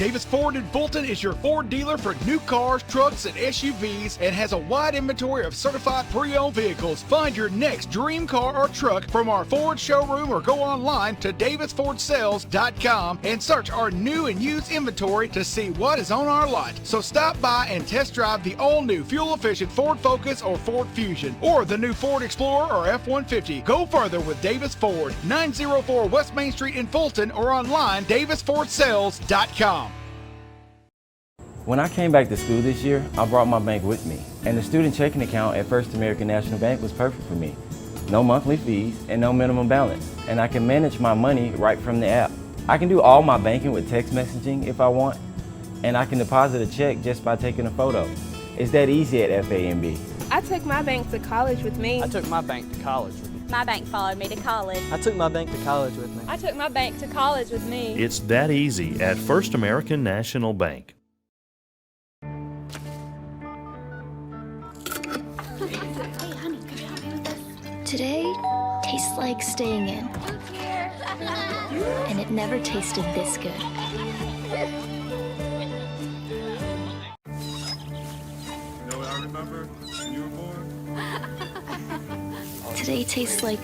Davis Ford in Fulton is your Ford dealer for new cars, trucks, and SUVs and has a wide inventory of certified pre-owned vehicles. Find your next dream car or truck from our Ford showroom or go online to davisfordsales.com and search our new and used inventory to see what is on our lot. So stop by and test drive the all-new fuel-efficient Ford Focus or Ford Fusion or the new Ford Explorer or F-150. Go further with Davis Ford, 904 West Main Street in Fulton or online davisfordsales.com. When I came back to school this year, I brought my bank with me, and the student checking account at First American National Bank was perfect for me. No monthly fees and no minimum balance, and I can manage my money right from the app. I can do all my banking with text messaging if I want, and I can deposit a check just by taking a photo. It's that easy at FAMB. I took my bank to college with me. I took my bank to college with me. My bank followed me to college. I took my bank to college with me. I took my bank to college with me. It's that easy at First American National Bank. Today tastes like staying in. And it never tasted this good. You know what I remember when you were born? Today tastes like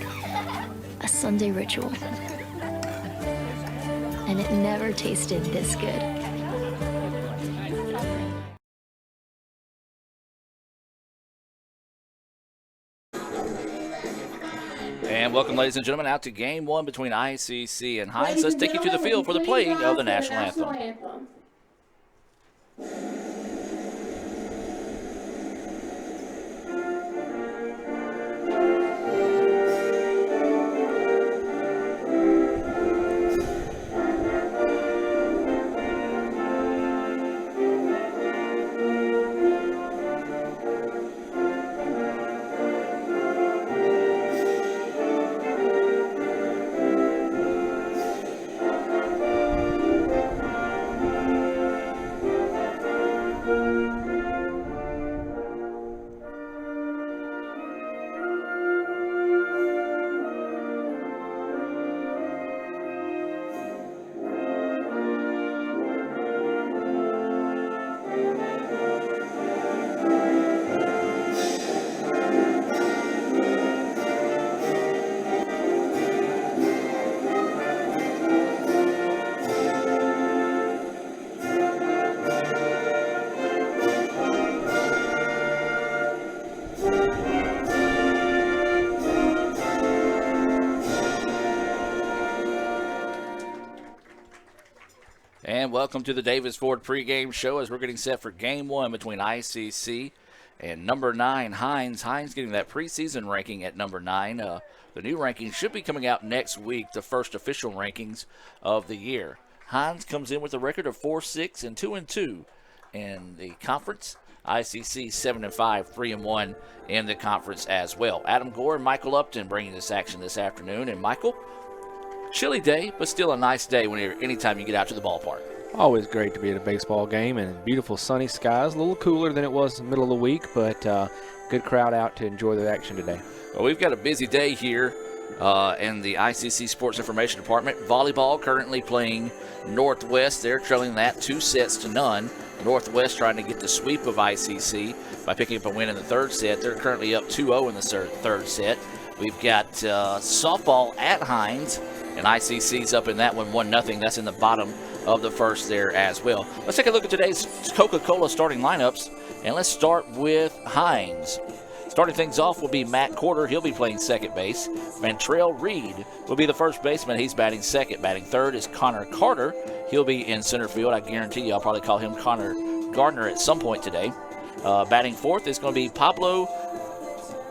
a Sunday ritual. And it never tasted this good. And welcome, ladies and gentlemen, out to Game 1 between ICC and Hinds. Let's take you to the field for the playing of the National Anthem. And welcome to the Davis Ford pregame show as we're getting set for Game 1 between ICC and number 9, Hinds. Hinds getting that preseason ranking at number 9. The new ranking should be coming out next week, the first official rankings of the year. Hinds comes in with a record of 4-6 and 2-2 in the conference. ICC 7-5, 3-1 in the conference as well. Adam Gore and Michael Upton bringing this action this afternoon. And Michael, chilly day, but still a nice day anytime you get out to the ballpark. Always great to be at a baseball game and beautiful sunny skies. A little cooler than it was in the middle of the week, but good crowd out to enjoy the action today. Well, we've got a busy day here in the ICC Sports Information Department. Volleyball currently playing Northwest. They're trailing that 2-0. Northwest trying to get the sweep of ICC by picking up a win in the third set. They're currently up 2-0 in the third set. We've got softball at Hinds, and ICC's up in that one 1-0. That's in the bottom of the first there as well. Let's take a look at today's Coca-Cola starting lineups, and let's start with Hinds. Starting things off will be Matt Corder. He'll be playing second base. Banjo Reed will be the first baseman. He's batting second. Batting third is Conor Gardner. He'll be in center field. I guarantee you I'll probably call him Conor Gardner at some point today. Batting fourth is going to be Pablo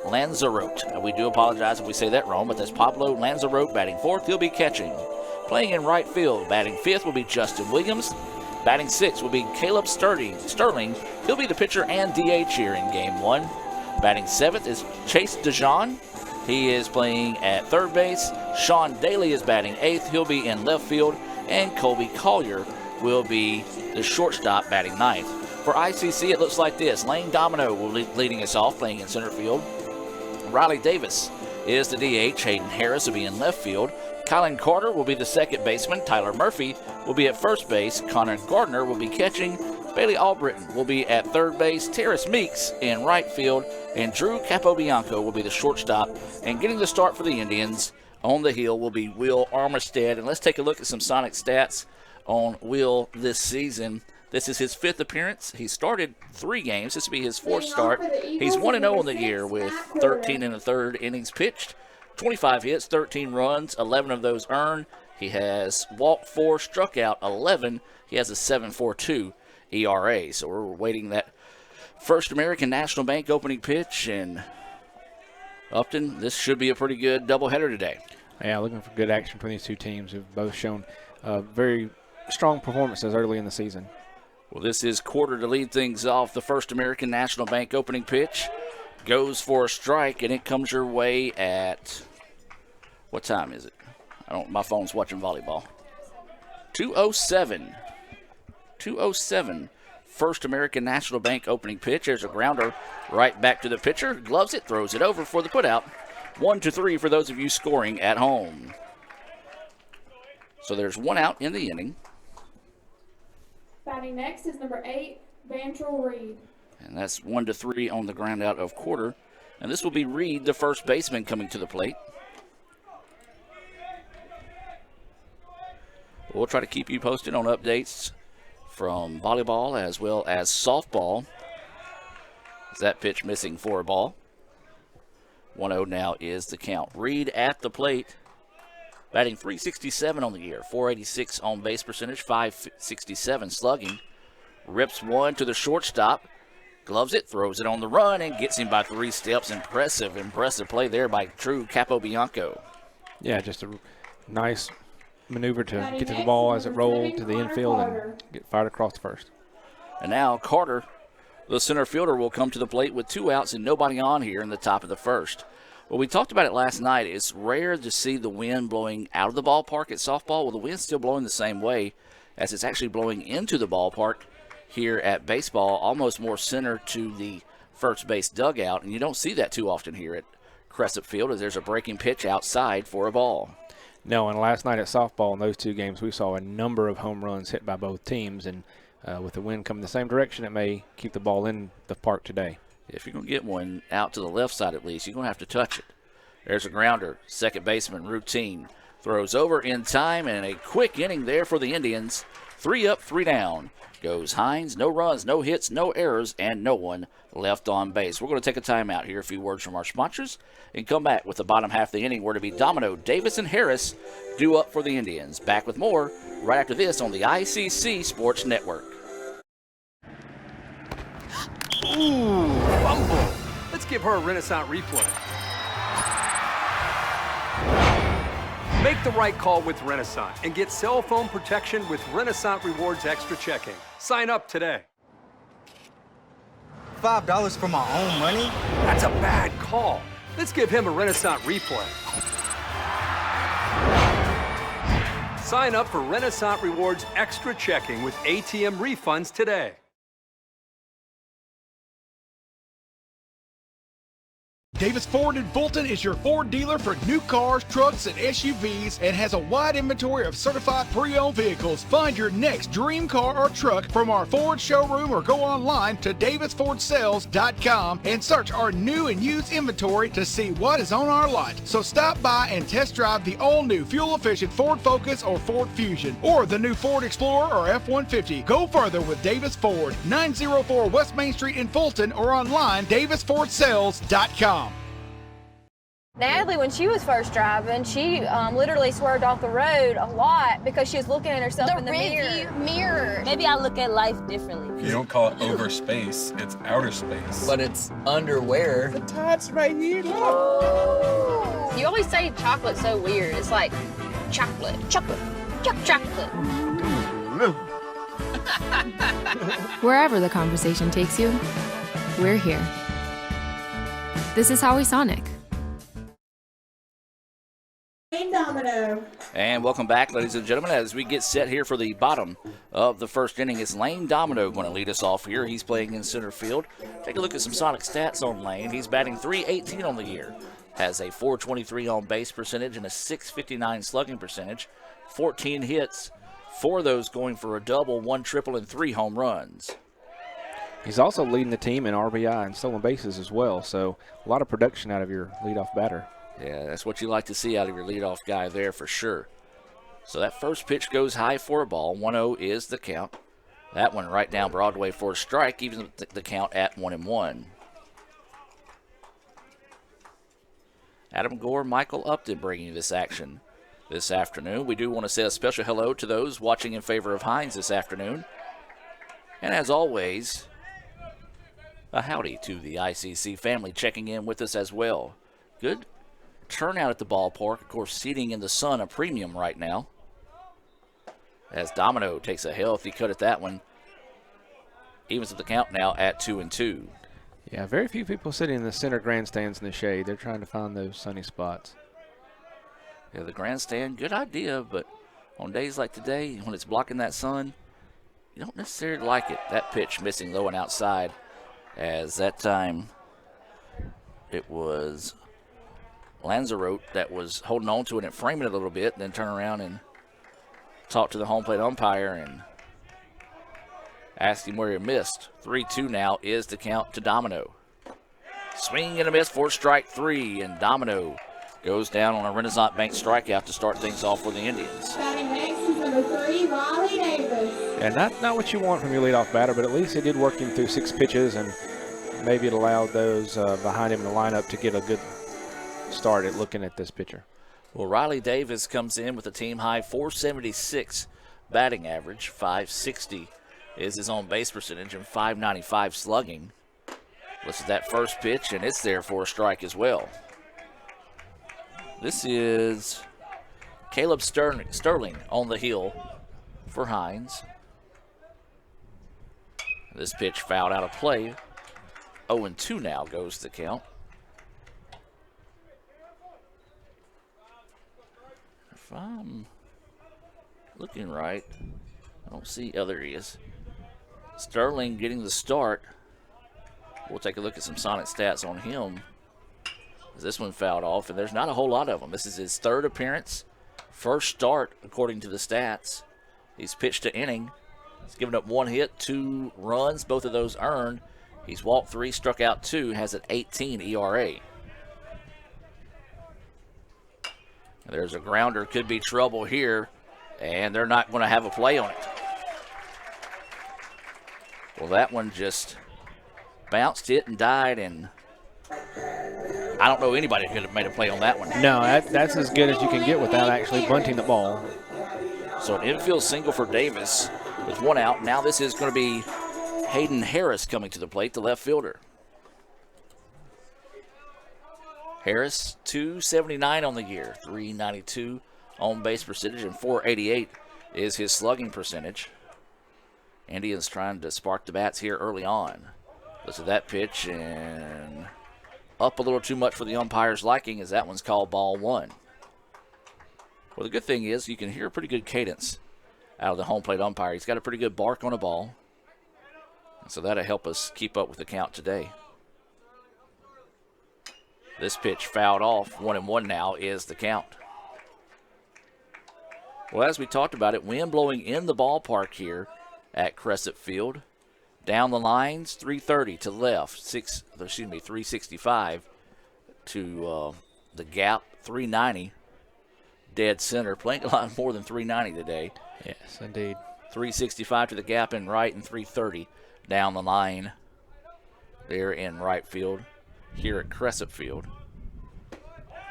Lanzarote. We do apologize if we say that wrong, but that's Pablo Lanzarote batting fourth. He'll be catching. Playing in right field, batting fifth will be Justin Williams. Batting sixth will be Caleb Sterling. He'll be the pitcher and DH here in Game 1. Batting seventh is Chase DeJean. He is playing at third base. Sean Daly is batting eighth. He'll be in left field. And Colby Collier will be the shortstop batting ninth. For ICC, it looks like this. Lane Domino will be leading us off, playing in center field. Riley Davis is the DH. Hayden Harris will be in left field. Colin Carter will be the second baseman. Tyler Murphy will be at first base. Conor Gardner will be catching. Bayley Albridge will be at third base. Terrace Meeks in right field. And Drew Capobianco will be the shortstop. And getting the start for the Indians on the hill will be Will Armistead. And let's take a look at some Sonic stats on Will this season. This is his 5th appearance. He started 3 games. This will be his 4th start. He's 1-0 on the year with 13 1/3 innings pitched, 25 hits, 13 runs, 11 of those earned. He has walked 4, struck out 11. He has a 7.42 ERA. So we're waiting that First American National Bank opening pitch. And Upton, this should be a pretty good doubleheader today. Yeah, looking for good action from these two teams who've both shown very strong performances early in the season. Well, this is Quarter to lead things off. The First American National Bank opening pitch goes for a strike, and it comes your way at, what time is it? My phone's watching volleyball. 2:07. 2:07. First American National Bank opening pitch. There's a grounder right back to the pitcher. Gloves it, throws it over for the putout. 1-3 for those of you scoring at home. So there's 1 out in the inning. Batting next is number 8, Banjo Reed. And that's 1-3 on the ground out of Quarter. And this will be Reed, the first baseman, coming to the plate. We'll try to keep you posted on updates from volleyball as well as softball. That pitch missing for a ball. 1-0 now is the count. Reed at the plate, batting .367 on the year, .486 on base percentage, .567 slugging. Rips one to the shortstop, gloves it, throws it on the run, and gets him by 3 steps. Impressive play there by Drew Capobianco. Yeah, just a nice maneuver to get to the ball as it rolled to the infield and get fired across the first. And now Carter, the center fielder, will come to the plate with 2 outs and nobody on here in the top of the first. Well, we talked about it last night. It's rare to see the wind blowing out of the ballpark at softball. Well, the wind's still blowing the same way as it's actually blowing into the ballpark here at baseball, almost more center to the first base dugout. And you don't see that too often here at Crescent Field, as there's a breaking pitch outside for a ball. No, and last night at softball in those 2 games, we saw a number of home runs hit by both teams. And with the wind coming the same direction, it may keep the ball in the park today. If you're going to get one out to the left side at least, you're going to have to touch it. There's a grounder. Second baseman, routine. Throws over in time, and a quick inning there for the Indians. 3 up, 3 down. Goes Hinds. No runs, no hits, no errors, and no one left on base. We're going to take a timeout here, a few words from our sponsors, and come back with the bottom half of the inning, where to be Domino, Davis, and Harris due up for the Indians. Back with more right after this on the ICC Sports Network. Ooh, fumble. Let's give her a Renaissance replay. Make the right call with Renaissance and get cell phone protection with Renaissance Rewards Extra Checking. Sign up today. $5 for my own money? That's a bad call. Let's give him a Renaissance replay. Sign up for Renaissance Rewards Extra Checking with ATM refunds today. Davis Ford in Fulton is your Ford dealer for new cars, trucks, and SUVs, and has a wide inventory of certified pre-owned vehicles. Find your next dream car or truck from our Ford showroom or go online to davisfordsales.com and search our new and used inventory to see what is on our lot. So stop by and test drive the all-new fuel-efficient Ford Focus or Ford Fusion, or the new Ford Explorer or F-150. Go further with Davis Ford, 904 West Main Street in Fulton, or online davisfordsales.com. Natalie, when she was first driving, she literally swerved off the road a lot because she was looking at herself in the mirror. Maybe I look at life differently. You don't call it over space, it's outer space. But it's underwear. The tab's right here, look. You always say chocolate's so weird. It's like chocolate. Wherever the conversation takes you, we're here. This is Howie Sonic. Domino. And welcome back, ladies and gentlemen, as we get set here for the bottom of the first inning. It's Lane Domino going to lead us off here. He's playing in center field. Take a look at some Sonic stats on Lane. He's batting .318 on the year, has a .423 on base percentage and a .659 slugging percentage. 14 hits, 4 of those going for a double, 1 triple, and 3 home runs. He's also leading the team in RBI and stolen bases as well, so a lot of production out of your leadoff batter. Yeah, that's what you like to see out of your leadoff guy there for sure. So that first pitch goes high for a ball. 1-0 is the count. That one right down Broadway for a strike, even the count at 1-1. Adam Gore, Michael Upton bringing you this action this afternoon. We do want to say a special hello to those watching in favor of Hinds this afternoon. And as always, a howdy to the ICC family checking in with us as well. Good turnout at the ballpark. Of course, seating in the sun a premium right now. As Domino takes a healthy cut at that one. Evens up the count now at 2-2. Yeah, very few people sitting in the center grandstands in the shade. They're trying to find those sunny spots. Yeah, the grandstand, good idea, but on days like today, when it's blocking that sun, you don't necessarily like it. That pitch missing low and outside, as that time it was Lanzarote that was holding on to it and framing it a little bit, and then turn around and talk to the home plate umpire and ask him where he missed. 3-2 now is the count to Domino. Swing and a miss for strike 3, and Domino goes down on a Renaissance Bank strikeout to start things off for the Indians. Batting next is number 3, Riley Davis. And not what you want from your leadoff batter, but at least it did work him through 6 pitches, and maybe it allowed those behind him in the lineup to get a good start at looking at this pitcher. Well, Riley Davis comes in with a team-high .476 batting average, .560 is his on base percentage, and .595 slugging. Listen to that first pitch, and it's there for a strike as well. This is Caleb Sterling on the hill for Hinds. This pitch fouled out of play. 0-2 now goes the count. If I'm looking right, I don't see. Oh, there he is. Sterling getting the start. We'll take a look at some Sonic stats on him. This one fouled off, and there's not a whole lot of them. This is his 3rd appearance, first start according to the stats. He's pitched an inning. He's given up 1 hit, 2 runs, both of those earned. He's walked 3, struck out 2, has an 18 ERA. There's a grounder, could be trouble here, and they're not going to have a play on it. Well, that one just bounced, hit, and died, and I don't know anybody could have made a play on that one. No, that's as good as you can get without actually bunting the ball. So an infield single for Davis with 1 out. Now this is going to be Hayden Harris coming to the plate, the left fielder. Harris, .279 on the year, .392 on base percentage, and .488 is his slugging percentage. Indians trying to spark the bats here early on. Listen to that pitch, and up a little too much for the umpire's liking, as that one's called ball 1. Well, the good thing is you can hear a pretty good cadence out of the home plate umpire. He's got a pretty good bark on a ball, and so that'll help us keep up with the count today. This pitch fouled off. 1-1 now is the count. Well, as we talked about it, wind blowing in the ballpark here at Crescent Field. Down the lines, 330 to left, 365 to the gap, 390. Dead center, playing a lot more than 390 today. Yes, indeed. 365 to the gap in right, and 330 down the line there in right field here at Crescent Field.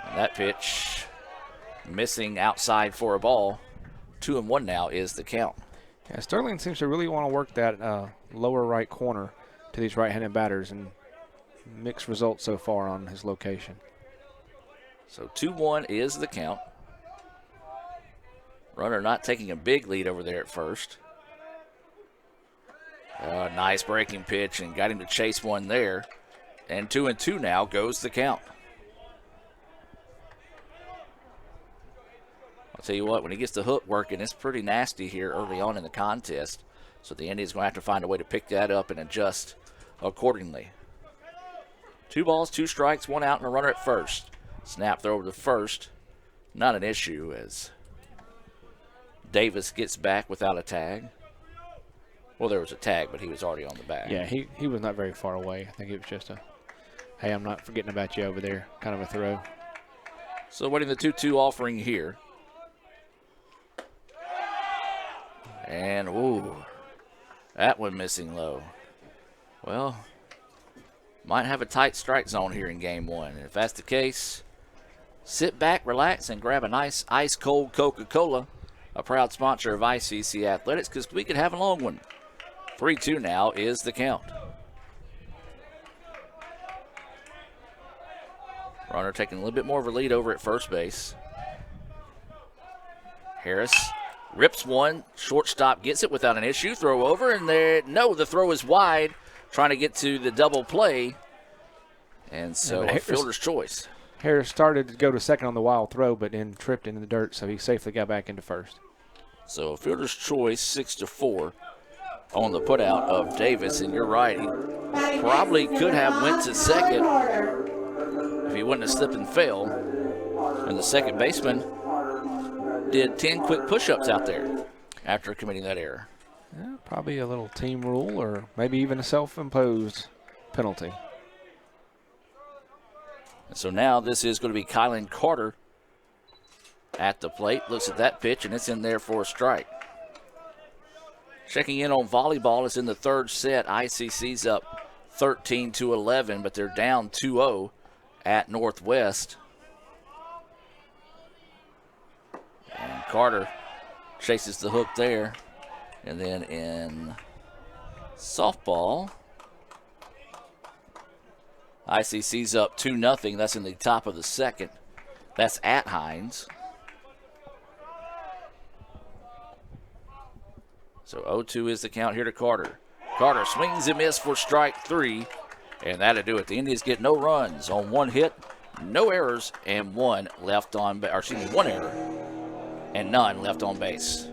And that pitch missing outside for a ball. 2-1 now is the count. Yeah, Sterling seems to really want to work that lower right corner to these right-handed batters, and mixed results so far on his location. So 2-1 is the count. Runner not taking a big lead over there at first. Nice breaking pitch, and got him to chase one there. And 2-2 now goes the count. I'll tell you what, when he gets the hook working, it's pretty nasty here early on in the contest. So the Indians going to have to find a way to pick that up and adjust accordingly. 2 balls, 2 strikes, 1 out, and a runner at first. Snap throw over to first. Not an issue as Davis gets back without a tag. Well, there was a tag, but he was already on the bag. Yeah, he was not very far away. I think it was just a, hey, I'm not forgetting about you over there kind of a throw. So winning the 2-2 offering here. And, ooh, that one missing low. Well, might have a tight strike zone here in game one. And if that's the case, sit back, relax, and grab a nice ice-cold Coca-Cola, a proud sponsor of ICC Athletics, because we could have a long one. 3-2 now is the count. Runner taking a little bit more of a lead over at first base. Harris rips one. Shortstop gets it without an issue. Throw over, and there, no, the throw is wide. Trying to get to the double play. And so fielder's choice. Harris started to go to second on the wild throw, but then tripped into the dirt, so he safely got back into first. So fielder's choice, 6-4 on the putout of Davis. And you're right, he probably could have went to second if he wouldn't have slipped and fell. And the second baseman did 10 quick push-ups out there after committing that error. Yeah, probably a little team rule or maybe even a self-imposed penalty. And so now this is going to be Kylan Carter at the plate. Looks at that pitch, and it's in there for a strike. Checking in on volleyball is in the third set. ICC's up 13-11, but they're down 2-0 at Northwest. And Carter chases the hook there. And then in softball, ICC's up 2-0. That's in the top of the second. That's at Hinds. So 0-2 is the count here to Carter. Carter swings and misses for strike three. And that'll do it. The Indians get no runs on one hit, no errors, and one error and none left on base.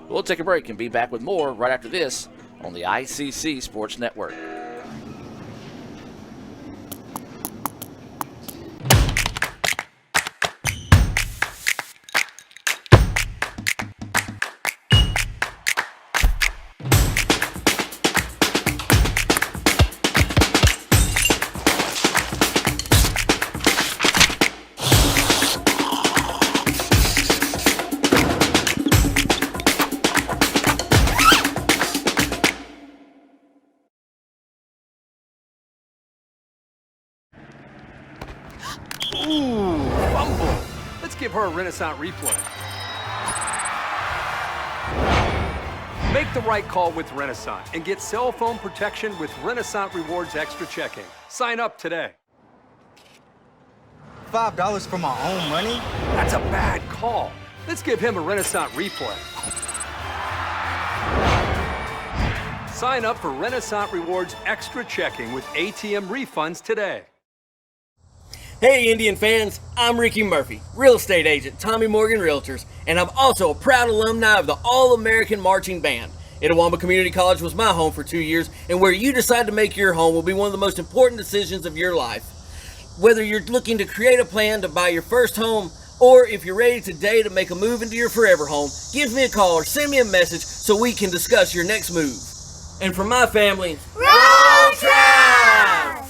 We'll take a break and be back with more right after this on the ICC Sports Network. Ooh, fumble. Let's give her a Renaissance replay. Make the right call with Renaissance and get cell phone protection with Renaissance Rewards Extra Checking. Sign up today. $5 for my own money? That's a bad call. Let's give him a Renaissance replay. Sign up for Renaissance Rewards Extra Checking with ATM refunds today. Hey Indian fans, I'm Ricky Murphy, real estate agent, Tommy Morgan Realtors, and I'm also a proud alumni of the All-American Marching Band. Itawamba Community College was my home for 2 years, and where you decide to make your home will be one of the most important decisions of your life. Whether you're looking to create a plan to buy your first home, or if you're ready today to make a move into your forever home, give me a call or send me a message so we can discuss your next move. And for my family, Roll Tide!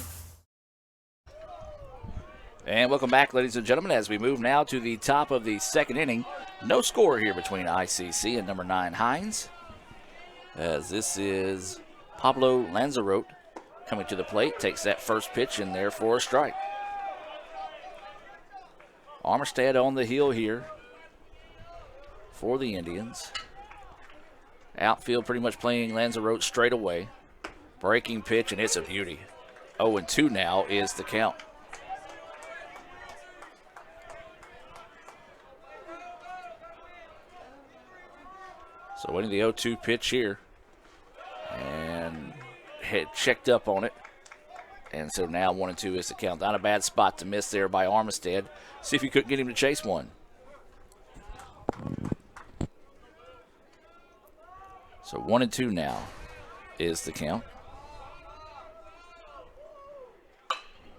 And welcome back, ladies and gentlemen, as we move now to the top of the second inning. No score here between ICC and number 9 Hinds, as this is Pablo Lanzarote coming to the plate, takes that first pitch in there for a strike. Armstead on the hill here for the Indians. Outfield pretty much playing Lanzarote straight away. Breaking pitch, and it's a beauty. 0-2 now is the count. So winning the 0-2 pitch here. And had checked up on it. And so now 1-2 is the count. Not a bad spot to miss there by Armstead. See if you couldn't get him to chase one. So 1-2 now is the count.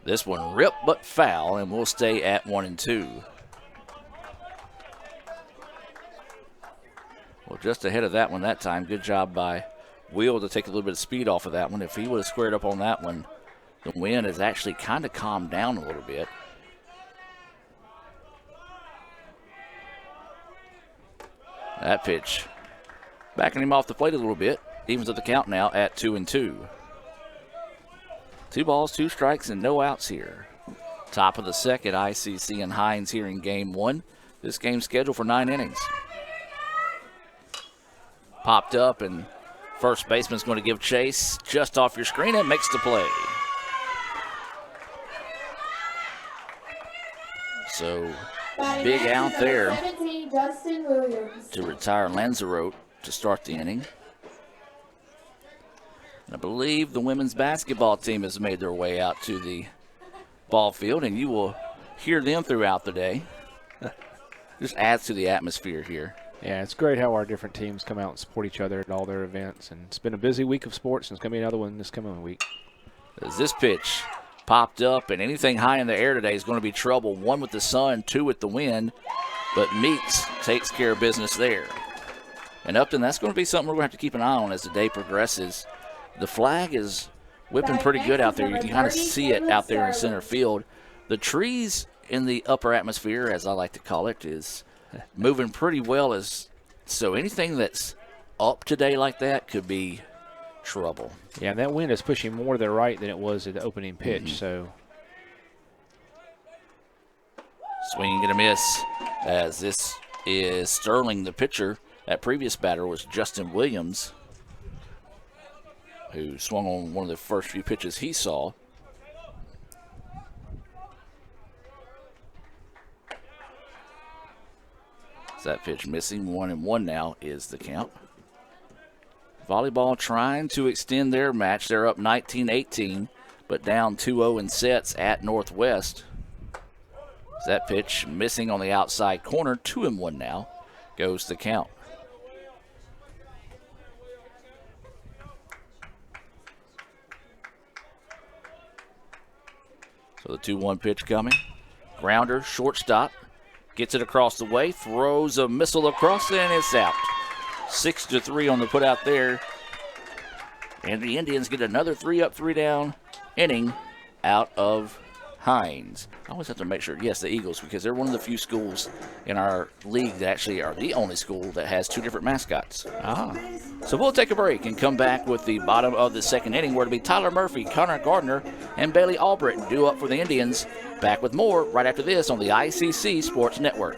This one ripped but foul, and we'll stay at 1-2. Well, just ahead of that one that time. Good job by Will to take a little bit of speed off of that one. If he would have squared up on that one, the wind has actually kind of calmed down a little bit. That pitch backing him off the plate a little bit. Evens up the count now at 2-2. 2 balls, 2 strikes, and no outs here. Top of the second, ICC and Hinds here in game 1. This game's scheduled for 9 innings. Popped up, and first baseman's going to give chase just off your screen and makes the play. So big out there 17, Justin Williams. to retire Lanzarote to start the inning. And I believe the women's basketball team has made their way out to the ball field, and you will hear them throughout the day. Just adds to the atmosphere here. Yeah, it's great how our different teams come out and support each other at all their events. And it's been a busy week of sports, and it's going to be another one this coming week. As this pitch popped up, and anything high in the air today is going to be trouble. 1 with the sun, 2 with the wind, but Meeks takes care of business there. And Upton, that's going to be something we're going to have to keep an eye on as the day progresses. The flag is whipping pretty good out there. You can kind of see it out there in center field. The trees in the upper atmosphere, as I like to call it, is moving pretty well. So anything that's up today like that could be trouble. Yeah, and that wind is pushing more to the right than it was at the opening pitch. So swing and a miss, as this is Sterling, the pitcher. That previous batter was Justin Williams, who swung on one of the first few pitches he saw. So that pitch missing. 1-1 now is the count. Volleyball trying to extend their match. They're up 19-18, but down 2-0 in sets at Northwest. So that pitch missing on the outside corner. 2-1 now goes the count. So the 2-1 pitch coming. Grounder, shortstop. Gets it across the way, throws a missile across, and it's out. 6-3 on the put out there. And the Indians get another 3-up, 3-down inning out of Hinds. I always have to make sure, yes, the Eagles, because they're one of the few schools in our league that actually are the only school that has 2 different mascots. So we'll take a break and come back with the bottom of the second inning, where it'll be Tyler Murphy, Conor Gardner, and Bayley Albridge due up for the Indians. Back with more right after this on the ICC Sports Network.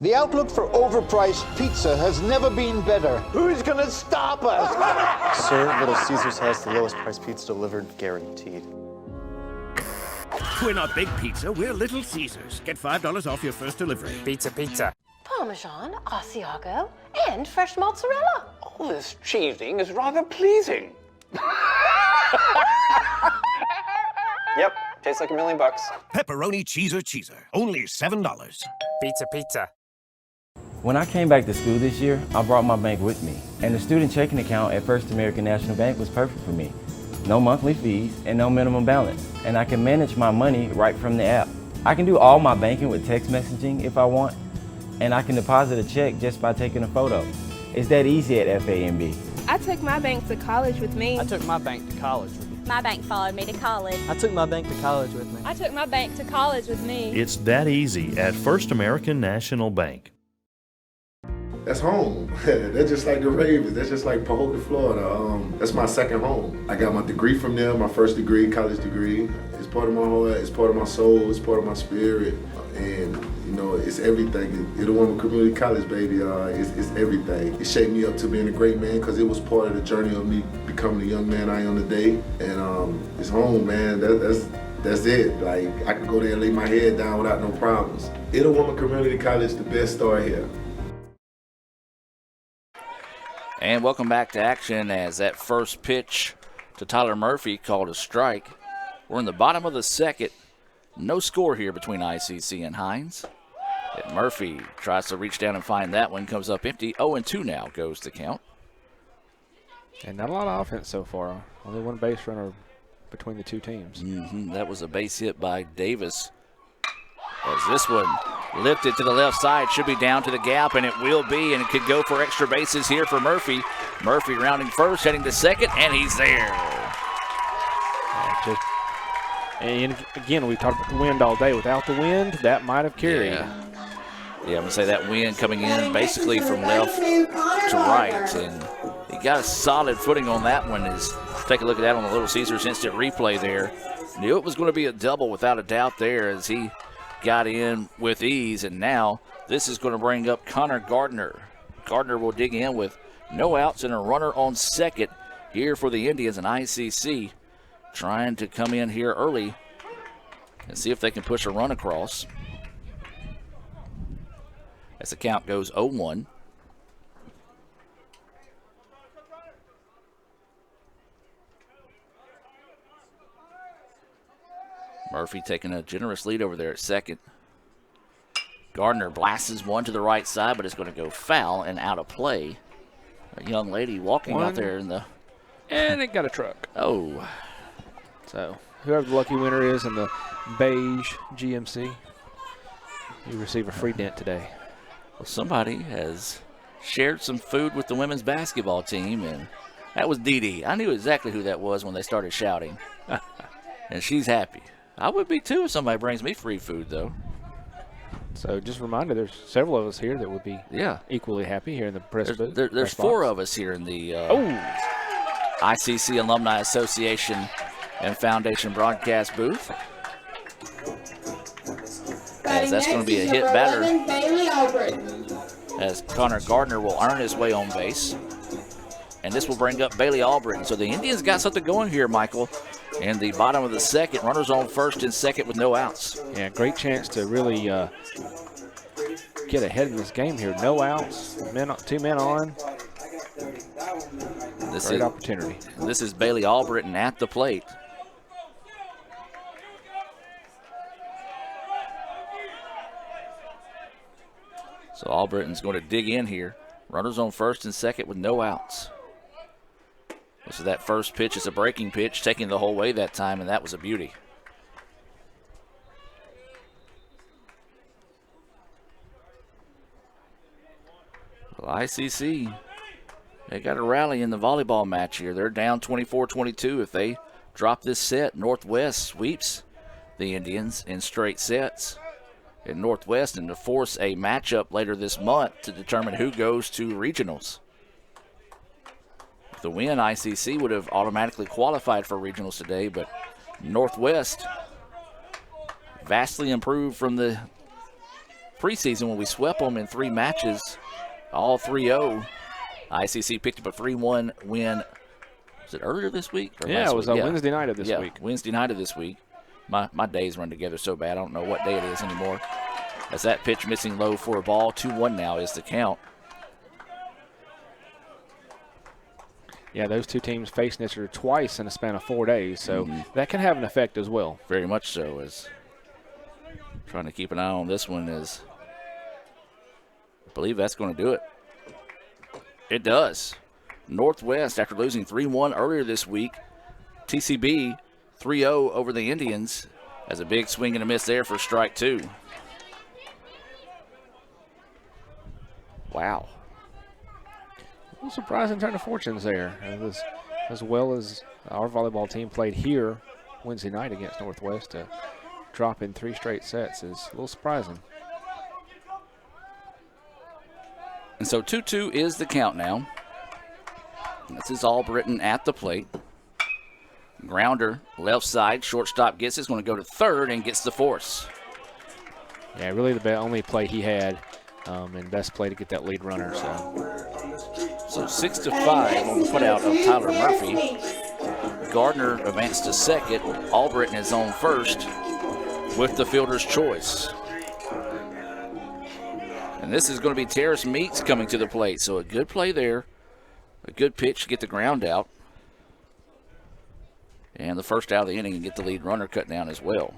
The outlook for overpriced pizza has never been better. Who's gonna stop us? Sir, Little Caesars has the lowest price pizza delivered, guaranteed. We're not Big Pizza, we're Little Caesars. Get $5 off your first delivery. Pizza, pizza. Parmesan, Asiago, and fresh mozzarella. All this cheesing is rather pleasing. Yep, tastes like $1 million. Pepperoni cheeser. Only $7. Pizza, pizza. When I came back to school this year, I brought my bank with me. And the student checking account at First American National Bank was perfect for me. No monthly fees and no minimum balance. And I can manage my money right from the app. I can do all my banking with text messaging if I want. And I can deposit a check just by taking a photo. It's that easy at FAMB. I took my bank to college with me. I took my bank to college with me. My bank followed me to college. I took my bank to college with me. I took my bank to college with me. It's that easy at First American National Bank. That's home. That's just like the Ravens. That's just like Pahokee, Florida. That's my second home. I got my degree from there, my first degree, college degree. It's part of my heart, it's part of my soul, it's part of my spirit. And, you know, it's everything. Itawamba Community College, baby, it's everything. It shaped me up to being a great man because it was part of the journey of me becoming the young man I am today. And it's home, man. That's it. Like, I could go there and lay my head down without no problems. Itawamba Community College, the best start here. And welcome back to action as that first pitch to Tyler Murphy called a strike. We're in the bottom of the second. No score here between ICC and Hinds. And Murphy tries to reach down and find that one. Comes up empty. 0-2 now goes the count. And not a lot of offense so far. Only one base runner between the two teams. That was a base hit by Davis. As this one lifted to the left side, should be down to the gap, and it will be, and it could go for extra bases here for Murphy. Murphy rounding first, heading to second, and he's there. And again, we talked about the wind all day. Without the wind, that might have carried. Yeah, I'm going to say that wind coming in basically from left to right, and he got a solid footing on that one. Take a look at that on the Little Caesars instant replay there. Knew it was going to be a double without a doubt there as he got in with ease, and now this is going to bring up Conor Gardner. Gardner will dig in with no outs and a runner on second here for the Indians, and ICC trying to come in here early and see if they can push a run across. As the count goes 0-1. Murphy taking a generous lead over there at second. Gardner blasts one to the right side, but it's going to go foul and out of play. A young lady walking out there in the... And it got a truck. Oh. So whoever the lucky winner is in the beige GMC, you receive a free dent today. Well, somebody has shared some food with the women's basketball team, and that was Dee Dee. I knew exactly who that was when they started shouting. And she's happy. I would be too if somebody brings me free food, though. So just a reminder, there's several of us here that would be equally happy here in the press booth. There's four of us here in the ICC Alumni Association and Foundation broadcast booth. As that's going to be a hit batter. Bayley Albridge. As Conor Gardner will earn his way on base. And this will bring up Bayley Albridge. So the Indians got something going here, Michael. In the bottom of the second, runners on first and second with no outs. Yeah, great chance to really get ahead in this game here. No outs, two men on. Great opportunity. This is Bayley Albridge at the plate. So Albritton's going to dig in here. Runners on first and second with no outs. So that first pitch is a breaking pitch, taking the whole way that time, and that was a beauty. Well, ICC, they got a rally in the volleyball match here. They're down 24-22. If they drop this set, Northwest sweeps the Indians in straight sets in Northwest, and to force a matchup later this month to determine who goes to regionals. If the win, ICC would have automatically qualified for regionals today, but Northwest vastly improved from the preseason when we swept them in 3 matches, all 3-0. ICC picked up a 3-1 win. Was it earlier this week? Or yeah, it was week? Wednesday night of this week. Wednesday night of this week. My days run together so bad, I don't know what day it is anymore. As that pitch missing low for a ball, 2-1 now is the count. Yeah, those two teams faced each other twice in a span of 4 days, so that can have an effect as well. Very much so. As trying to keep an eye on this one, as I believe that's going to do it. It does. Northwest, after losing 3-1 earlier this week, TCB 3-0 over the Indians, as a big swing and a miss there for strike 2. Wow. A little surprising turn of fortunes there, as well as our volleyball team played here Wednesday night against Northwest. To drop in 3 straight sets is a little surprising. And so 2-2 is the count now. This is Albritton at the plate. Grounder, left side, shortstop gets it. It's going to go to third and gets the force. Yeah, really the only play he had, and best play to get that lead runner. So 6-5 on the putout of Tyler Murphy. Gardner advanced to second. Albritton is on first with the fielder's choice. And this is going to be Terrace Meeks coming to the plate. So a good play there. A good pitch to get the ground out. And the first out of the inning and get the lead runner cut down as well.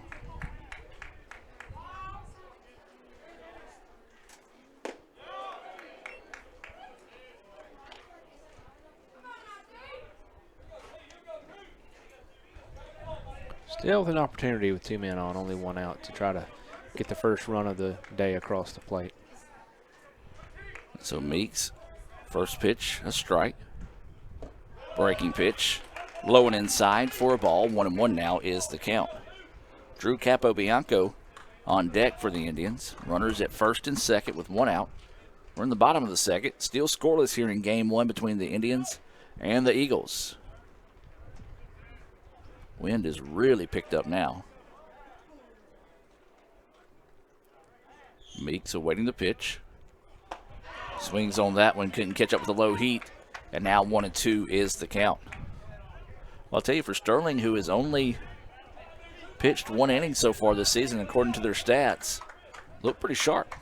Still with an opportunity with 2 men on, only 1 out to try to get the first run of the day across the plate. So Meeks, first pitch, a strike. Breaking pitch, low and inside for a ball. 1-1 now is the count. Drew Capobianco on deck for the Indians. Runners at first and second with 1 out. We're in the bottom of the second. Still scoreless here in game 1 between the Indians and the Eagles. Wind is really picked up now. Meeks awaiting the pitch. Swings on that one, couldn't catch up with the low heat. And now 1-2 is the count. Well, I'll tell you, for Sterling, who has only pitched 1 inning so far this season, according to their stats, look pretty sharp.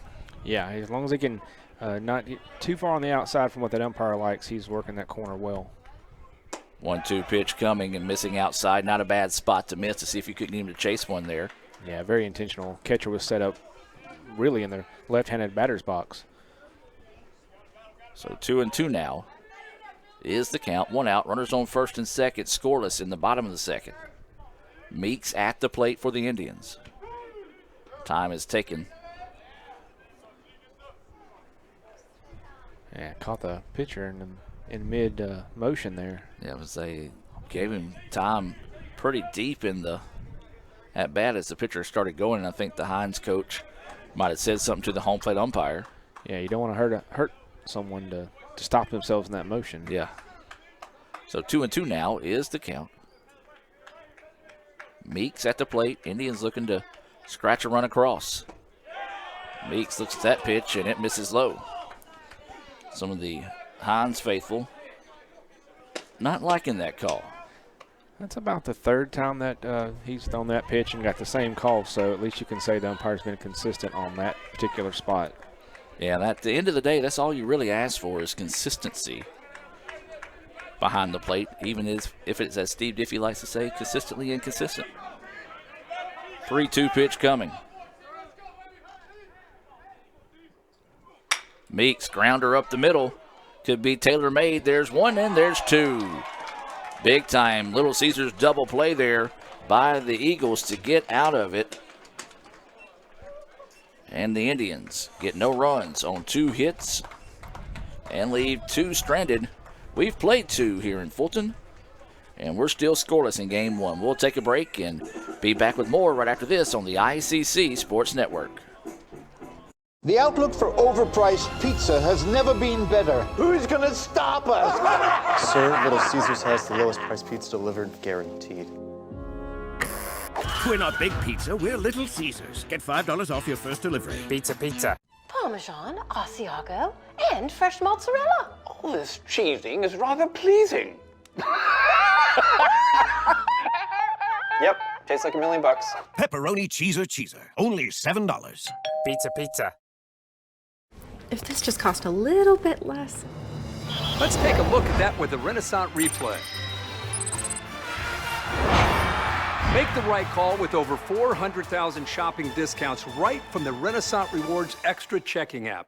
Yeah, as long as he can not get too far on the outside from what that umpire likes, he's working that corner well. 1-2 pitch coming and missing outside. Not a bad spot to miss to see if you could get him to chase one there. Yeah, very intentional. Catcher was set up really in the left-handed batter's box. So 2-2 now is the count. 1 out. Runners on first and second. Scoreless in the bottom of the second. Meeks at the plate for the Indians. Time is taken. Yeah, caught the pitcher in mid motion there. Yeah, they gave him time pretty deep in the at bat as the pitcher started going, and I think the Hinds coach might have said something to the home plate umpire. Yeah, you don't want to hurt someone to stop themselves in that motion. Yeah. So 2-2 now is the count. Meeks at the plate. Indians looking to scratch a run across. Meeks looks at that pitch, and it misses low. Some of the Hinds faithful not liking that call. That's about the 3rd time that he's thrown that pitch and got the same call, so at least you can say the umpire's been consistent on that particular spot. Yeah, at the end of the day, that's all you really ask for is consistency behind the plate, even if it's, as Steve Diffie likes to say, consistently inconsistent. 3-2 pitch coming. Meeks, grounder up the middle. Could be tailor-made. There's 1 and there's 2. Big time Little Caesars double play there by the Eagles to get out of it. And the Indians get no runs on 2 hits and leave 2 stranded. We've played 2 here in Fulton, and we're still scoreless in game 1. We'll take a break and be back with more right after this on the ICC Sports Network. The outlook for overpriced pizza has never been better. Who's gonna stop us? Sir, Little Caesars has the lowest price pizza delivered, guaranteed. We're not Big Pizza, we're Little Caesars. Get $5 off your first delivery. Pizza. Parmesan, Asiago, and fresh mozzarella. All this cheesing is rather pleasing. Yep, tastes like $1 million. Pepperoni cheeser. Only $7. Pizza. If this just cost a little bit less. Let's take a look at that with the Renaissance replay. Make the right call with over 400,000 shopping discounts right from the Renaissance Rewards Extra checking app.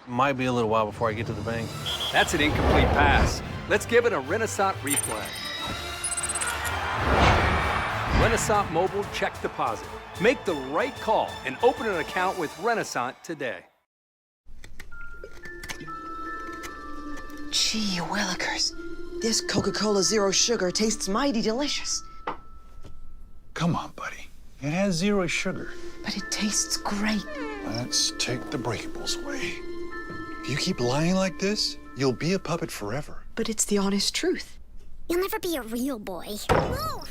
Might be a little while before I get to the bank. That's an incomplete pass. Let's give it a Renaissance replay. Renaissance Mobile Check Deposit. Make the right call and open an account with Renaissance today. Gee willikers, this Coca-Cola Zero Sugar tastes mighty delicious. Come on, buddy. It has 0 sugar. But it tastes great. Let's take the breakables away. If you keep lying like this, you'll be a puppet forever. But it's the honest truth. You'll never be a real boy.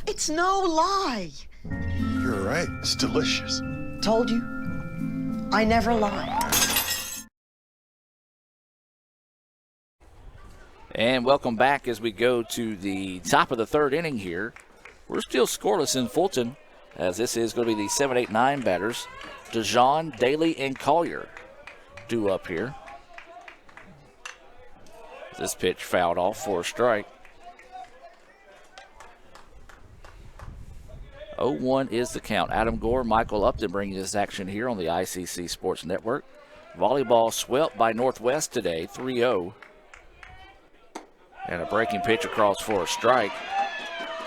It's no lie. You're right. It's delicious. Told you. I never lie. And welcome back as we go to the top of the 3rd inning here. We're still scoreless in Fulton, as this is going to be the 7, 8, 9 batters. DeJean, Daly, and Collier due up here. This pitch fouled off for a strike. 0-1 is the count. Adam Gore, Michael Upton bringing this action here on the ICC Sports Network. Volleyball swept by Northwest today, 3-0. And a breaking pitch across for a strike.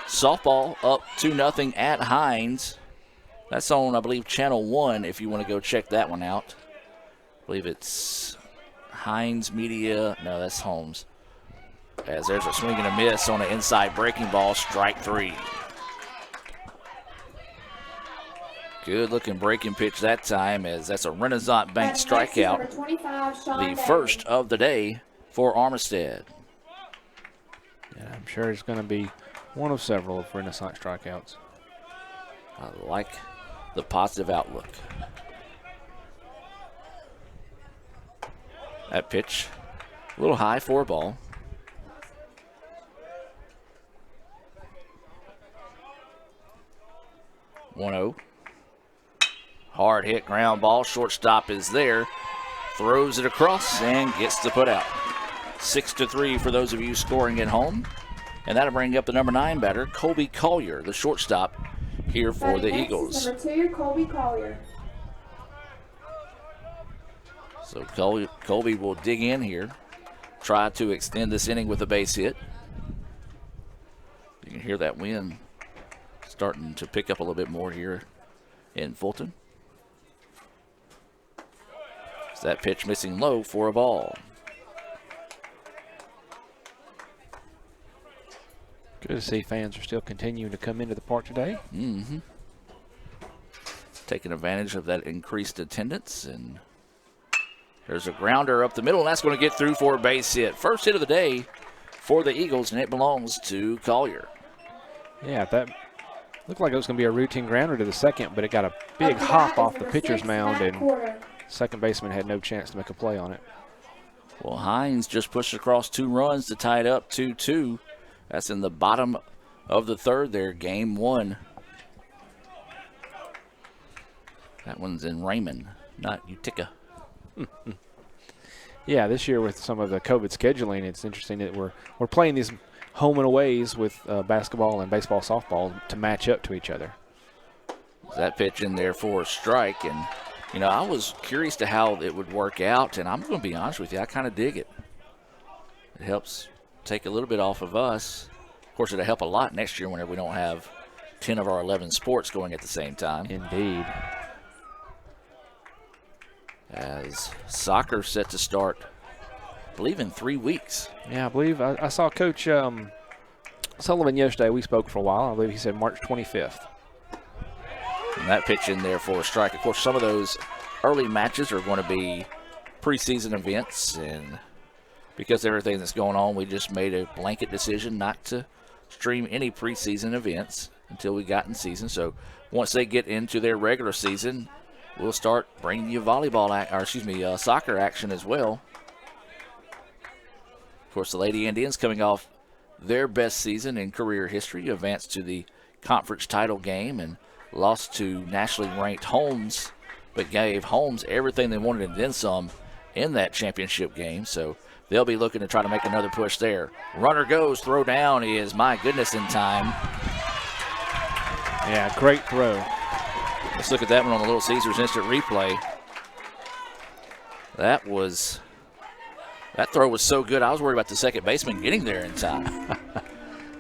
softball up 2-0 at Hinds. That's on, I believe, Channel 1 if you want to go check that one out. I believe it's Hinds Media. No, that's Holmes. As there's a swing and a miss on an inside breaking ball, strike 3. Good looking breaking pitch that time, as that's a Renaissance Bank strikeout. The first of the day for Armistead. And I'm sure it's going to be one of several of Renaissance strikeouts. I like the positive outlook. That pitch, a little high for a ball. One-0. Hard hit ground ball. Shortstop is there. Throws it across and gets the put out. 6-3 for those of you scoring at home. And that'll bring up the number 9 batter, Colby Collier, the shortstop here for the Eagles. Number 2, Colby Collier. So Colby will dig in here, try to extend this inning with a base hit. You can hear that wind starting to pick up a little bit more here in Fulton. So that pitch missing low for a ball. Good to see fans are still continuing to come into the park today. Mm-hmm. Taking advantage of that increased attendance. And there's a grounder up the middle, and that's going to get through for a base hit. First hit of the day for the Eagles, and it belongs to Collier. Yeah, that looked like it was going to be a routine grounder to the second, but it got a big hop off the pitcher's mound, and second baseman had no chance to make a play on it. Well, Hinds just pushed across 2 runs to tie it up 2-2. That's in the bottom of the third there, game 1. That one's in Raymond, not Utica. Yeah, this year with some of the COVID scheduling, it's interesting that we're playing these home and aways with basketball and baseball, softball to match up to each other. That pitch in there for a strike, and you know, I was curious to how it would work out, and I'm going to be honest with you, I kind of dig it. It helps take a little bit off of us. Of course, it'll help a lot next year whenever we don't have 10 of our 11 sports going at the same time. Indeed. As soccer set to start, I believe, in 3 weeks. Yeah, I believe I saw Coach Sullivan yesterday. We spoke for a while. I believe he said March 25th. And that pitch in there for a strike. Of course, some of those early matches are going to be preseason events, and because of everything that's going on, we just made a blanket decision not to stream any preseason events until we got in season. So once they get into their regular season, we'll start bringing you soccer action as well. Of course, the Lady Indians, coming off their best season in career history, advanced to the conference title game and lost to nationally ranked Holmes, but gave Holmes everything they wanted and then some in that championship game. So they'll be looking to try to make another push there. Runner goes, throw down is, my goodness, in time. Yeah, great throw. Let's look at that one on the Little Caesars instant replay. That throw was so good, I was worried about the second baseman getting there in time.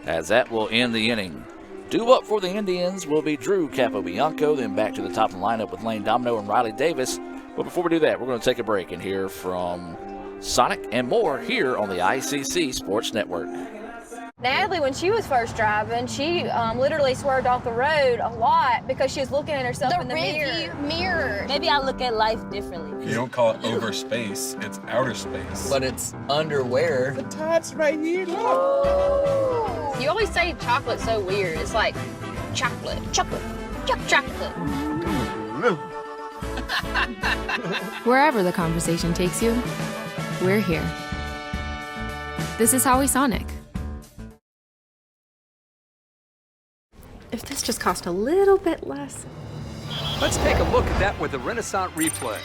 As that will end the inning. Due up for the Indians will be Drew Capobianco, then back to the top of the lineup with Lane Domino and Riley Davis. But before we do that, we're going to take a break and hear from Sonic and more here on the ICC Sports Network. Natalie, when she was first driving, she literally swerved off the road a lot because she was looking at herself in the mirror. Maybe I look at life differently. You don't call it over space, it's outer space. But it's underwear. The tots right here, look. You always say chocolate's so weird. It's like chocolate. Wherever the conversation takes you, we're here. This is Howie Sonic. If this just cost a little bit less. Let's take a look at that with the Renaissance replay.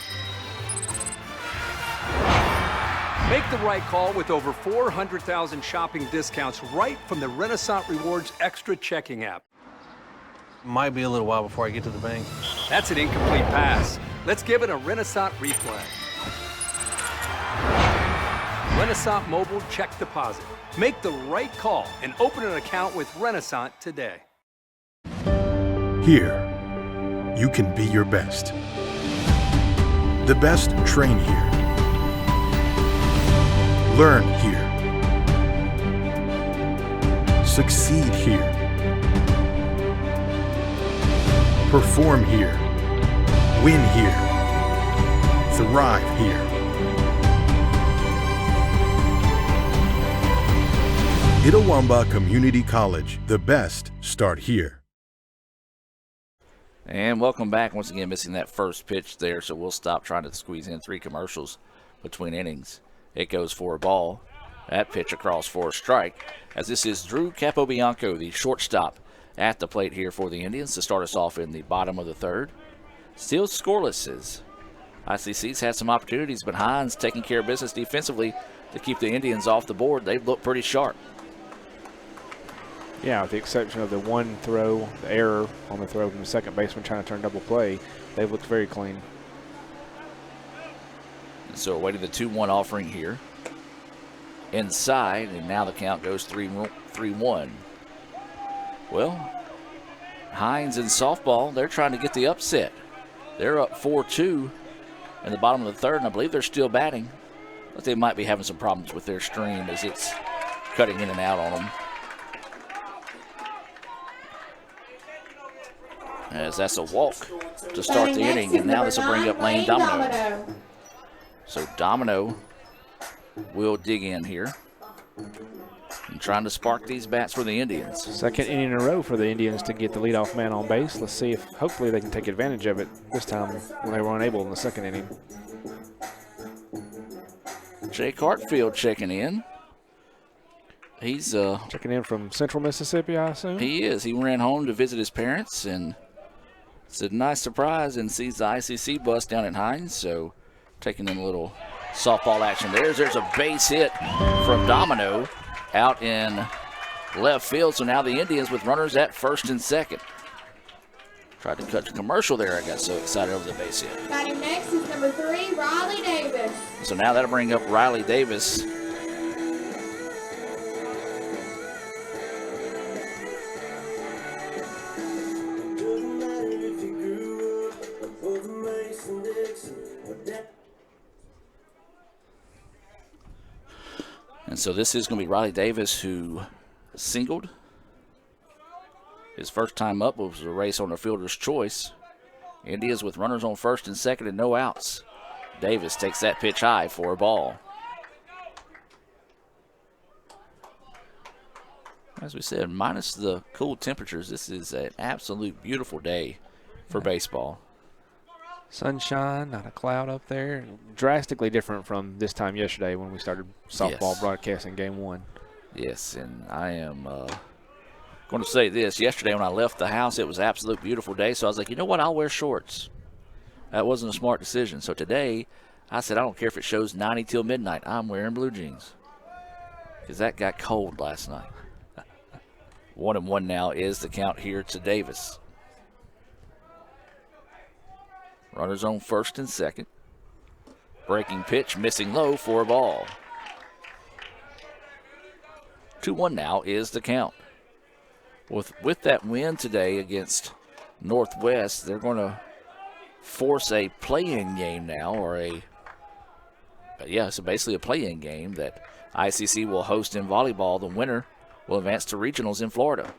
Make the right call with over 400,000 shopping discounts right from the Renaissance Rewards Extra checking app. Might be a little while before I get to the bank. That's an incomplete pass. Let's give it a Renaissance replay. Renaissance Mobile Check Deposit. Make the right call and open an account with Renaissance today. Here, you can be your best. The best train here. Learn here. Succeed here. Perform here. Win here. Thrive here. Itawamba Community College. The best start here. And welcome back. Once again, missing that first pitch there, so we'll stop trying to squeeze in 3 commercials between innings. It goes for a ball. That pitch across for a strike, as this is Drew Capobianco, the shortstop, at the plate here for the Indians to start us off in the bottom of the third. Still scoreless as ICC's had some opportunities, but Hinds taking care of business defensively to keep the Indians off the board. They've looked pretty sharp. Yeah, with the exception of the one throw, the error on the throw from the second baseman trying to turn double play, they've looked very clean. And so awaiting the 2-1 offering here. Inside, and now the count goes 3-1. Well, Hinds in softball, they're trying to get the upset. They're up 4-2 in the bottom of the third, and I believe they're still batting. But they might be having some problems with their stream as it's cutting in and out on them. As that's a walk to start the inning, and now this will bring up Lane Domino. So Domino will dig in here and trying to spark these bats for the Indians. Second inning in a row for the Indians to get the leadoff man on base. Let's see if hopefully they can take advantage of it this time when they were unable in the second inning. Jake Hartfield checking in. He's checking in from Central Mississippi, I assume. He is. He ran home to visit his parents, and it's a nice surprise and sees the ICC bus down at Hinds, so taking in a little softball action there. There's a base hit from Domino out in left field, so now the Indians with runners at first and second. Tried to cut the commercial there. I got so excited over the base hit. Batting next is number 3, Riley Davis. So now that'll bring up Riley Davis. And so this is going to be Riley Davis, who singled. His first time up was a race on the fielder's choice. Indians with runners on first and second and no outs. Davis takes that pitch high for a ball. As we said, minus the cool temperatures, this is an absolute beautiful day for baseball. Sunshine, not a cloud up there. Drastically different from this time yesterday when we started softball broadcasting game 1. Yes, and I am going to say this. Yesterday when I left the house, it was an absolute beautiful day, so I was like, you know what, I'll wear shorts. That wasn't a smart decision. So today, I said, I don't care if it shows 90 till midnight. I'm wearing blue jeans because that got cold last night. 1-1 now is the count here to Davis. Runners on first and second. Breaking pitch, missing low for a ball. 2-1 now is the count. With that win today against Northwest, they're going to force a play-in game now, so basically a play-in game that ICC will host in volleyball. The winner will advance to regionals in Florida.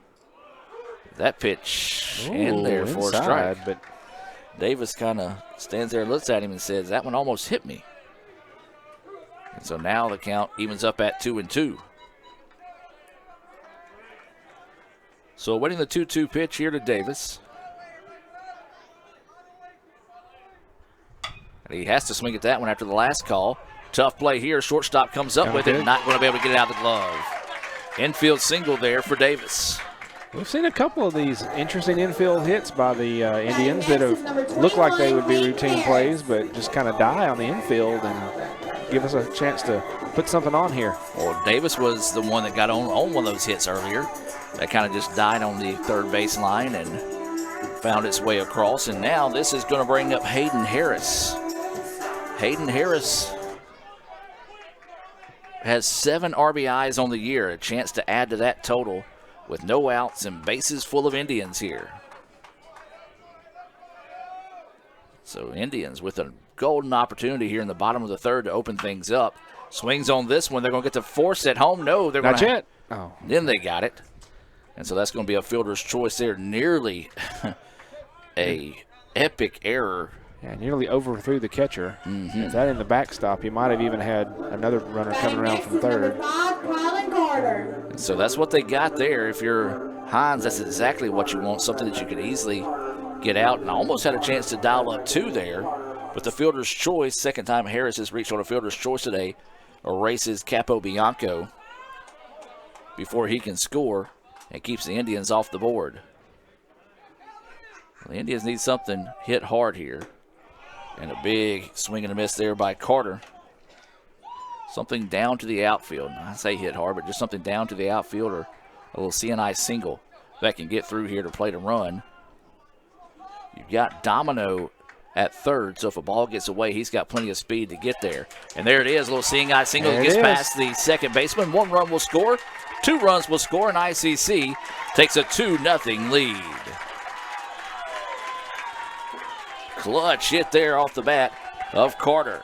That pitch in there for a strike. But Davis kind of stands there and looks at him and says, that one almost hit me. And so now the count evens up at 2-2. So winning the 2-2 pitch here to Davis. And he has to swing at that one after the last call. Tough play here. Shortstop comes up with it. Not going to be able to get it out of the glove. Infield single there for Davis. We've seen a couple of these interesting infield hits by the Indians that have looked like they would be routine plays, but just kind of die on the infield and give us a chance to put something on here. Well, Davis was the one that got on one of those hits earlier. That kind of just died on the third base line and found its way across. And now this is going to bring up Hayden Harris. Hayden Harris has 7 RBIs on the year, a chance to add to that total with no outs and bases full of Indians here. So Indians with a golden opportunity here in the bottom of the third to open things up. Swings on this one. They're going to get to force it home. No, they're going to. Not yet. Oh. Then they got it. And so that's going to be a fielder's choice there. Nearly a epic error. Yeah, nearly overthrew the catcher. If that in the backstop, he might have even had another runner coming around from third. So that's what they got there. If you're Hinds, that's exactly what you want, something that you could easily get out. And almost had a chance to dial up 2 there. But the fielder's choice, second time Harris has reached on a fielder's choice today, erases Capo Bianco before he can score and keeps the Indians off the board. The Indians need something hit hard here. And a big swing and a miss there by Carter. Something down to the outfield. I say hit hard, but just something down to the outfield or a little CNI single that can get through here to plate a run. You've got Domino at third, so if a ball gets away, he's got plenty of speed to get there. And there it is, a little CNI single that gets past the second baseman. 1 run will score, 2 runs will score, and ICC takes a 2-0 lead. Clutch hit there off the bat of Carter.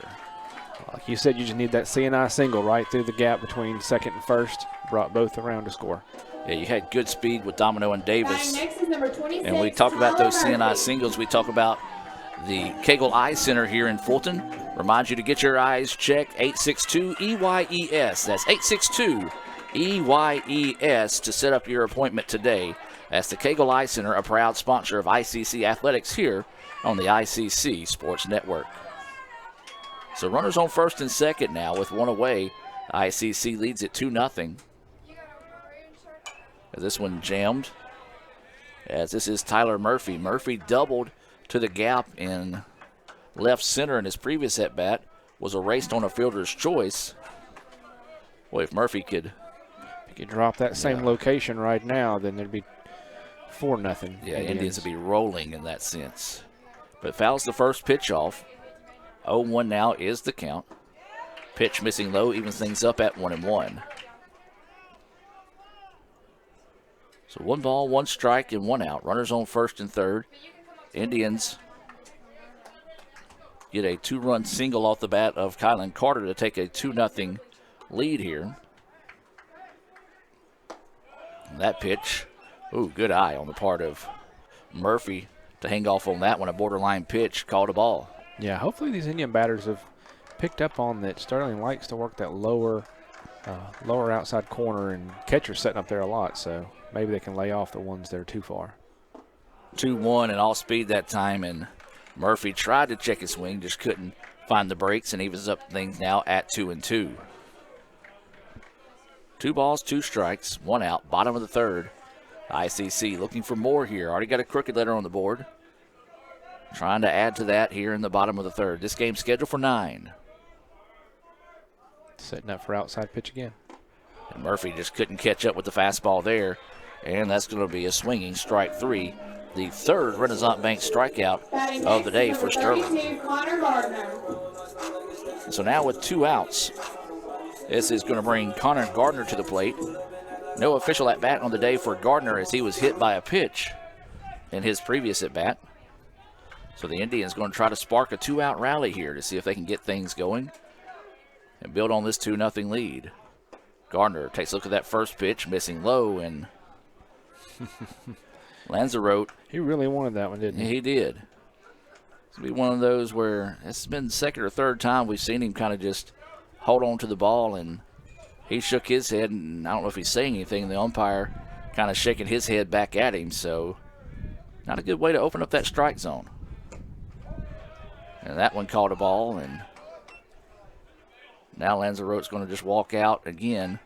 Like you said, you just need that CNI single right through the gap between second and first. Brought both around to score. Yeah, you had good speed with Domino and Davis. Next is number 26, and we talk about those Tyler CNI Murphy. singles. We talk about the Kegel Eye Center here in Fulton. Remind you to get your eyes checked. 862-EYES. That's 862-EYES to set up your appointment today. That's the Kegel Eye Center, a proud sponsor of ICC Athletics here on the ICC Sports Network. So runners on first and second now with 1 away. ICC leads it 2-0. This one jammed, as this is Tyler Murphy. Murphy doubled to the gap in left center in his previous at-bat, was erased on a fielder's choice. Boy, if Murphy could drop that same location right now, then there'd be 4-0. Yeah, Indians would be rolling in that sense. But fouls the first pitch off. 0-1 now is the count. Pitch missing low, evens things up at 1-1. So 1 ball, 1 strike, and 1 out. Runners on first and third. Indians get a 2-run single off the bat of Kylan Carter to take a 2-0 lead here. And that pitch, ooh, good eye on the part of Murphy to hang off on that one. A borderline pitch, called a ball. Yeah, hopefully these Indian batters have picked up on that Sterling likes to work that lower outside corner, and catcher's setting up there a lot, so maybe they can lay off the ones that are too far. 2-1 and all speed that time, and Murphy tried to check his swing, just couldn't find the brakes, and evens up things now at 2-2. 2 balls, 2 strikes, 1 out, bottom of the third. ICC looking for more here. Already got a crooked letter on the board. Trying to add to that here in the bottom of the third. This game's scheduled for 9. Setting up for outside pitch again. And Murphy just couldn't catch up with the fastball there. And that's going to be a swinging strike 3. The third Renaissance Bank strikeout of the day for Sterling. Conor Gardner. So now with 2 outs, this is going to bring Conor Gardner to the plate. No official at-bat on the day for Gardner as he was hit by a pitch in his previous at-bat. So the Indians going to try to spark a 2-out rally here to see if they can get things going and build on this 2-0 lead. Gardner takes a look at that first pitch, missing low, and Lanzarote. He really wanted that one, didn't he? He did. It's going to be one of those where it's been second or third time we've seen him kind of just hold on to the ball, and he shook his head, and I don't know if he's saying anything. The umpire kind of shaking his head back at him, so not a good way to open up that strike zone. And that one caught a ball, and now Lanzarote's going to just walk out again.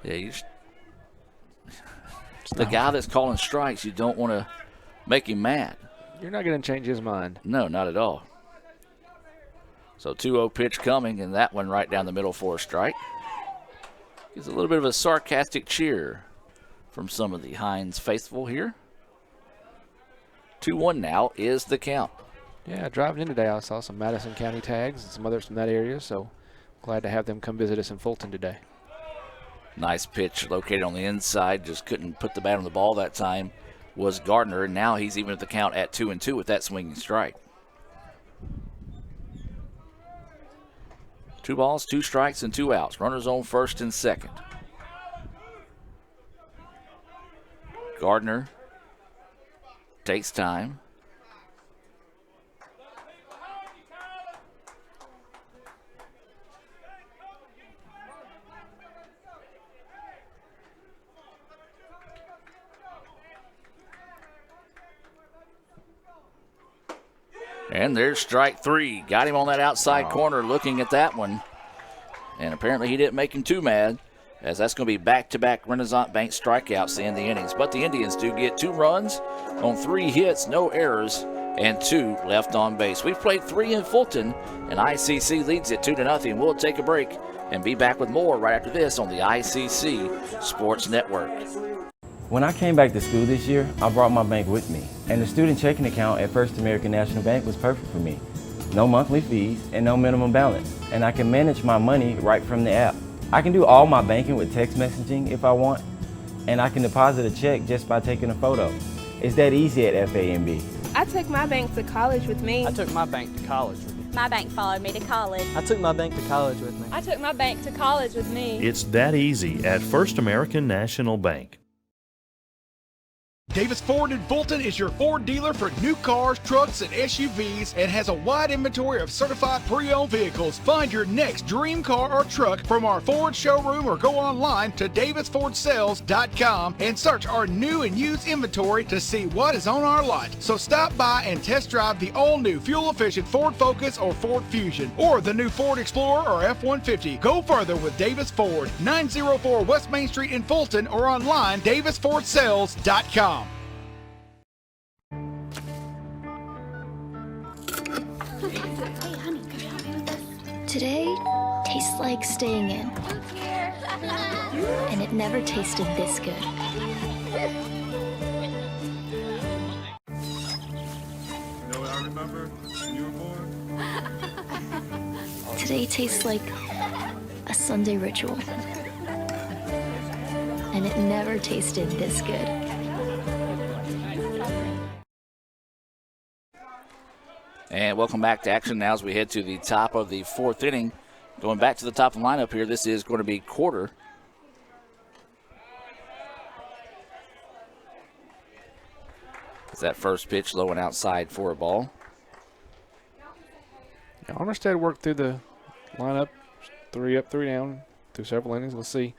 Yeah, the guy that's calling strikes, you don't want to make him mad. You're not going to change his mind. No, not at all. So 2-0 pitch coming, and that one right down the middle for a strike. Gives a little bit of a sarcastic cheer from some of the Hinds faithful here. 2-1 now is the count. Yeah, driving in today, I saw some Madison County tags and some others from that area, so glad to have them come visit us in Fulton today. Nice pitch located on the inside, just couldn't put the bat on the ball that time, was Gardner, and now he's even at the count at 2-2 with that swinging strike. 2 balls, 2 strikes, and 2 outs. Runners on first and second. Gardner takes time. And there's strike 3. Got him on that outside corner looking at that one. And apparently he didn't make him too mad, as that's going to be back-to-back Renaissance Bank strikeouts to end the innings. But the Indians do get 2 runs on 3 hits, no errors, and 2 left on base. We've played 3 in Fulton, and ICC leads it 2-0. We'll take a break and be back with more right after this on the ICC Sports Network. When I came back to school this year, I brought my bank with me, and the student checking account at First American National Bank was perfect for me. No monthly fees and no minimum balance, and I can manage my money right from the app. I can do all my banking with text messaging if I want, and I can deposit a check just by taking a photo. It's that easy at FAMB. I took my bank to college with me. I took my bank to college with me. My bank followed me to college. I took my bank to college with me. I took my bank to college with me. It's that easy at First American National Bank. Davis Ford in Fulton is your Ford dealer for new cars, trucks, and SUVs and has a wide inventory of certified pre-owned vehicles. Find your next dream car or truck from our Ford showroom or go online to davisfordsales.com and search our new and used inventory to see what is on our lot. So stop by and test drive the all-new fuel-efficient Ford Focus or Ford Fusion or the new Ford Explorer or F-150. Go further with Davis Ford, 904 West Main Street in Fulton or online davisfordsales.com. Today tastes like staying in. And it never tasted this good. You know what I remember when you were born? Today tastes like a Sunday ritual. And it never tasted this good. And welcome back to action now as we head to the top of the 4th inning. Going back to the top of the lineup here, this is going to be quarter. It's that first pitch low and outside for a ball. Yeah, Armistead worked through the lineup, 3 up, 3 down, through several innings. We'll see.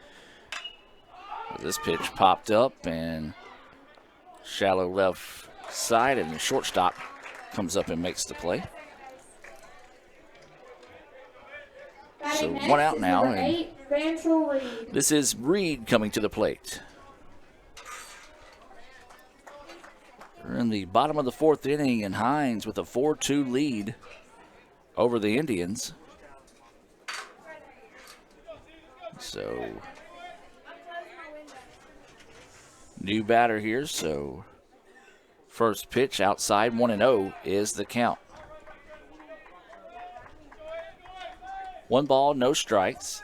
This pitch popped up and shallow left side, and the shortstop comes up and makes the play. So 1 out now, and Banjo Reed. this is Reed coming to the plate. We're in the bottom of the 4th inning, and Hinds with a 4-2 lead over the Indians. So new batter here, so first pitch outside, 1-0 is the count. 1 ball, no strikes.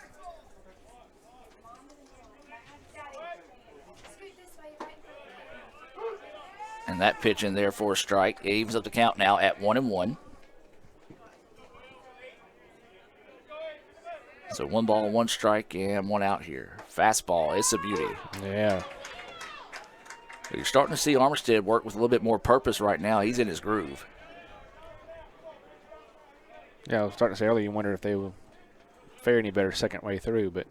And that pitch in there for a strike evens up the count now at 1-1. So 1 ball, 1 strike, and 1 out here. Fastball, it's a beauty. Yeah. You're starting to see Armistead work with a little bit more purpose right now. He's in his groove. Yeah, I was starting to say earlier, you wonder if they will fare any better second way through, but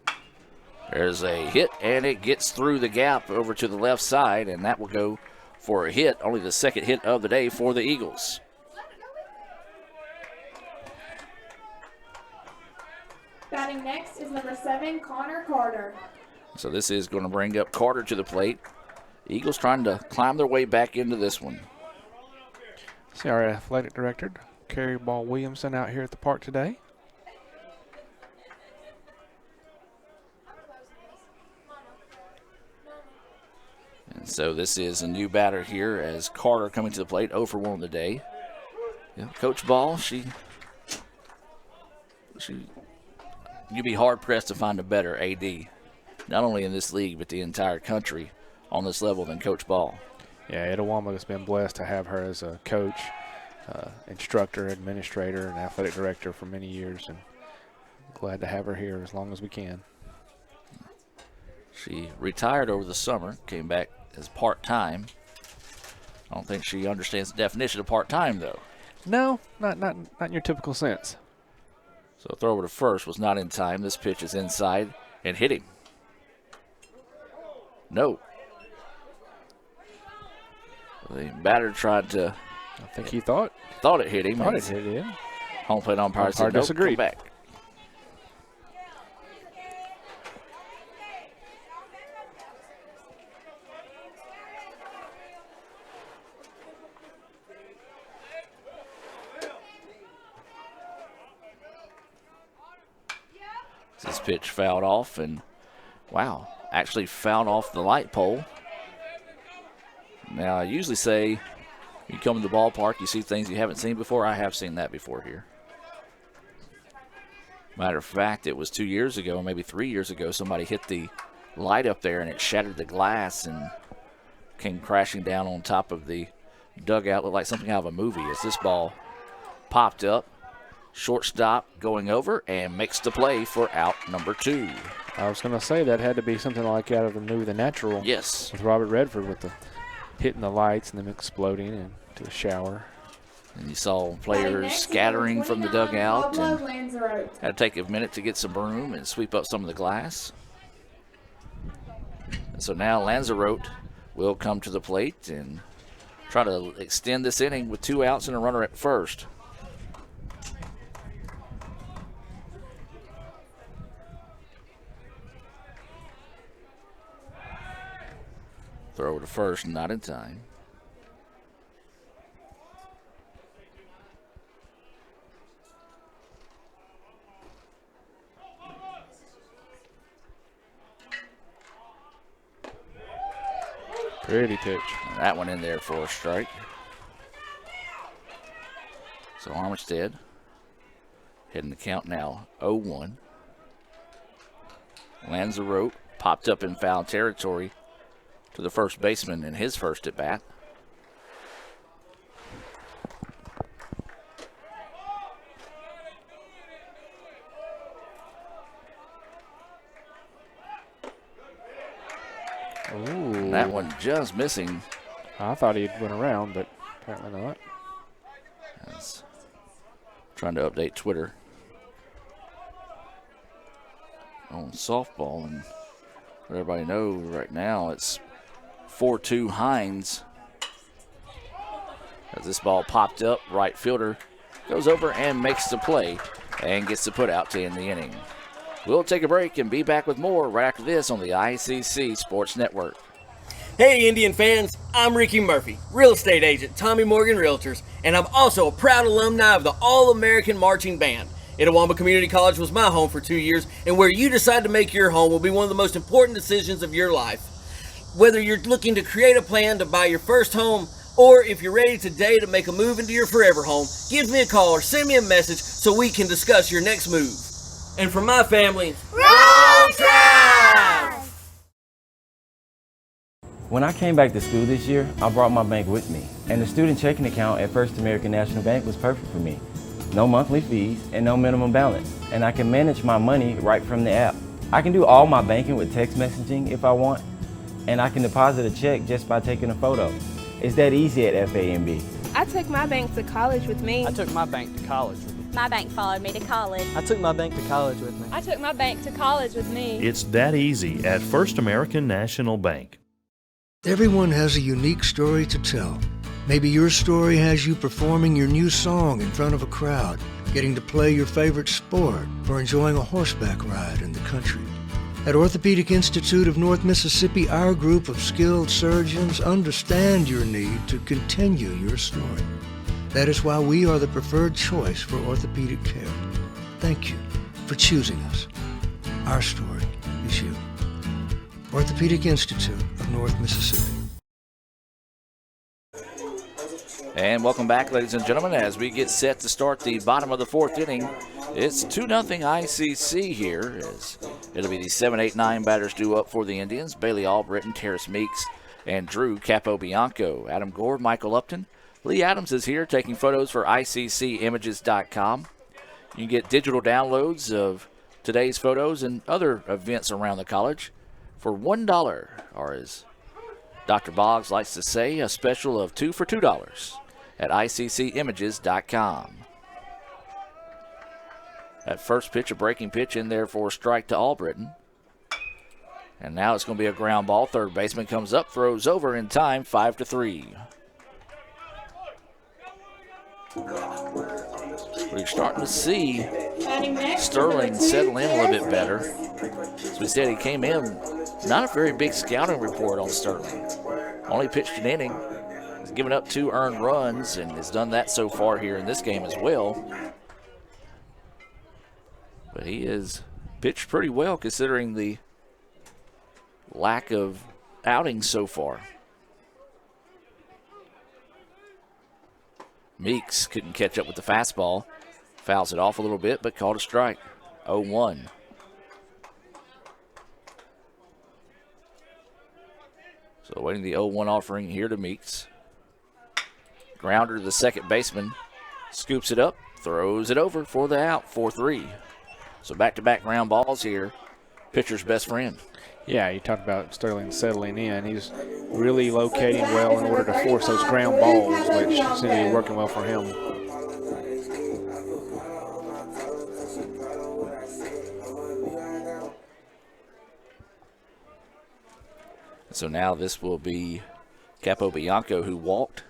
there's a hit, and it gets through the gap over to the left side, and that will go for a hit, only the 2nd hit of the day for the Eagles. Batting next is number 7, Conor Gardner. So this is going to bring up Carter to the plate. Eagles trying to climb their way back into this one. See our athletic director, Carrie Ball Williamson, out here at the park today. And So this is a new batter here as Carter coming to the plate, 0 for 1 on the day. Yeah, Coach Ball, you'd be hard-pressed to find a better AD, not only in this league but the entire country on this level than Coach Ball. Yeah, Etowama has been blessed to have her as a coach, instructor, administrator, and athletic director for many years, and glad to have her here as long as we can. She retired over the summer, came back as part-time. I don't think she understands the definition of part-time, though. No, not in your typical sense. So throw over to first was not in time. This pitch is inside and hitting. No. The batter tried to. I think he thought it hit him. Thought it hit him. Home plate umpire said nope, disagreed. Come back. This pitch fouled off, and wow, actually fouled off the light pole. Now, I usually say you come to the ballpark, you see things you haven't seen before. I have seen that before here. Matter of fact, it was 2 years ago, maybe 3 years ago, somebody hit the light up there and it shattered the glass and came crashing down on top of the dugout. Looked like something out of a movie as this ball popped up. Shortstop going over and makes the play for out number 2. I was going to say that had to be something like out of the movie The Natural. Yes. With Robert Redford with the hitting the lights and them exploding into a shower. And you saw players scattering from the dugout and had to take a minute to get some broom and sweep up some of the glass. And so now Lanzarote will come to the plate and try to extend this inning with 2 outs and a runner at first. Throw to first, not in time. Pretty pitch. That one in there for a strike. So Armistead hitting the count now 0-1. Lanzarote popped up in foul territory to the first baseman in his first at bat. Ooh. That one just missing. I thought he'd went around, but apparently not. That's trying to update Twitter on softball, and let everybody know right now it's 4-2 Hinds. As this ball popped up, right fielder goes over and makes the play and gets the put out to end the inning. We'll take a break and be back with more right after this on the ICC Sports Network. Hey Indian fans, I'm Ricky Murphy, real estate agent, Tommy Morgan Realtors, and I'm also a proud alumni of the All-American Marching Band. Etowama Community College was my home for 2 years, and where you decide to make your home will be one of the most important decisions of your life. Whether you're looking to create a plan to buy your first home, or if you're ready today to make a move into your forever home, give me a call or send me a message so we can discuss your next move. And for my family, roll tide! When I came back to school this year, I brought my bank with me, and the student checking account at First American National Bank was perfect for me. No monthly fees and no minimum balance, and I can manage my money right from the app. I can do all my banking with text messaging if I want, and I can deposit a check just by taking a photo. It's that easy at FAMB. I took my bank to college with me. I took my bank to college with me. My bank followed me to college. I took my bank to college with me. I took my bank to college with me. It's that easy at First American National Bank. Everyone has a unique story to tell. Maybe your story has you performing your new song in front of a crowd, getting to play your favorite sport, or enjoying a horseback ride in the country. At Orthopedic Institute of North Mississippi, our group of skilled surgeons understand your need to continue your story. That is why we are the preferred choice for orthopedic care. Thank you for choosing us. Our story is you. Orthopedic Institute of North Mississippi. And welcome back, ladies and gentlemen, as we get set to start the bottom of the fourth inning. It's 2-0 ICC here. It'll be the 7, 8, 9 batters due up for the Indians. Bayley Albridge, Terrace Meeks, and Drew Capobianco. Adam Gore, Michael Upton. Lee Adams is here taking photos for ICCimages.com. You can get digital downloads of today's photos and other events around the college for $1, or as Dr. Boggs likes to say, a special of 2 for $2 at ICCimages.com. That first pitch, a breaking pitch in there for a strike to Albritton. And now it's going to be a ground ball. Third baseman comes up, throws over in time, 5-3. We're starting to see Sterling settle in a little bit better. As we said, he came in, not a very big scouting report on Sterling. Only pitched an inning. He's given up 2 earned runs and has done that so far here in this game as well. But he has pitched pretty well considering the lack of outings so far. Meeks couldn't catch up with the fastball. Fouls it off a little bit, but called a strike. 0-1. So waiting the 0-1 offering here to Meeks. Grounder to the second baseman. Scoops it up, throws it over for the out, 4-3. So back-to-back ground balls here. Pitcher's best friend. Yeah, you talked about Sterling settling in. He's really locating well in order to force those ground balls, which seem to be working well for him. So now this will be Capobianco, who walked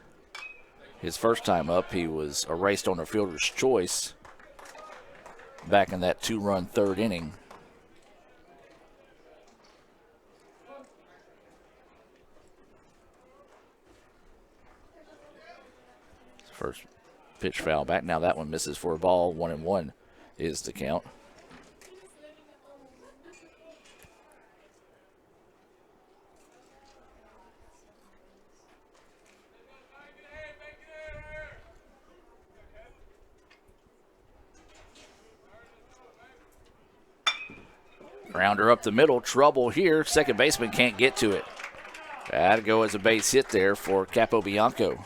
his first time up. He was erased on a fielder's choice back in that 2-run third inning. First pitch foul back. Now that one misses for a ball. 1-1 is the count. Grounder up the middle, trouble here. Second baseman can't get to it. That'll go as a base hit there for Capobianco.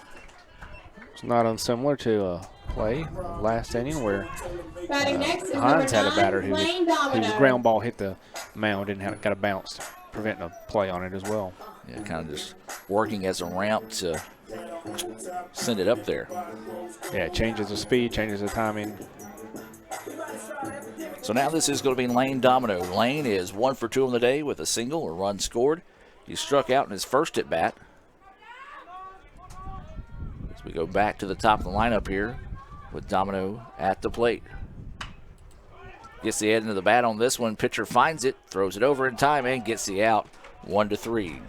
It's not unsimilar to a play last inning where Hinds had a batter whose ground ball hit the mound and got a bounce, preventing a play on it as well. Yeah, kind of just working as a ramp to send it up there. Yeah, it changes the speed, changes the timing. So now this is going to be Lane Domino. Lane is 1 for 2 on the day with a single, a run scored. He struck out in his first at bat. As we go back to the top of the lineup here with Domino at the plate. Gets the end of the bat on this one. Pitcher finds it, throws it over in time, and gets the out. 1-3.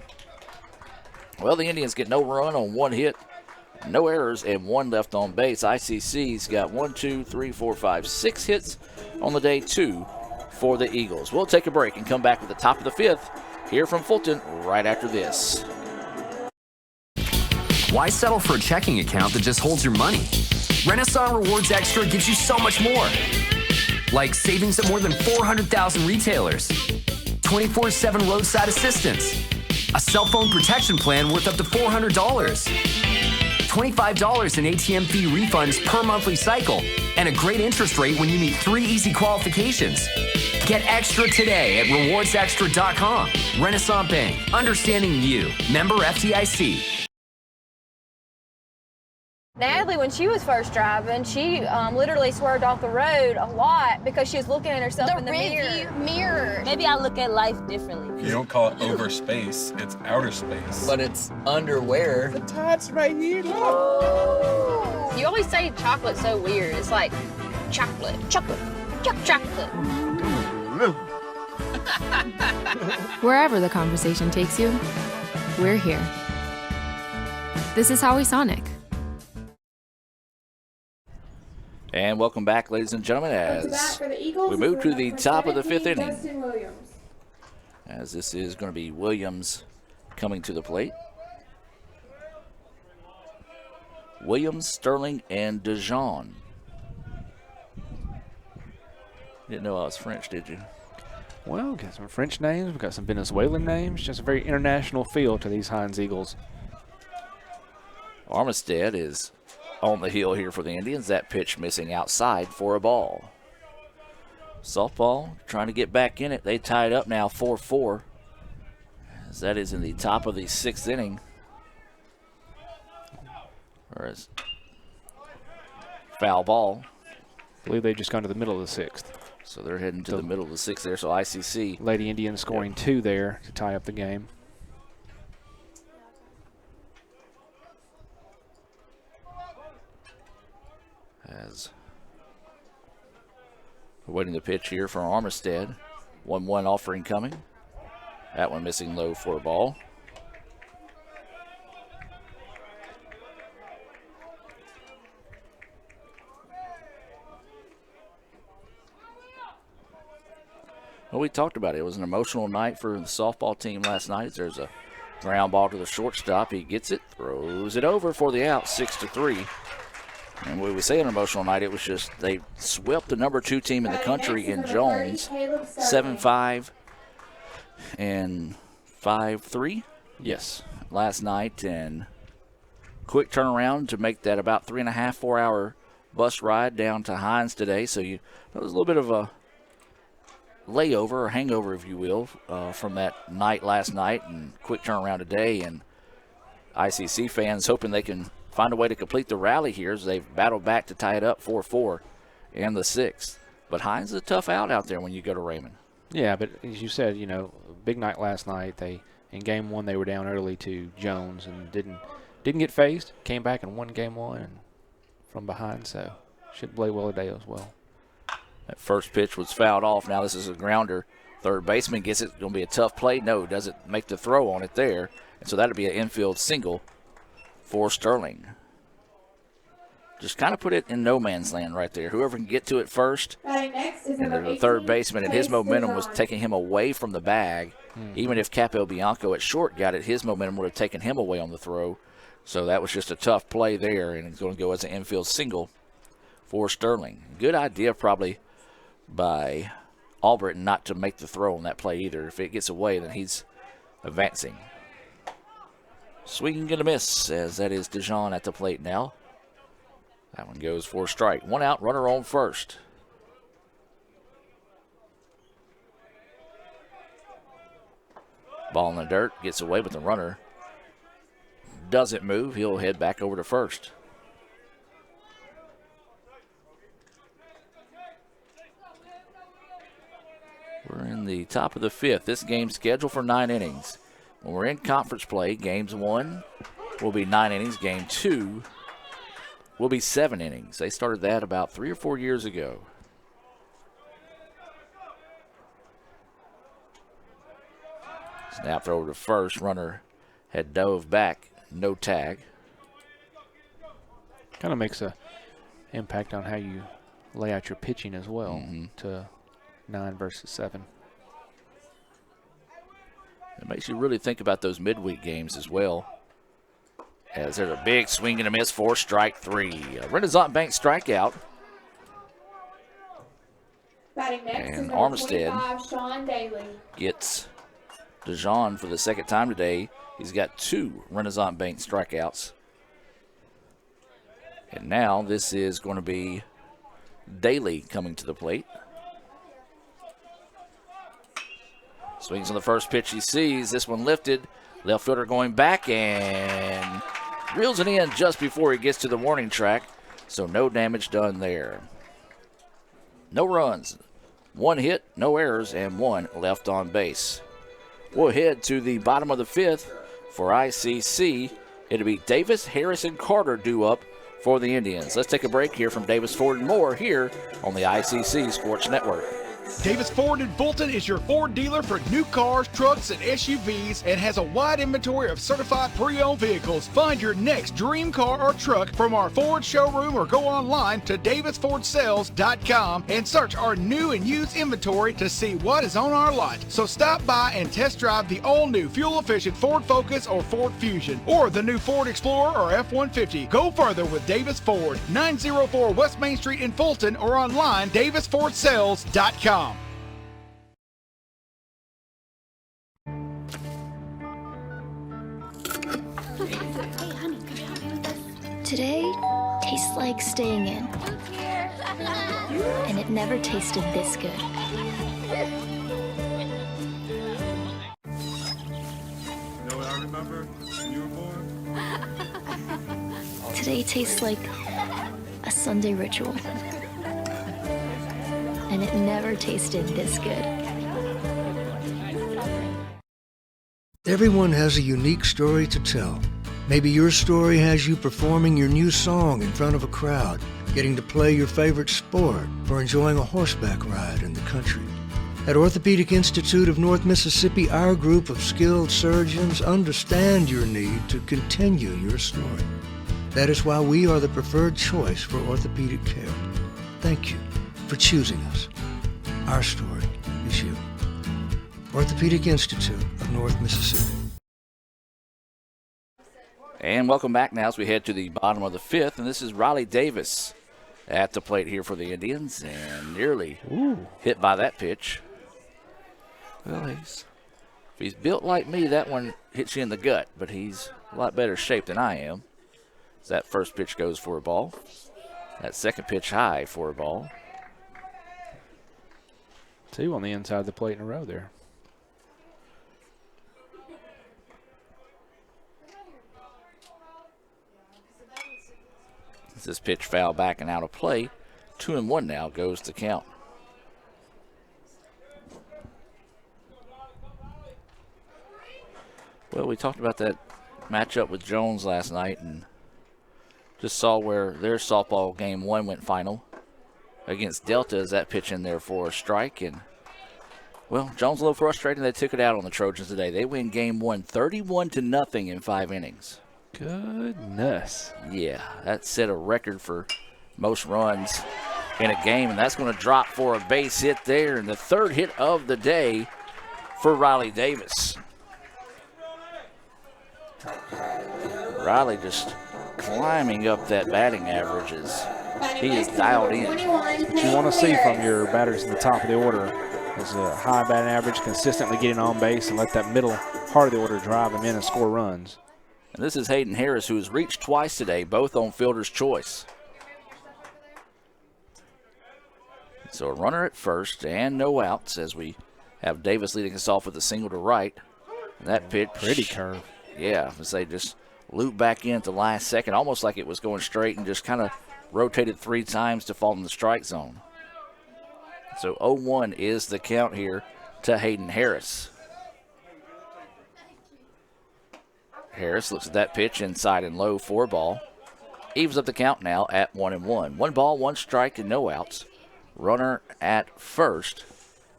Well, the Indians get no run on 1 hit, no errors, and 1 left on base. ICC's got 1, 2, 3, 4, 5, 6 hits on the day, 2 for the Eagles. We'll take a break and come back with the top of the 5th here from Fulton right after this. Why settle for a checking account that just holds your money? Renaissance Rewards Extra gives you so much more. Like savings at more than 400,000 retailers, 24/7 roadside assistance, a cell phone protection plan worth up to $400, $25 in ATM fee refunds per monthly cycle, and a great interest rate when you meet 3 easy qualifications. Get extra today at rewardsextra.com. Renaissance Bank, understanding you. Member FDIC. Natalie, when she was first driving, she literally swerved off the road a lot because she was looking at herself in the mirror. Maybe I look at life differently. You don't call it over space, it's outer space. But it's underwear. The tit's right here, look. You always say chocolate's so weird. It's like chocolate. Wherever the conversation takes you, we're here. This is Howie Sonic. And welcome back, ladies and gentlemen, as we move to the top of the 5th inning. As this is going to be Williams coming to the plate. Williams, Sterling, and DeJean. Didn't know I was French, did you? Well, got some French names, we've got some Venezuelan names, just a very international feel to these Hinds Eagles. Armistead is on the hill here for the Indians. That pitch missing outside for a ball. Softball trying to get back in it. They tied up now 4-4. As that is in the top of the 6th inning. Whereas foul ball. I believe they just gone to the middle of the 6th. So they're heading to the middle of the 6th there. So ICC. Lady Indians scoring 2 there to tie up the game. As waiting the pitch here from Armistead. 1-1 offering coming. That one missing low for a ball. Well, we talked about it. It was an emotional night for the softball team last night. There's a ground ball to the shortstop. He gets it, throws it over for the out, 6-3. And when we say an emotional night, it was just they swept the number 2 team in the country in Jones, 7-5 and 5-3. Yes, last night, and quick turnaround to make that about 3.5, 4 hour bus ride down to Hinds today. So that was a little bit of a layover or hangover, if you will, from that night last night, and quick turnaround today. And ICC fans hoping they can find a way to complete the rally here as they've battled back to tie it up 4-4 in the 6th. But Hinds is a tough out there when you go to Raymond. Yeah, but as you said, big night last night. In game 1 they were down early to Jones and didn't get phased. Came back and won game 1 and from behind, so should play well today as well. That first pitch was fouled off. Now this is a grounder. Third baseman gets it. Going to be a tough play. No, doesn't make the throw on it there. And so that'll be an infield single for Sterling. Just kind of put it in no man's land right there. Whoever can get to it first. And the third baseman, and his momentum was taking him away from the bag. Even if Capo Bianco at short got it, his momentum would have taken him away on the throw. So that was just a tough play there, and it's going to go as an infield single for Sterling. Good idea probably by Albritton not to make the throw on that play either. If it gets away, then he's advancing. Swing and a miss, as that is DeJean at the plate now. That one goes for a strike. 1 out, runner on first. Ball in the dirt, gets away, but the runner doesn't move. He'll head back over to first. We're in the top of the 5th. This game's scheduled for 9 innings. When we're in conference play, games 1 will be 9 innings. Game 2 will be 7 innings. They started that about 3 or 4 years ago. Snap throw over to first. Runner had dove back. No tag. Kind of makes a impact on how you lay out your pitching as well to 9 versus 7. It makes you really think about those midweek games as well. As there's a big swing and a miss for strike 3. A Renaissance Bank strikeout. Batting next and is Armistead 25, Sean Daly. Gets DeJean for the second time today. He's got 2 Renaissance Bank strikeouts. And now this is going to be Daly coming to the plate. Swings on the first pitch he sees. This one lifted. Left fielder going back and reels it in just before he gets to the warning track. So no damage done there. No runs. 1 hit, no errors, and 1 left on base. We'll head to the bottom of the 5th for ICC. It'll be Davis, Harris, and Carter due up for the Indians. Let's take a break here from Davis, Ford, and more here on the ICC Sports Network. Davis Ford in Fulton is your Ford dealer for new cars, trucks, and SUVs and has a wide inventory of certified pre-owned vehicles. Find your next dream car or truck from our Ford showroom or go online to davisfordsales.com and search our new and used inventory to see what is on our lot. So stop by and test drive the all-new fuel-efficient Ford Focus or Ford Fusion or the new Ford Explorer or F-150. Go further with Davis Ford, 904 West Main Street in Fulton or online davisfordsales.com. Today tastes like staying in. And it never tasted this good. You know what I remember when you were born? Today tastes like a Sunday ritual. And it never tasted this good. Everyone has a unique story to tell. Maybe your story has you performing your new song in front of a crowd, getting to play your favorite sport, or enjoying a horseback ride in the country. At Orthopedic Institute of North Mississippi, our group of skilled surgeons understand your need to continue your story. That is why we are the preferred choice for orthopedic care. Thank you for choosing us. Our story is you. Orthopedic Institute of North Mississippi. And welcome back now as we head to the bottom of the fifth, and this is Riley Davis at the plate here for the Indians, and nearly hit by that pitch. Well, if he's built like me, that one hits you in the gut, but he's a lot better shape than I am. So that first pitch goes for a ball. That second pitch high for a ball. 2 on the inside of the plate in a row there. This pitch foul back and out of play. 2-1 now goes to count. Well, we talked about that matchup with Jones last night and just saw where their softball game 1 went final against Delta as that pitch in there for a strike. And, well, Jones a little frustrated. They took it out on the Trojans today. They win game 1 31-0 in 5 innings. Goodness. Yeah, that set a record for most runs in a game, and that's going to drop for a base hit there, and the third hit of the day for Riley Davis. Riley just climbing up that batting average as he is dialed in. What you want to see from your batters in the top of the order is a high batting average, consistently getting on base, and let that middle part of the order drive them in and score runs. And this is Hayden Harris, who has reached twice today, both on fielder's choice. So a runner at first and no outs as we have Davis leading us off with a single to right. And that pitch. Pretty curve. Yeah, as they just loop back in at the last second, almost like it was going straight and just kind of rotated 3 times to fall in the strike zone. So 0-1 is the count here to Hayden Harris. Harris looks at that pitch inside and low for a ball. Evens up the count now at 1-1. 1 ball, 1 strike, and no outs. Runner at first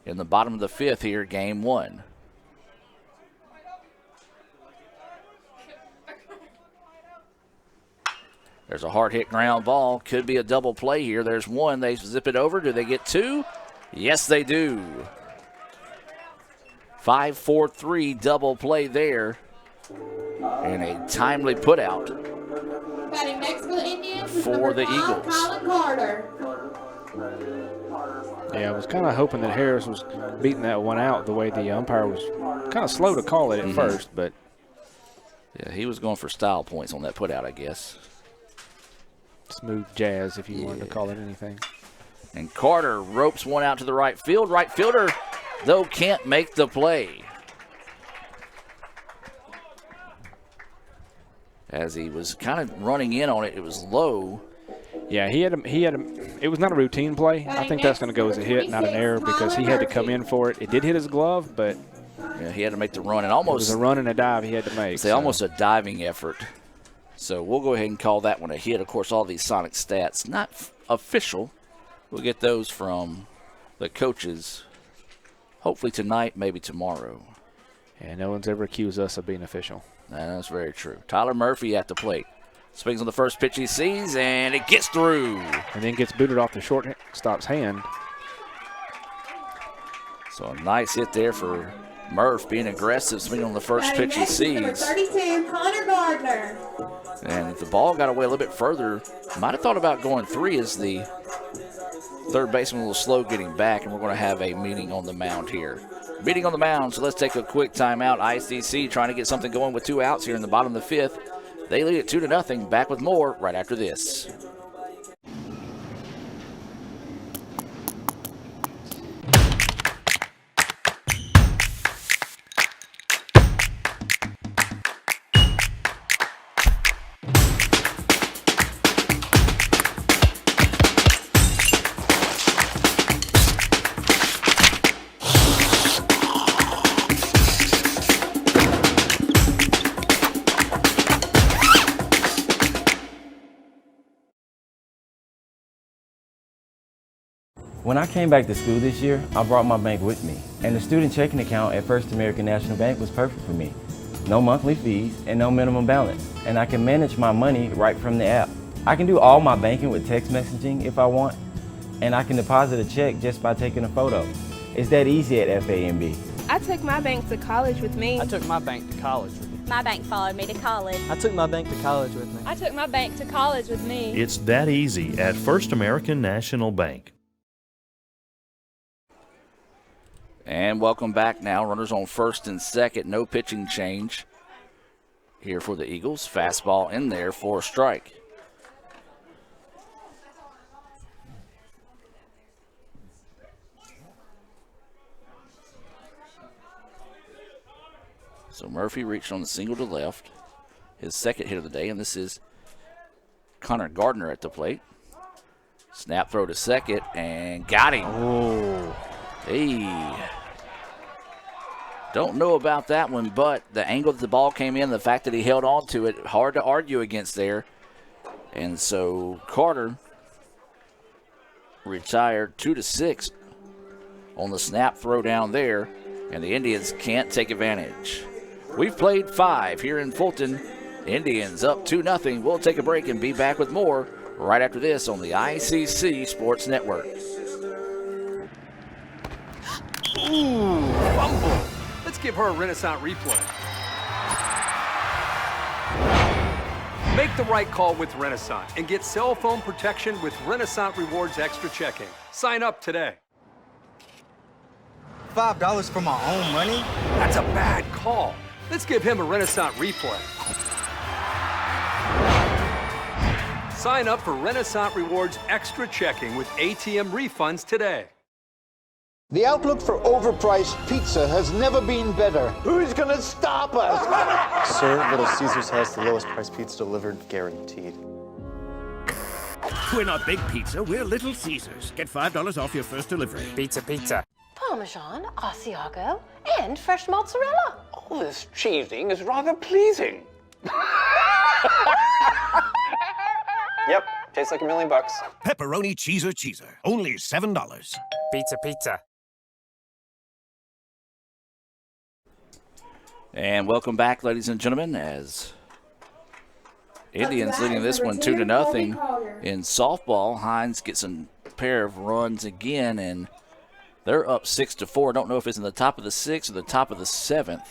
in the bottom of the fifth here, game 1. There's a hard hit ground ball. Could be a double play here. There's 1. They zip it over. Do they get 2? Yes, they do. 5-4-3 double play there. And a timely put out Batting next for the Indians for the Eagles. Colin Carter. Yeah, I was kind of hoping that Harris was beating that one out the way the umpire was kind of slow to call it at first, but yeah, he was going for style points on that put out, I guess. Smooth jazz, if you wanted to call it anything. And Carter ropes one out to the right field. Right fielder, though, can't make the play. As he was kind of running in on it, it was low. Yeah, it was not a routine play. I think that's going to go as a hit, not an error, because he had to come in for it. It did hit his glove, but yeah, he had to make the run, and almost it was a run and a dive he had to make. It's almost a diving effort. So we'll go ahead and call that one a hit. Of course, all these Sonic stats not official. We'll get those from the coaches, hopefully tonight, maybe tomorrow. And no one's ever accused us of being official. That's very true. Tyler Murphy at the plate. Swings on the first pitch he sees, and it gets through. And then gets booted off the shortstop's hand. So a nice hit there for Murph, being aggressive, swinging on the first pitch he sees. Number 32, Conor Gardner. And if the ball got away a little bit further, might have thought about going 3 as the third baseman a little slow getting back, and we're going to have a meeting on the mound here. Meeting on the mound, so let's take a quick timeout. ICC trying to get something going with 2 outs here in the bottom of the 5th. They lead it 2-0. Back with more right after this. When I came back to school this year, I brought my bank with me, and the student checking account at First American National Bank was perfect for me. No monthly fees and no minimum balance, and I can manage my money right from the app. I can do all my banking with text messaging if I want, and I can deposit a check just by taking a photo. It's that easy at FAMB. I took my bank to college with me. I took my bank to college with me. My bank followed me to college. I took my bank to college with me. I took my bank to college with me. It's that easy at First American National Bank. And welcome back now. Runners on first and second. No pitching change here for the Eagles. Fastball in there for a strike. So Murphy reached on the single to left. His second hit of the day, and this is Conor Gardner at the plate. Snap throw to second, and got him. Oh. Hey. Don't know about that one, but the angle that the ball came in, the fact that he held on to it, hard to argue against there. And so Carter retired 2-6 on the snap throw down there, and the Indians can't take advantage. We've played 5 here in Fulton. Indians up 2-0. We'll take a break and be back with more right after this on the ICC Sports Network. Ooh, fumble. Let's give her a Renaissance replay. Make the right call with Renaissance and get cell phone protection with Renaissance Rewards Extra Checking. Sign up today. $5 for my own money? That's a bad call. Let's give him a Renaissance replay. Sign up for Renaissance Rewards Extra Checking with ATM refunds today. The outlook for overpriced pizza has never been better. Who's gonna stop us? Sir, Little Caesars has the lowest price pizza delivered, guaranteed. We're not Big Pizza, we're Little Caesars. Get $5 off your first delivery. Pizza, pizza. Parmesan, Asiago, and fresh mozzarella. All this cheesing is rather pleasing. Yep, tastes like $1 million. Pepperoni cheeser. Only $7. Pizza, pizza. And welcome back, ladies and gentlemen, as Indians leading this one 2-0 in softball. Hinds gets a pair of runs again, and they're up 6-4. Don't know if it's in the top of the 6th or the top of the 7th.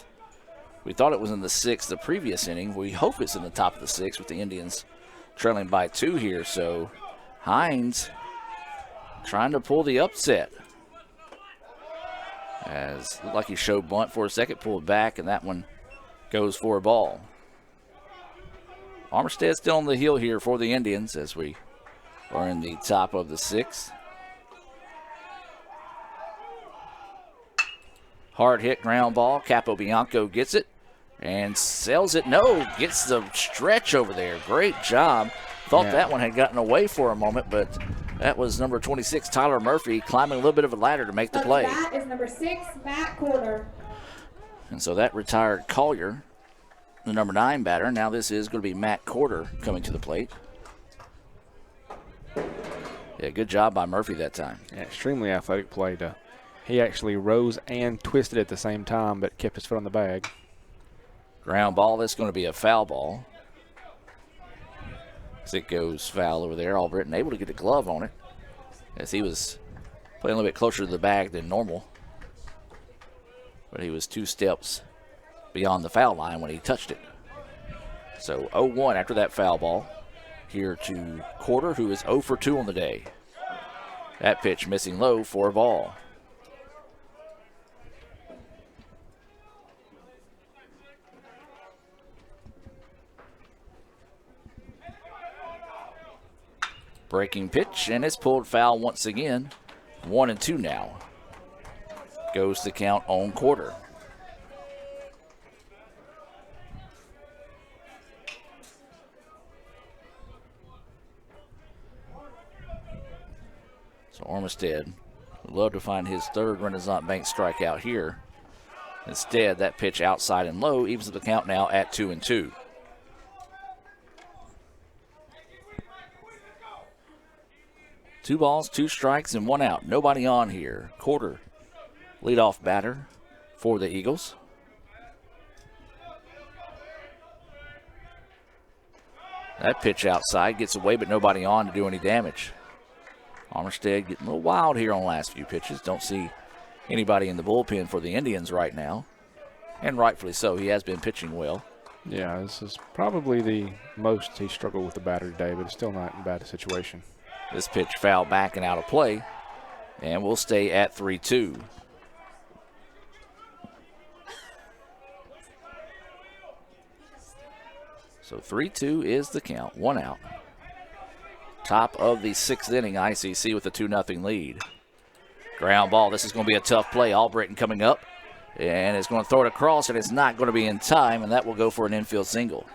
We thought it was in the 6th the previous inning. We hope it's in the top of the 6th with the Indians trailing by 2 here. So Hinds trying to pull the upset. As looked like he showed bunt for a second, pulled back, and that one goes for a ball. Armstead still on the heel here for the Indians as we are in the top of the 6th. Hard hit ground ball. Capobianco gets it and sails it. No, gets the stretch over there. Great job. Thought that one had gotten away for a moment, but that was number 26, Tyler Murphy, climbing a little bit of a ladder to make the play. That is number 6, Matt Corder. And so that retired Collier, the number 9 batter. Now this is going to be Matt Corder coming to the plate. Yeah, good job by Murphy that time. Yeah, extremely athletic play. He actually rose and twisted at the same time, but kept his foot on the bag. Ground ball, that's going to be a foul ball. As it goes foul over there, Albritton able to get a glove on it, as he was playing a little bit closer to the bag than normal. But he was 2 steps beyond the foul line when he touched it. So 0-1 after that foul ball. Here to Carter, who is 0 for 2 on the day. That pitch missing low for a ball. Breaking pitch, and it's pulled foul once again. 1-2 now. Goes the count on Carter. So Armistead would love to find his 3rd Renaissance Bank strikeout here. Instead, that pitch outside and low evens the count now at 2-2. Two balls, 2 strikes, and 1 out. Nobody on here. Carter, leadoff batter for the Eagles. That pitch outside gets away, but nobody on to do any damage. Armistead getting a little wild here on the last few pitches. Don't see anybody in the bullpen for the Indians right now. And rightfully so. He has been pitching well. Yeah, this is probably the most he struggled with the batter today, but it's still not in a bad situation. This pitch foul back and out of play. And we'll stay at 3-2. So 3-2 is the count. 1 out. Top of the 6th inning, ICC with a 2-0 lead. Ground ball. This is going to be a tough play. Albritton coming up and is going to throw it across, and it's not going to be in time, and that will go for an infield single.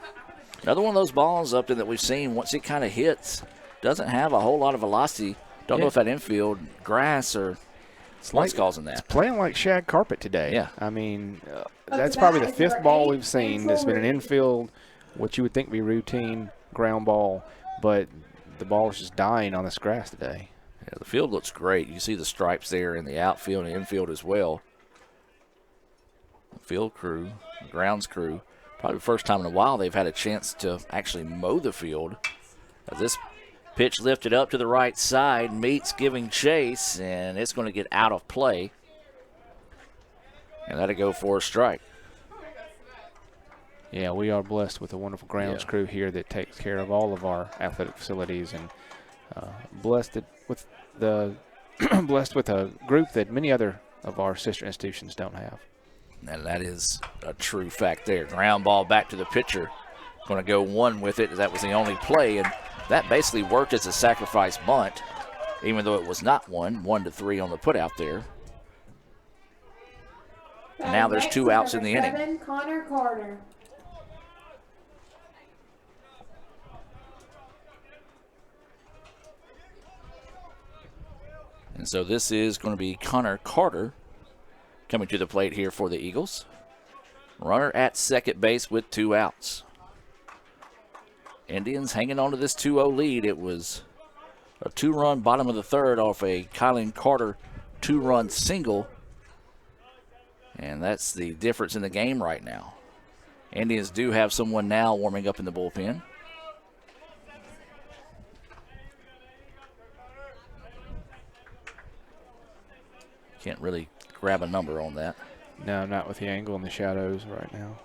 Another one of those balls up there that we've seen, once it kind of hits, doesn't have a whole lot of velocity. Don't know if that infield grass or what's causing that. It's playing like shag carpet today. Yeah. I mean, that's probably the 5th ball we've seen that's been an infield, what you would think would be routine ground ball, but the ball is just dying on this grass today. Yeah, the field looks great. You see the stripes there in the outfield and infield as well. The field crew, the grounds crew, probably the first time in a while they've had a chance to actually mow the field. As this pitch lifted up to the right side, meets giving chase, and it's going to get out of play. And that'll go for a strike. Yeah, we are blessed with a wonderful grounds crew here that takes care of all of our athletic facilities, and blessed with a group that many other of our sister institutions don't have. And that is a true fact there. Ground ball back to the pitcher. Going to go 1 with it. That was the only play, and that basically worked as a sacrifice bunt, even though it was not 1-3 on the put out there. And now there's 2 outs in the inning. Conor Gardner. And so this is going to be Conor Gardner coming to the plate here for the Eagles. Runner at second base with 2 outs. Indians hanging on to this 2-0 lead. It was a 2-run bottom of the 3rd off a Kylan Carter 2-run single. And that's the difference in the game right now. Indians do have someone now warming up in the bullpen. Can't really grab a number on that. No, not with the angle and the shadows right now.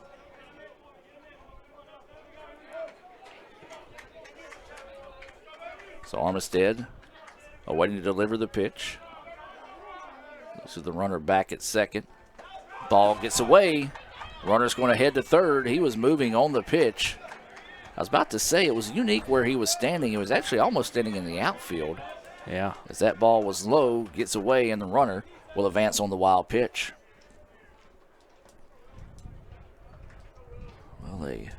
So Armistead awaiting to deliver the pitch. This is the runner back at second. Ball gets away. Runner's going to head to third. He was moving on the pitch. I was about to say it was unique where he was standing. He was actually almost standing in the outfield. Yeah. As that ball was low, gets away, and the runner will advance on the wild pitch. Well, a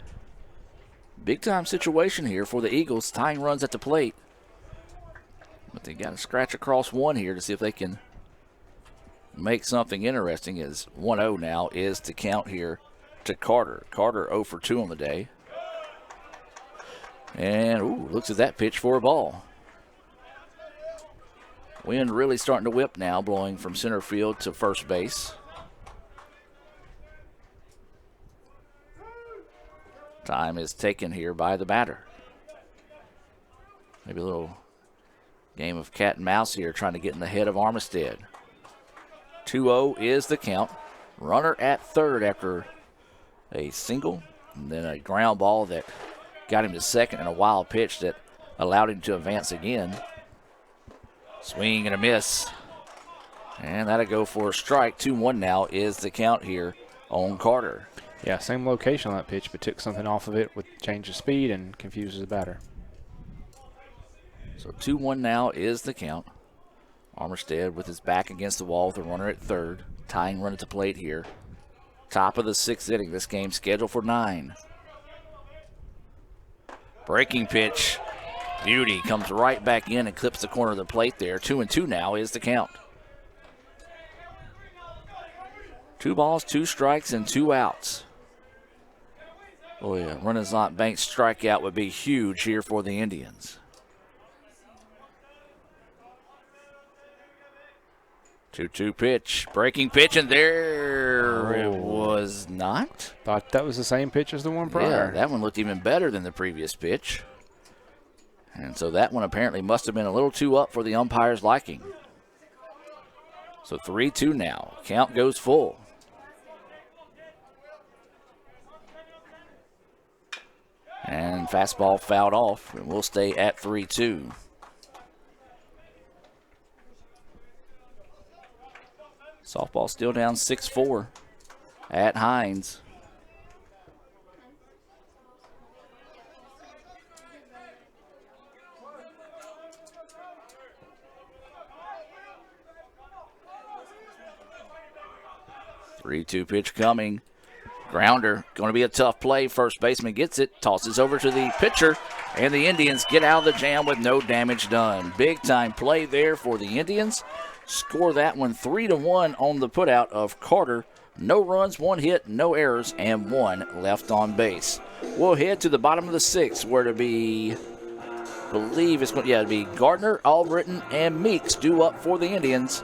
big-time situation here for the Eagles, tying runs at the plate. But they got to scratch across 1 here to see if they can make something interesting, as 1-0 now is to count here to Carter. Carter 0 for 2 on the day. And, looks at that pitch for a ball. Wind really starting to whip now, blowing from center field to first base. Time is taken here by the batter. Maybe a little game of cat and mouse here, trying to get in the head of Armistead. 2-0 is the count. Runner at third after a single, and then a ground ball that got him to second, and a wild pitch that allowed him to advance again. Swing and a miss. And that'll go for a strike. 2-1 now is the count here on Carter. Yeah, same location on that pitch, but took something off of it with change of speed and confuses the batter. So 2-1 now is the count. Armistead with his back against the wall with a runner at third. Tying run at the plate here. Top of the sixth inning. This game scheduled for 9. Breaking pitch. Beauty comes right back in and clips the corner of the plate there. 2-2 now is the count. 2 balls, 2 strikes, and 2 outs. Oh yeah, Renaissance Bank strikeout would be huge here for the Indians. 2-2 pitch, breaking pitch, and there it was not. Thought that was the same pitch as the one prior. Yeah, that one looked even better than the previous pitch. And so that one apparently must have been a little too up for the umpire's liking. So 3-2 now. Count goes full. And fastball fouled off, and we'll stay at 3-2. Softball still down 6-4 at Hinds. Three-two pitch coming. Grounder, going to be a tough play. First baseman gets it, tosses over to the pitcher, and the Indians get out of the jam with no damage done. Big time play there for the Indians. Score that one 3-1 on the putout of Carter. No runs, 1 hit, no errors, and 1 left on base. We'll head to the bottom of the 6th, where to be, to be Gardner, Albritton, and Meeks due up for the Indians.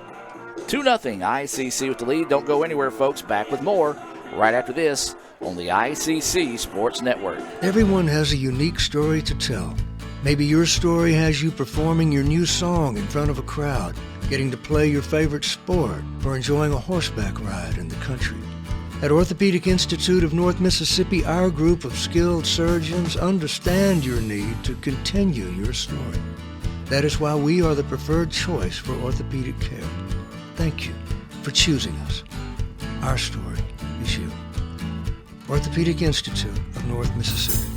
2-0 ICC with the lead. Don't go anywhere, folks. Back with more right after this on the ICC Sports Network. Everyone has a unique story to tell. Maybe your story has you performing your new song in front of a crowd, getting to play your favorite sport, or enjoying a horseback ride in the country. At Orthopedic Institute of North Mississippi, our group of skilled surgeons understand your need to continue your story. That is why we are the preferred choice for orthopedic care. Thank you for choosing us. Our story is you. Orthopedic Institute of North Mississippi.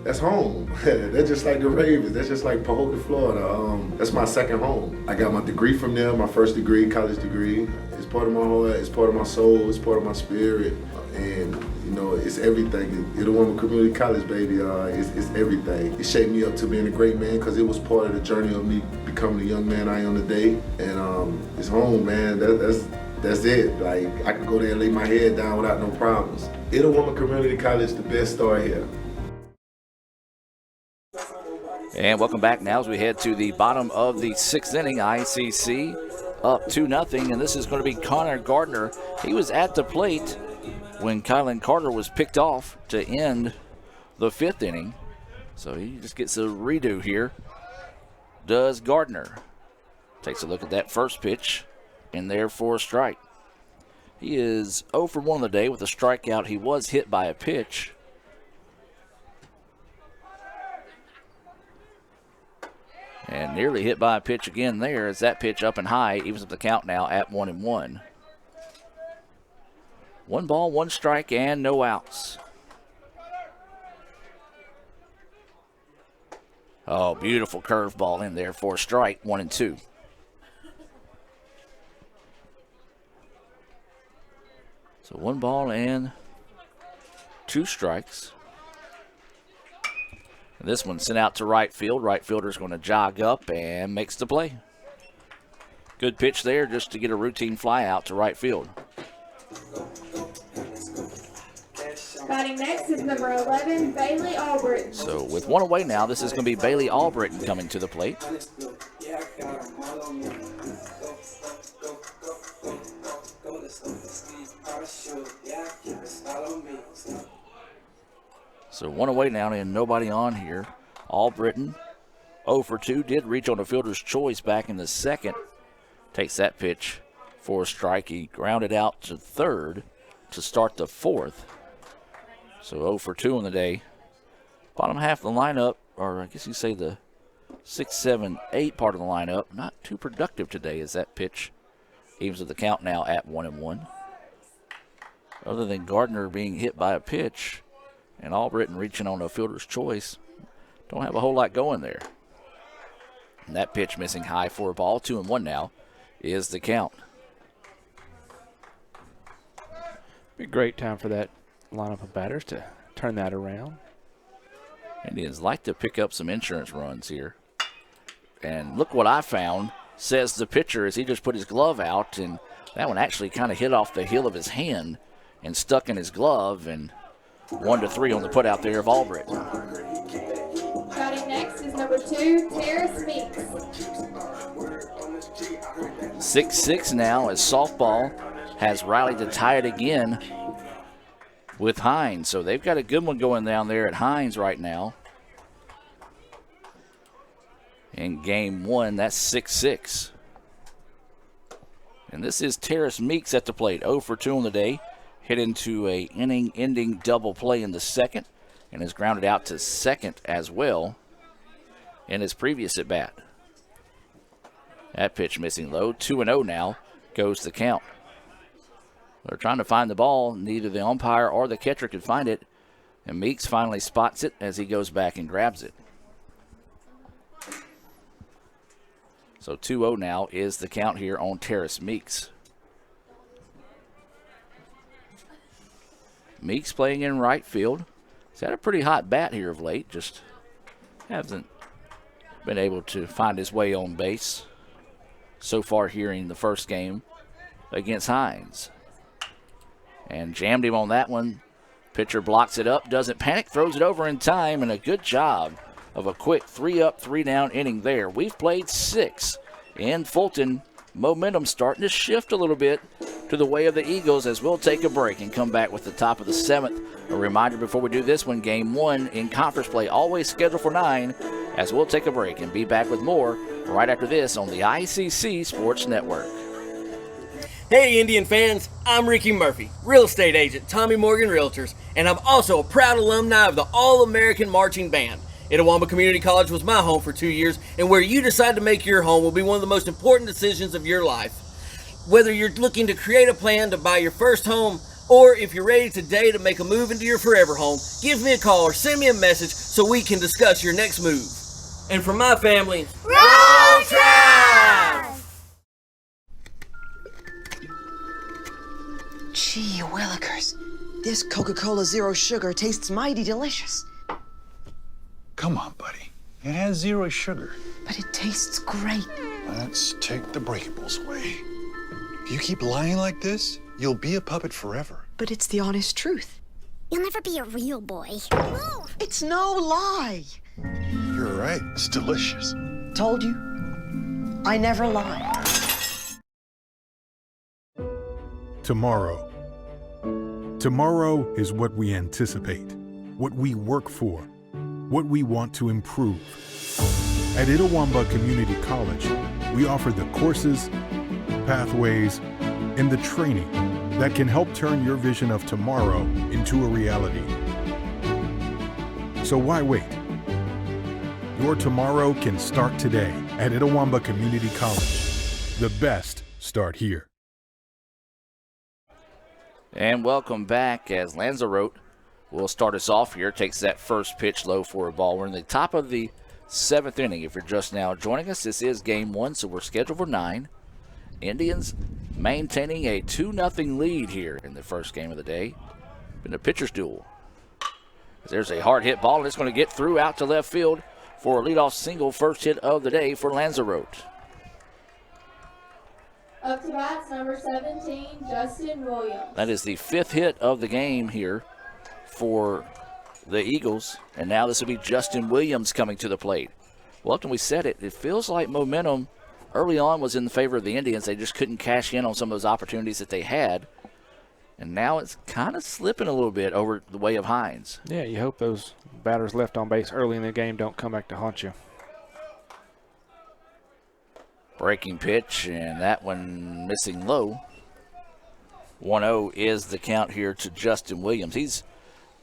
That's home. That's just like the Ravens. That's just like Pahokee, Florida. That's my second home. I got my degree from there, my first degree, college degree. It's part of my heart, it's part of my soul, it's part of my spirit. And, you know, it's everything. Itawamba Community College, baby, it's everything. It shaped me up to being a great man because it was part of the journey of me becoming the young man I am today. And it's home, man. That's it. Like, I can go there and lay my head down without no problems. Itawamba Community College, the best start here. And welcome back now as we head to the bottom of the 6th inning. ICC up 2-0, and this is going to be Conor Gardner. He was at the plate when Kylan Carter was picked off to end the 5th inning. So he just gets a redo here. Does Gardner. Takes a look at that first pitch, in there for a strike. He is 0 for 1 on the day with a strikeout. He was hit by a pitch. And nearly hit by a pitch again there as that pitch up and high, evens up the count now at 1-1. 1 ball, 1 strike, and no outs. Oh, beautiful curveball in there for a strike, 1-2. So 1 ball and 2 strikes. This one sent out to right field. Right fielder's going to jog up and makes the play. Good pitch there just to get a routine fly out to right field. Batting next is number 11, Bayley Albridge. So with one away now, this is going to be Bayley Albridge coming to the plate. So one away now and nobody on here. Albritton 0 for 2, did reach on a fielder's choice back in the second. Takes that pitch for a strike. He grounded out to third to start the fourth. So 0 for 2 on the day. Bottom half of the lineup, or I guess you say the 6, 7, 8 part of the lineup, not too productive today as that pitch evens with the count now at 1-1. Other than Gardner being hit by a pitch and Albritton reaching on a fielder's choice, don't have a whole lot going there. And that pitch missing high for a ball. 2-1 now is the count. Be a great time for that lineup of batters to turn that around. Indians like to pick up some insurance runs here. And look what I found, says the pitcher as he just put his glove out, and that one actually kind of hit off the heel of his hand and stuck in his glove, and 1-3 on the put out there of Albridge. Batting next is number 2, Terrace Meeks. 6-6 now as softball has rallied to tie it again with Hinds. So they've got a good one going down there at Hinds right now. In game 1, that's 6-6. And this is Terrace Meeks at the plate. 0 for 2 on the day. Hit into a inning-ending double play in the second and is grounded out to second as well in his previous at-bat. That pitch missing low. 2-0 now goes the count. They're trying to find the ball. Neither the umpire or the catcher could find it. And Meeks finally spots it as he goes back and grabs it. So 2-0 now is the count here on Terrace Meeks. Meeks playing in right field. He's had a pretty hot bat here of late. Just hasn't been able to find his way on base so far here in the first game against Hinds. And jammed him on that one. Pitcher blocks it up, doesn't panic, throws it over in time, and a good job of a quick 3-up, 3-down inning there. We've played 6 in Fulton. Momentum starting to shift a little bit to the way of the Eagles as we'll take a break and come back with the top of the 7th. A reminder before we do this one, game 1 in conference play, always scheduled for 9, as we'll take a break and be back with more right after this on the ICC Sports Network. Hey Indian fans, I'm Ricky Murphy, real estate agent, Tommy Morgan Realtors, and I'm also a proud alumni of the All-American Marching Band. Itawamba Community College was my home for 2 years, and where you decide to make your home will be one of the most important decisions of your life. Whether you're looking to create a plan to buy your first home, or if you're ready today to make a move into your forever home, give me a call or send me a message so we can discuss your next move. And from my family, Roll Tide! Gee willikers, this Coca-Cola Zero Sugar tastes mighty delicious. Come on, buddy. It has 0 sugar. But it tastes great. Let's take the breakables away. If you keep lying like this, you'll be a puppet forever. But it's the honest truth. You'll never be a real boy. It's no lie. You're right. It's delicious. Told you. I never lie. Tomorrow. Tomorrow is what we anticipate, what we work for, what we want to improve. At Itawamba Community College, we offer the courses, pathways, and the training that can help turn your vision of tomorrow into a reality. So why wait? Your tomorrow can start today at Itawamba Community College. The best start here. And welcome back as Lanzarote will start us off here. Takes that first pitch low for a ball. We're in the top of the 7th inning. If you're just now joining us, this is game 1, so we're scheduled for 9. Indians maintaining a 2-0 lead here in the first game of the day in the pitcher's duel. There's a hard hit ball, and it's going to get through out to left field for a leadoff single, first hit of the day for Lanzarote. Up to bats, number 17, Justin Williams. That is the 5th hit of the game here for the Eagles, and now this will be Justin Williams coming to the plate. Well, after we said it, it feels like momentum early on was in favor of the Indians. They just couldn't cash in on some of those opportunities that they had, and now it's kind of slipping a little bit over the way of Hinds. Yeah, you hope those batters left on base early in the game don't come back to haunt you. Breaking pitch, and that one missing low. 1-0 is the count here to Justin Williams. He's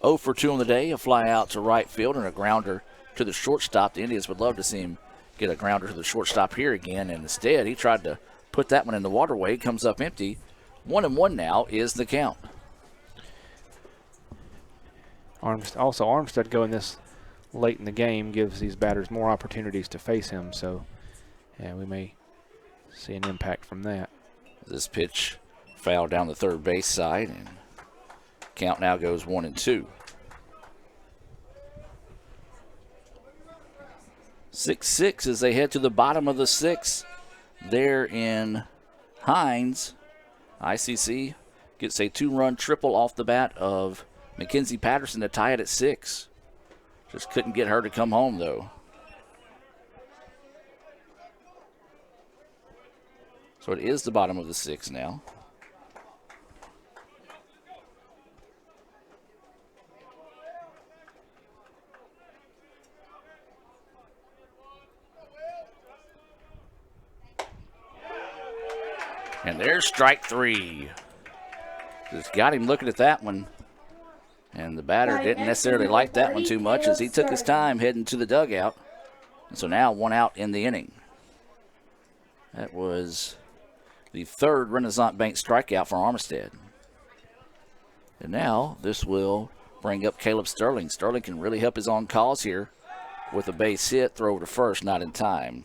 0 for 2 on the day, a fly out to right field and a grounder to the shortstop. The Indians would love to see him get a grounder to the shortstop here again, and instead he tried to put that one in the waterway. Comes up empty. 1-1 now is the count. Armstead going this late in the game gives these batters more opportunities to face him, so yeah, we may see an impact from that. This pitch fouled down the third base side, and count now goes 1-2. 6-6 as they head to the bottom of the sixth. There in Hinds, ICC gets a 2-run triple off the bat of Mackenzie Patterson to tie it at 6. Just couldn't get her to come home, though. So it is the bottom of the sixth now. And there's strike 3. Just got him looking at that one. And the batter didn't necessarily like that one too much as he took his time heading to the dugout. And so now 1 out in the inning. That was the third Renaissance Bank strikeout for Armstead. And now this will bring up Caleb Sterling. Sterling can really help his own cause here with a base hit, throw to first, not in time.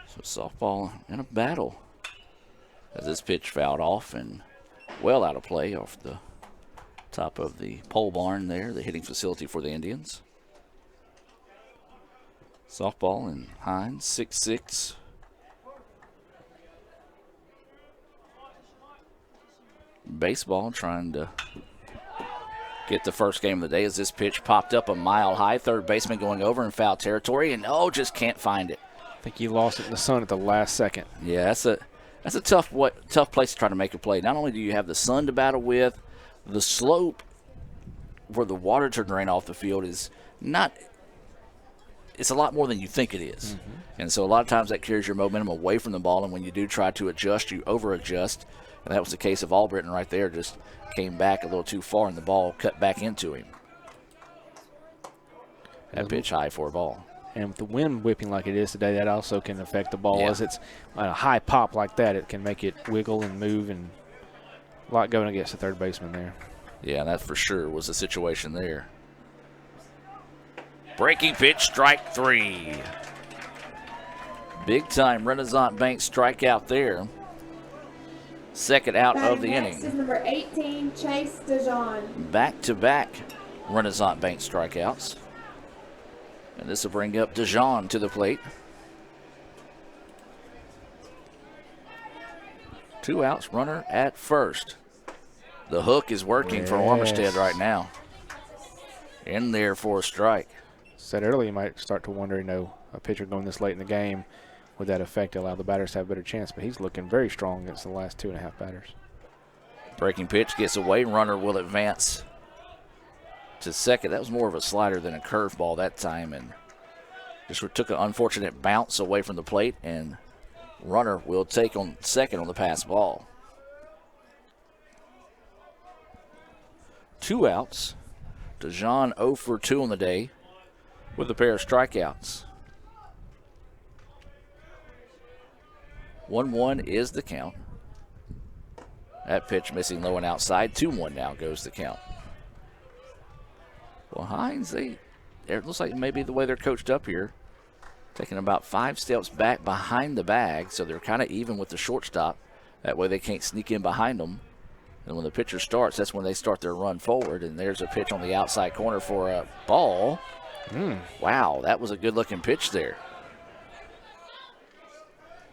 So softball in a battle as this pitch fouled off and well out of play off the top of the pole barn there, the hitting facility for the Indians. Softball in Hinds, 6-6. Baseball trying to get the first game of the day as this pitch popped up a mile high. Third baseman going over in foul territory and just can't find it. I think he lost it in the sun at the last second. Yeah, that's a tough place to try to make a play. Not only do you have the sun to battle with, the slope where the water to drain off the field is not. It's a lot more than you think it is. Mm-hmm. And so a lot of times that carries your momentum away from the ball, and when you do try to adjust, you over-adjust. And that was the case of Albritton right there. Just came back a little too far, and the ball cut back into him. That pitch high for a ball. And with the wind whipping like it is today, that also can affect the ball. As it's a high pop like that, it can make it wiggle and move, and a lot going against the third baseman there. Yeah, that for sure was the situation there. Breaking pitch, strike 3. Big time Renaissance Bank strikeout there. Second out of the inning. Next is number 18, Chase DeJean. Back-to-back Renaissance Bank strikeouts. And this will bring up DeJean to the plate. 2 outs, runner at first. The hook is working for Armstead right now. In there for a strike. Said earlier, you might start to wonder, a pitcher going this late in the game, would that affect allow the batters to have a better chance? But he's looking very strong against the last 2.5 batters. Breaking pitch gets away. Runner will advance to second. That was more of a slider than a curveball that time, and just took an unfortunate bounce away from the plate, and runner will take on second on the pass ball. 2 outs. DeJean 0 for 2 on the day with a pair of strikeouts. 1-1 is the count. That pitch missing low and outside. 2-1 now goes the count. Well, Hinds, it looks like maybe the way they're coached up here, taking about 5 steps back behind the bag, so they're kind of even with the shortstop. That way they can't sneak in behind them. And when the pitcher starts, that's when they start their run forward. And there's a pitch on the outside corner for a ball. Wow, that was a good-looking pitch there.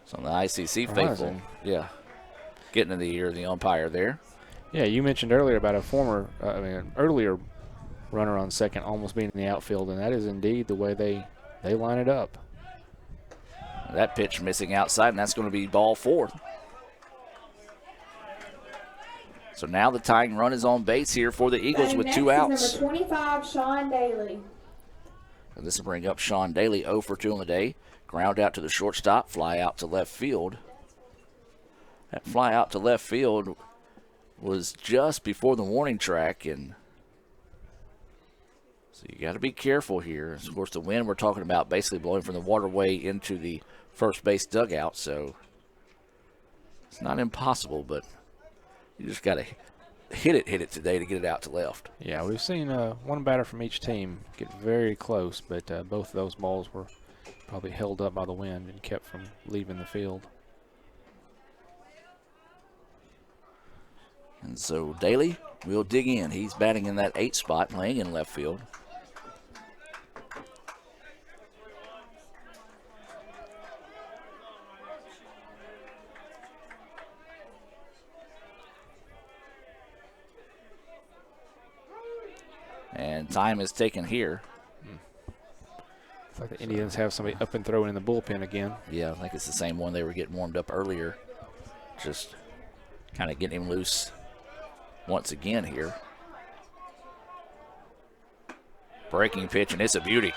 So the ICC faithful, getting in the ear of the umpire there. Yeah, you mentioned earlier about an earlier runner on second almost being in the outfield, and that is indeed the way they line it up. That pitch missing outside, and that's going to be ball 4. So now the tying run is on base here for the Eagles with 2 outs. Number 25, Sean Daly. And this will bring up Sean Daly, 0 for 2 on the day. Ground out to the shortstop, fly out to left field. That fly out to left field was just before the warning track, and so you got to be careful here. Of course, the wind we're talking about basically blowing from the waterway into the first base dugout, so it's not impossible, but you just got to hit it today to get it out to left. Yeah, we've seen one batter from each team get very close, but both of those balls were probably held up by the wind and kept from leaving the field. And so Daly will dig in. He's batting in that 8 spot, playing in left field. And time is taken here. It's like the Indians have somebody up and throwing in the bullpen again. Yeah, I think it's the same one they were getting warmed up earlier. Just kind of getting him loose once again here. Breaking pitch, and it's a beauty.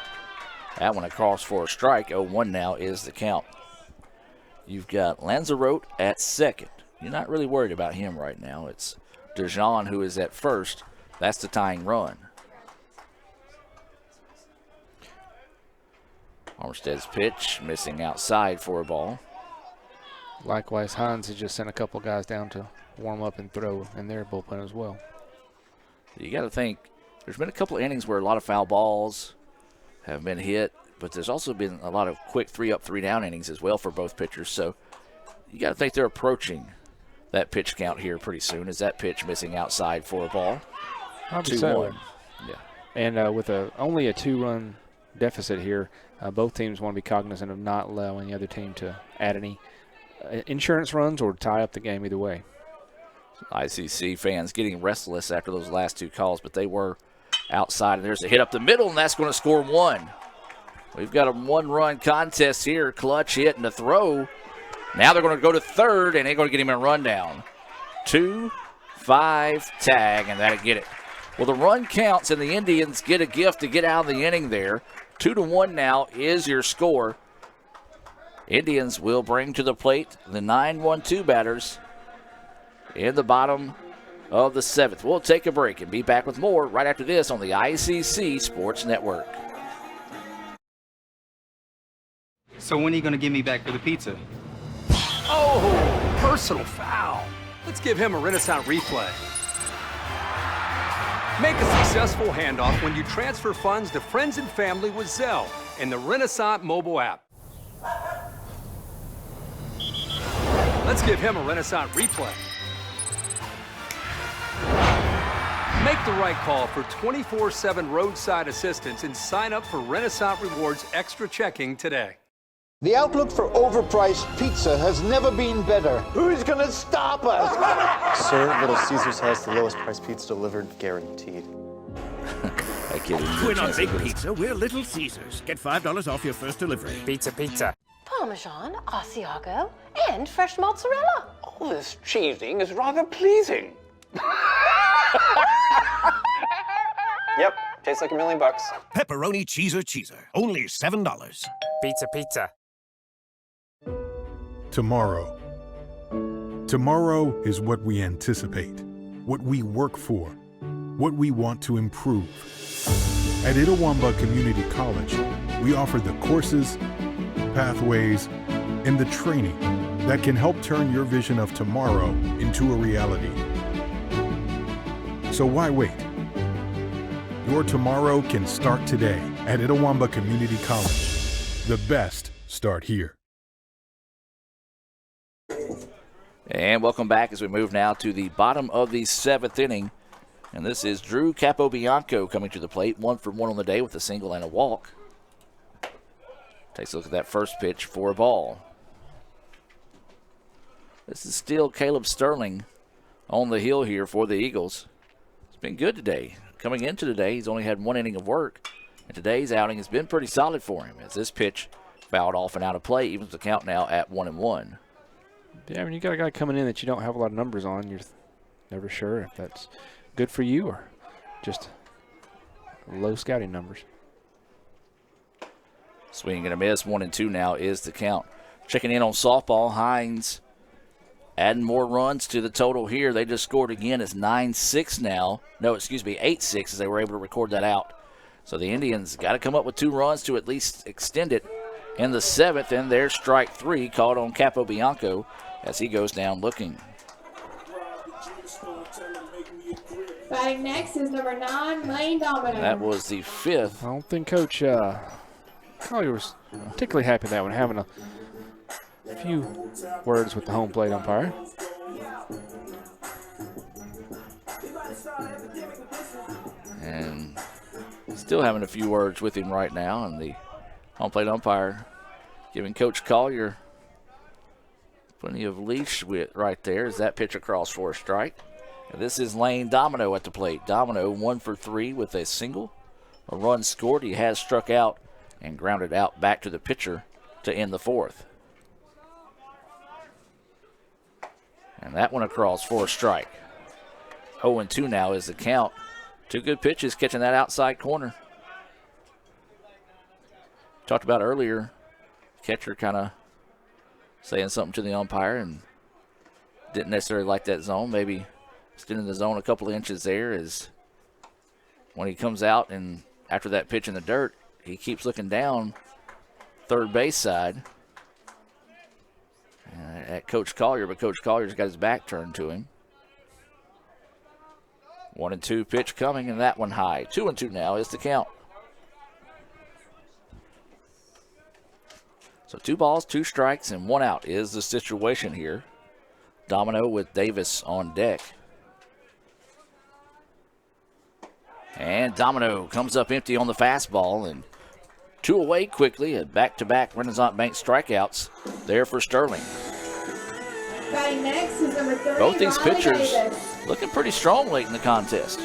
That one across for a strike. 0-1 now is the count. You've got Lanzarote at second. You're not really worried about him right now. It's DeJean who is at first. That's the tying run. Armstead's pitch missing outside for a ball. Likewise, Hinds has just sent a couple guys down to warm up and throw in their bullpen as well. You got to think, there's been a couple of innings where a lot of foul balls have been hit, but there's also been a lot of quick 3-up, 3-down innings as well for both pitchers. So you got to think they're approaching that pitch count here pretty soon. Is that pitch missing outside for a ball? 2-1. Yeah. And with only a 2-run deficit here, both teams want to be cognizant of not allowing the other team to add any insurance runs or tie up the game either way. ICC fans getting restless after those last 2 calls, but they were outside. And there's a hit up the middle, and that's going to score 1. We've got a 1-run contest here. Clutch hit and a throw. Now they're going to go to third, and they're going to get him a rundown. 2-5 tag, and that'll get it. Well, the run counts, and the Indians get a gift to get out of the inning there. 2-1 now is your score. Indians will bring to the plate the 9-1-2 batters in the bottom of the 7th. We'll take a break and be back with more right after this on the ICC Sports Network. So when are you going to give me back for the pizza? Oh, personal foul. Let's give him a Renaissance replay. Make a successful handoff when you transfer funds to friends and family with Zelle and the Renaissance mobile app. Let's give him a Renaissance replay. Make the right call for 24/7 roadside assistance and sign up for Renaissance Rewards Extra Checking today. The outlook for overpriced pizza has never been better. Who's gonna stop us? Sir, Little Caesars has the lowest price pizza delivered, guaranteed. We're not Big Pizza, we're Little Caesars. Get $5 off your first delivery. Pizza. Parmesan, Asiago, and fresh mozzarella. All this cheesing is rather pleasing. Yep, tastes like $1 million. Pepperoni cheeser. Only $7. Pizza. Tomorrow. Tomorrow is what we anticipate, what we work for, what we want to improve. At Itawamba Community College, we offer the courses, pathways, and the training that can help turn your vision of tomorrow into a reality. So why wait? Your tomorrow can start today at Itawamba Community College. The best start here. And welcome back as we move now to the bottom of the 7th inning. And this is Drew Capobianco coming to the plate, 1 for 1 on the day with a single and a walk. Takes a look at that first pitch for a ball. This is still Caleb Sterling on the hill here for the Eagles. It's been good today. Coming into today, he's only had 1 inning of work. And today's outing has been pretty solid for him as this pitch fouled off and out of play, evens the count now at 1-1. Yeah, when you got a guy coming in that you don't have a lot of numbers on, you're never sure if that's good for you or just low scouting numbers. Swing and a miss, 1-2 now is the count. Checking in on softball, Hinds adding more runs to the total here. They just scored again. It's 9-6 now. No, excuse me, 8-6 as they were able to record that out. So the Indians got to come up with 2 runs to at least extend it in the 7th, and there's strike 3 called on Capobianco as he goes down looking. Batting next is number 9, Lane Domino. That was the 5th. I don't think Coach Collier was particularly happy with that one, having a few words with the home plate umpire. And still having a few words with him right now, and the home plate umpire giving Coach Collier plenty of leash with right there as that pitch across for a strike. And this is Lane Domino at the plate. Domino 1 for 3 with a single. A run scored. He has struck out and grounded out back to the pitcher to end the 4th. And that one across for a strike. 0-2 now is the count. 2 good pitches catching that outside corner. Talked about earlier, catcher kind of saying something to the umpire and didn't necessarily like that zone. Maybe extending the zone a couple of inches there is when he comes out, and after that pitch in the dirt, he keeps looking down third base side at Coach Collier, but Coach Collier's got his back turned to him. 1-2 pitch coming, and that one high. 2-2 now is the count. So 2 balls, 2 strikes, and 1 out is the situation here. Domino with Davis on deck. And Domino comes up empty on the fastball, and 2 away quickly. A back-to-back Renaissance Bank strikeouts there for Sterling. Batting next is number 3, Both these Riley pitchers Davis. looking pretty strong late in the contest.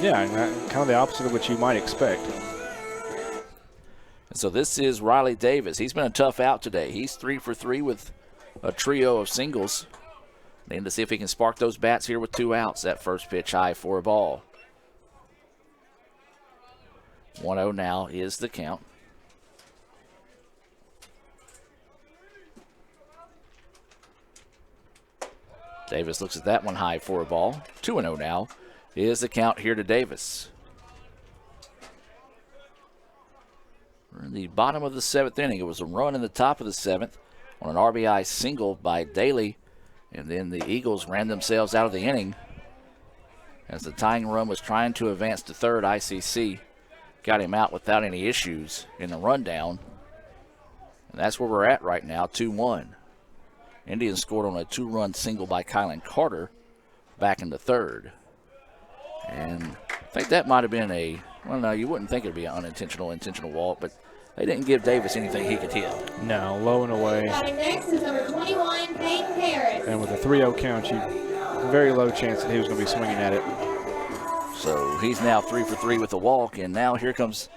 Yeah, kind of the opposite of what you might expect. And so this is Riley Davis. He's been a tough out today. He's 3 for 3 with a trio of singles. Need to see if he can spark those bats here with 2 outs. That first pitch high for a ball. 1-0 now is the count. Davis looks at that one high for a ball. 2-0 now is the count here to Davis. We're in the bottom of the 7th inning. It was a run in the top of the 7th on an RBI single by Daly, and then the Eagles ran themselves out of the inning as the tying run was trying to advance to third. ICC got him out without any issues in the rundown, and that's where we're at right now, 2-1. Indians scored on a 2-run single by Kylan Carter back in the 3rd. And I think that might have been well, no, you wouldn't think it would be an intentional walk, but they didn't give Davis anything he could hit. No, low and away. Batting next is number 21, Hayden Harris. And with a 3-0 count, very low chance that he was going to be swinging at it. So he's now 3 for 3 with a walk, and now here comes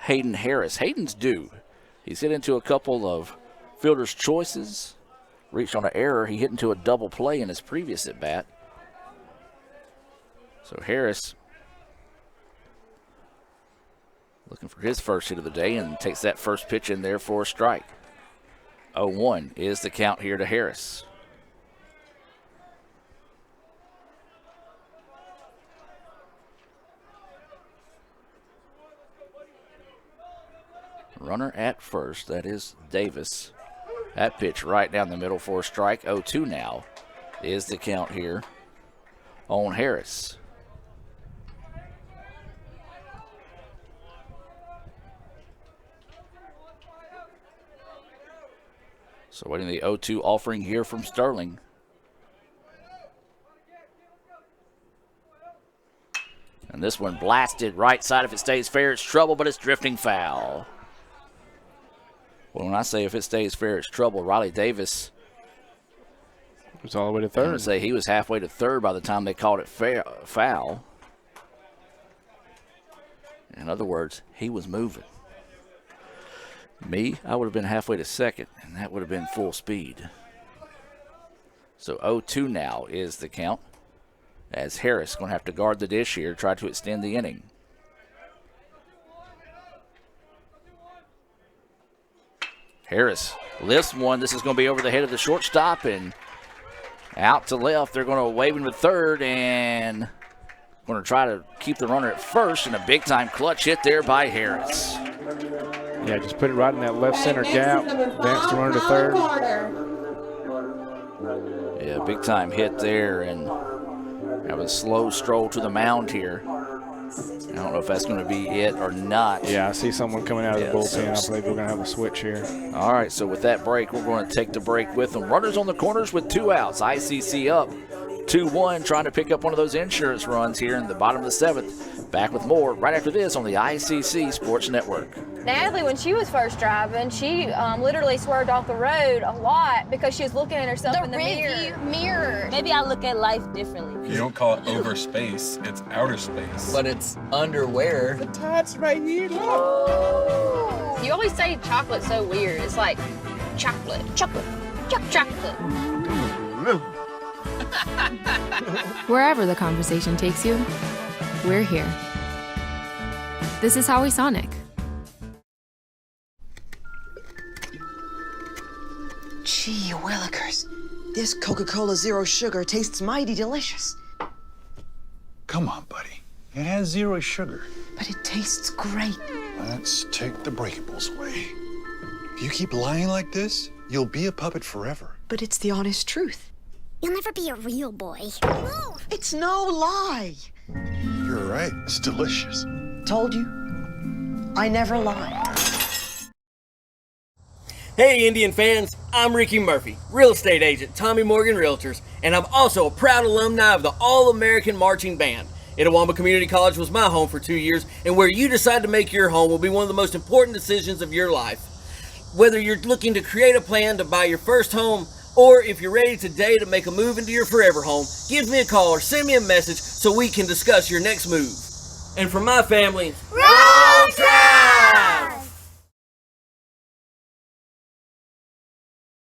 Hayden Harris. Hayden's due. He's hit into a couple of fielder's choices, reached on an error. He hit into a double play in his previous at-bat. So Harris looking for his first hit of the day and takes that first pitch in there for a strike. 0-1 is the count here to Harris. Runner at first, that is Davis. That pitch right down the middle for a strike. 0-2 now is the count here on Harris. So waiting the 0-2 offering here from Sterling. And this one blasted right side. If it stays fair, it's trouble, but it's drifting foul. Well, when I say if it stays fair, it's trouble, Riley Davis. It's all the way to I'm third. going to say he was halfway to third by the time they called it foul. In other words, he was moving. Me, I would have been halfway to second, and that would have been full speed. So 0-2 now is the count, as Harris going to have to guard the dish here, try to extend the inning. Harris lifts one. This is going to be over the head of the shortstop and out to left. They're going to wave him to third and going to try to keep the runner at first, and a big-time clutch hit there by Harris. Yeah, just put it right in that left center gap. Advance the runner to third. Yeah, big-time hit there, and have a slow stroll to the mound here. I don't know if that's going to be it or not. Yeah, I see someone coming out of the bullpen. I believe we're going to have a switch here. All right, so with that break, we're going to take the break with them. Runners on the corners with 2 outs. ICC up 2-1, trying to pick up one of those insurance runs here in the bottom of the 7th. Back with more right after this on the ICC Sports Network. Natalie, when she was first driving, she literally swerved off the road a lot because she was looking at herself in the mirror. Maybe I look at life differently. You don't call it over space, it's outer space. But it's underwear. The tide's right here, look. You always say chocolate's so weird. It's like chocolate. Wherever the conversation takes you, we're here. This is Howie Sonic. Gee willikers, this Coca-Cola Zero Sugar tastes mighty delicious. Come on, buddy. It has 0 sugar. But it tastes great. Let's take the breakables away. If you keep lying like this, you'll be a puppet forever. But it's the honest truth. You'll never be a real boy. It's no lie. You're right. It's delicious. Told you. I never lie. Hey, Indian fans, I'm Ricky Murphy, real estate agent, Tommy Morgan Realtors, and I'm also a proud alumni of the All-American Marching Band. Itawamba Community College was my home for 2 years, and where you decide to make your home will be one of the most important decisions of your life. Whether you're looking to create a plan to buy your first home, or if you're ready today to make a move into your forever home, give me a call or send me a message so we can discuss your next move. And for my family, Roll Tide!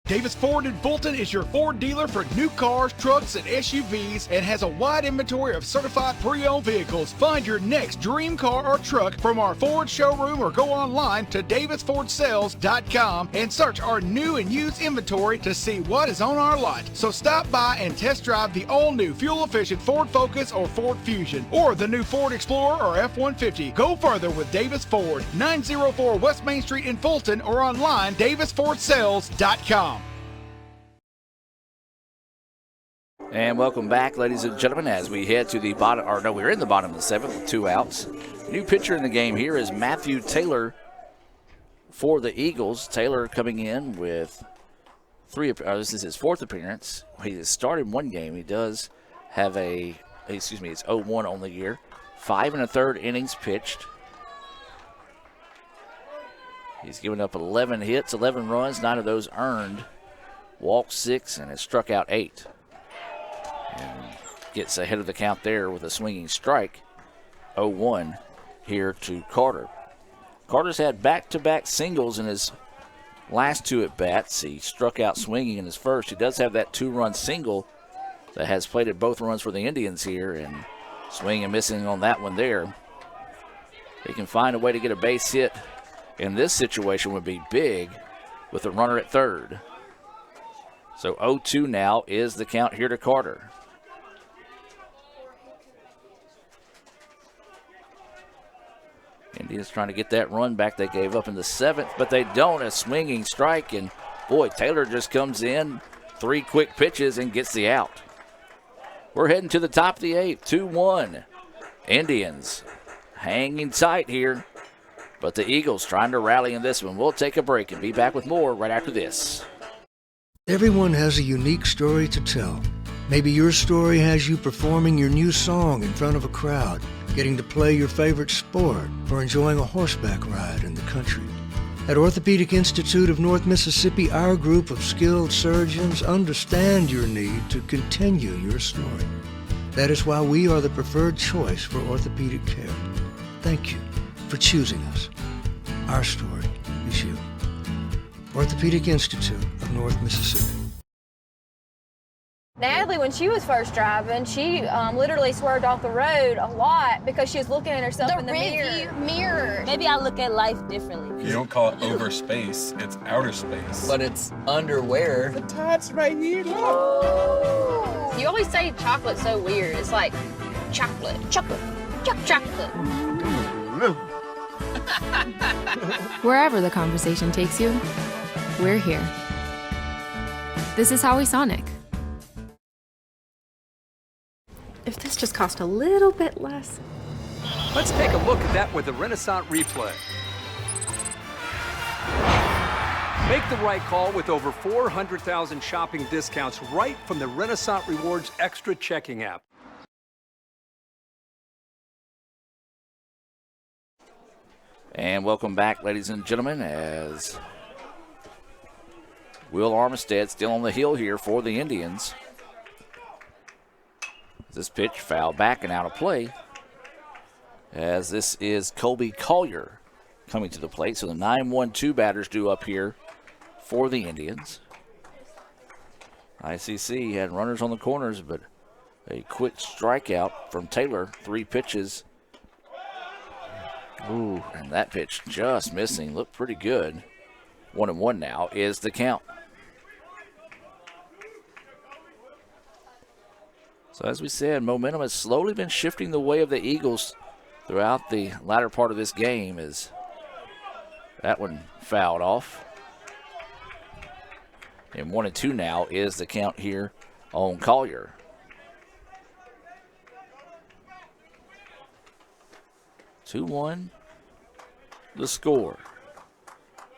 Davis Ford in Fulton is your Ford dealer for new cars, trucks, and SUVs and has a wide inventory of certified pre-owned vehicles. Find your next dream car or truck from our Ford showroom or go online to davisfordsales.com and search our new and used inventory to see what is on our lot. So stop by and test drive the all-new fuel-efficient Ford Focus or Ford Fusion or the new Ford Explorer or F-150. Go further with Davis Ford, 904 West Main Street in Fulton or online davisfordsales.com. And welcome back, ladies and gentlemen, as we head to the bottom, or no, we're in the bottom of the 7th with 2 outs. New pitcher in the game here is Matthew Taylor for the Eagles. Taylor coming in with this is his 4th appearance. He has started 1 game. He does have it's 0-1 on the year. 5 1/3 innings pitched. He's given up 11 hits, 11 runs, 9 of those earned. Walked 6 and has struck out 8. And gets ahead of the count there with a swinging strike. 0-1 here to Carter. Carter's had back-to-back singles in his last 2 at-bats. He struck out swinging in his first. He does have that 2-run single that has plated both runs for the Indians here, and swinging and missing on that one there. He can find a way to get a base hit in this situation would be big with a runner at third. So 0-2 now is the count here to Carter. Indians trying to get that run back they gave up in the 7th, but they don't. A swinging strike, and boy, Taylor just comes in, 3 quick pitches and gets the out. We're heading to the top of the 8th, 2-1. Indians hanging tight here, but the Eagles trying to rally in this one. We'll take a break and be back with more right after this. Everyone has a unique story to tell. Maybe your story has you performing your new song in front of a crowd, getting to play your favorite sport, or enjoying a horseback ride in the country. At Orthopedic Institute of North Mississippi, our group of skilled surgeons understand your need to continue your story. That is why we are the preferred choice for orthopedic care. Thank you for choosing us. Our story is you. Orthopedic Institute of North Mississippi. Natalie, when she was first driving, she literally swerved off the road a lot because she was looking at herself in the mirror. Maybe I look at life differently. You don't call it over space, it's outer space. But it's underwear. The tots right here, look. You always say chocolate's so weird. It's like chocolate. Wherever the conversation takes you, we're here. This is Howie Sonic. If this just cost a little bit less. Let's take a look at that with the Renaissance replay. Make the right call with over 400,000 shopping discounts right from the Renaissance Rewards Extra checking app. And welcome back, ladies and gentlemen, as Will Armistead still on the hill here for the Indians. This pitch fouled back and out of play, as this is Colby Collier coming to the plate. So the 9-1-2 batters due up here for the Indians. ICC had runners on the corners, but a quick strikeout from Taylor. 3 pitches. Ooh, and that pitch just missing. Looked pretty good. 1-1 now is the count. So as we said, momentum has slowly been shifting the way of the Eagles throughout the latter part of this game, as that one fouled off. And 1-2 now is the count here on Collier. (2-1) the score.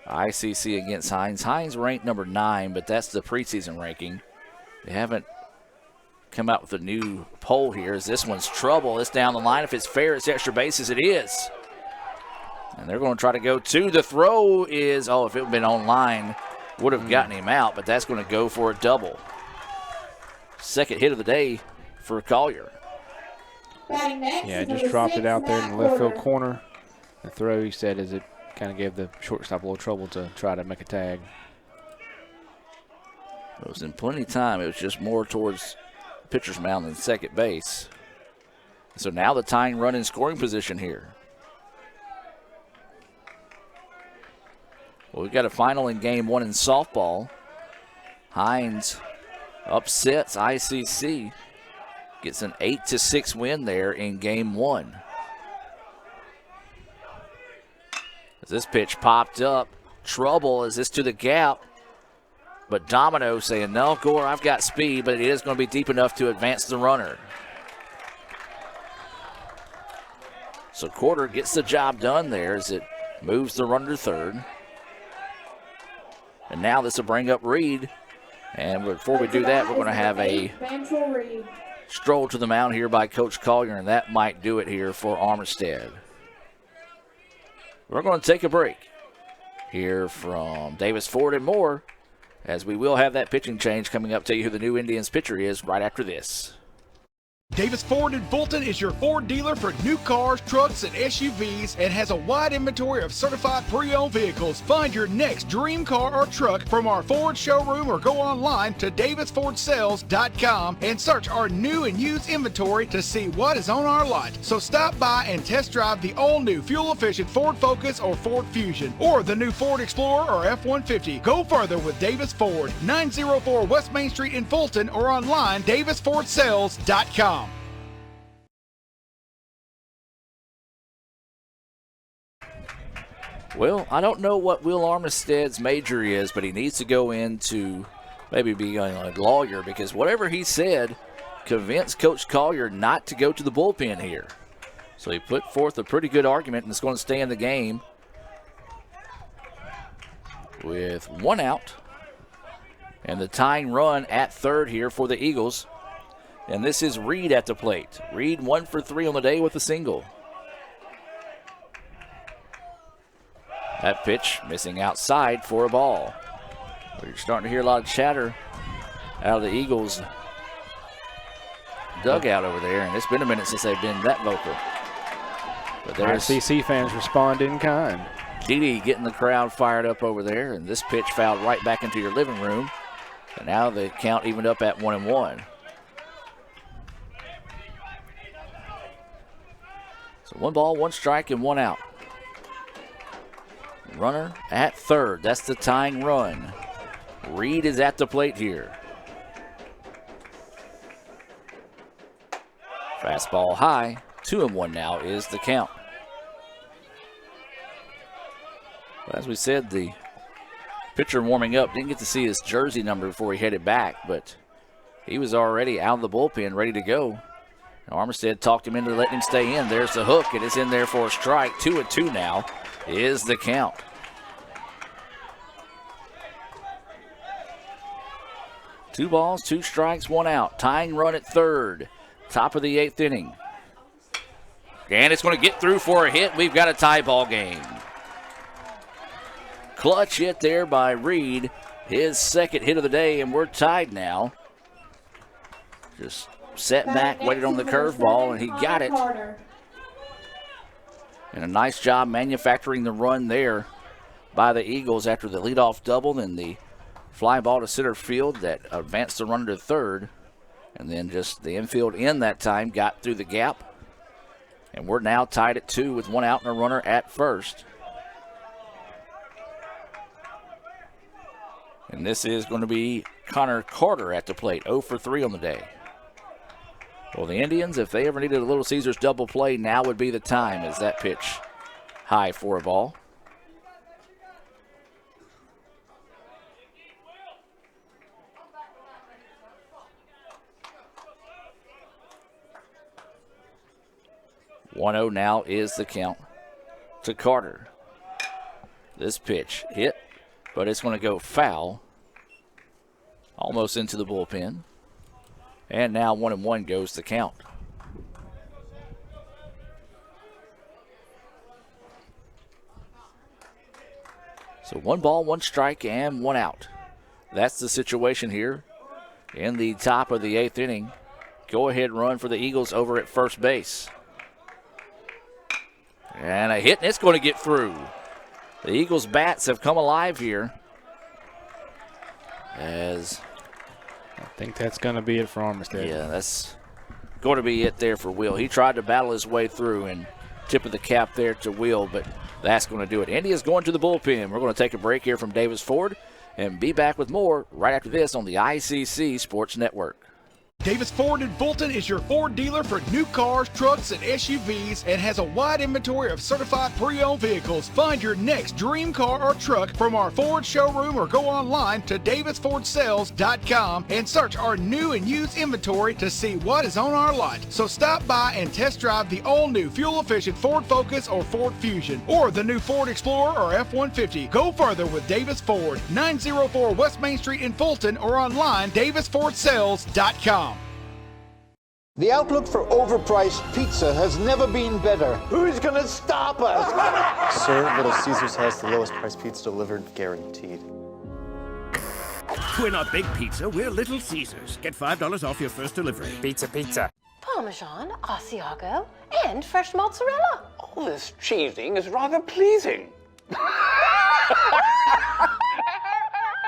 ICC against Hinds. Hinds ranked number 9, but that's the preseason ranking. They haven't come out with a new poll here, as this one's trouble. It's down the line. If it's fair, it's extra bases. It is. And they're going to try to go to the throw is, if it had been online, would have gotten him out, but that's going to go for a double. Second hit of the day for Collier. Yeah, just dropped it out there in the left field corner. The throw, he said, is it kind of gave the shortstop a little trouble to try to make a tag. It was in plenty of time. It was just more towards pitcher's mound than second base. So now the tying run in scoring position here. Well, we've got a final in game 1 in softball. Hinds upsets ICC. Gets an 8-6 win there in game 1. As this pitch popped up, trouble as this to the gap. But Domino saying, no, Gore, I've got speed, but it is going to be deep enough to advance the runner. So Quarter gets the job done there as it moves the runner to third. And now this will bring up Reed. And before we do that, we're going to have a stroll to the mound here by Coach Collier, and that might do it here for Armistead. We're going to take a break. Hear from Davis Ford and more, as we will have that pitching change coming up. Tell you who the new Indians pitcher is right after this. Davis Ford in Fulton is your Ford dealer for new cars, trucks, and SUVs, and has a wide inventory of certified pre-owned vehicles. Find your next dream car or truck from our Ford showroom or go online to davisfordsales.com and search our new and used inventory to see what is on our lot. So stop by and test drive the all-new fuel-efficient Ford Focus or Ford Fusion, or the new Ford Explorer or F-150. Go further with Davis Ford, 904 West Main Street in Fulton, or online davisfordsales.com. Well, I don't know what Will Armistead's major is, but he needs to go into maybe being a lawyer, because whatever he said convinced Coach Collier not to go to the bullpen here. So he put forth a pretty good argument, and it's going to stay in the game with 1 out. And the tying run at third here for the Eagles And this is Reed at the plate. Reed 1 for 3 on the day with a single. That pitch missing outside for a ball. We're starting to hear a lot of chatter out of the Eagles dugout over there, and it's been a minute since they've been that vocal. But there's ICC fans respond in kind. Didi getting the crowd fired up over there, and this pitch fouled right back into your living room. And now the count evened up at 1-1. So 1 ball, 1 strike, and 1 out. Runner at third. That's the tying run. Reed is at the plate here. Fastball high. 2-1 now is the count. Well, as we said, the pitcher warming up didn't get to see his jersey number before he headed back, but he was already out of the bullpen, ready to go. And Armistead talked him into letting him stay in. There's the hook, and it's in there for a strike. 2-2 now is the count. Two balls, 2 strikes, 1 out. Tying run at third. Top of the 8th inning. And it's going to get through for a hit. We've got a tie ball game. Clutch hit there by Reed. His second hit of the day, and we're tied now. Just set back, waited on the curveball, and he got it. And a nice job manufacturing the run there by the Eagles after the leadoff double and the fly ball to center field that advanced the runner to third. And then just the infield in that time got through the gap. And we're now tied at 2 with 1 out and a runner at first. And this is going to be Conor Gardner at the plate, 0 for 3 on the day. Well, the Indians, if they ever needed a Little Caesars double play, now would be the time as that pitch high for a ball. .1-0 now is the count to Carter. This pitch hit, but it's going to go foul. Almost into the bullpen. And now 1-1 goes the count. So 1 ball, 1 strike, and 1 out. That's the situation here in the top of the 8th inning. Go-ahead run for the Eagles over at first base. And a hit, and it's going to get through. The Eagles' bats have come alive here. As I think that's going to be it for Armistead. Yeah, that's going to be it there for Will. He tried to battle his way through, and tip of the cap there to Will, but that's going to do it. Indy is going to the bullpen. We're going to take a break here from Davis Ford and be back with more right after this on the ICC Sports Network. Davis Ford in Fulton is your Ford dealer for new cars, trucks, and SUVs and has a wide inventory of certified pre-owned vehicles. Find your next dream car or truck from our Ford showroom or go online to davisfordsales.com and search our new and used inventory to see what is on our lot. So stop by and test drive the all-new fuel-efficient Ford Focus or Ford Fusion or the new Ford Explorer or F-150. Go further with Davis Ford, 904 West Main Street in Fulton or online davisfordsales.com. The outlook for overpriced pizza has never been better. Who's gonna stop us? Sir, Little Caesars has the lowest price pizza delivered, guaranteed. We're not Big Pizza, we're Little Caesars. Get $5 off your first delivery. Pizza, pizza. Parmesan, Asiago, and fresh mozzarella. All this cheesing is rather pleasing.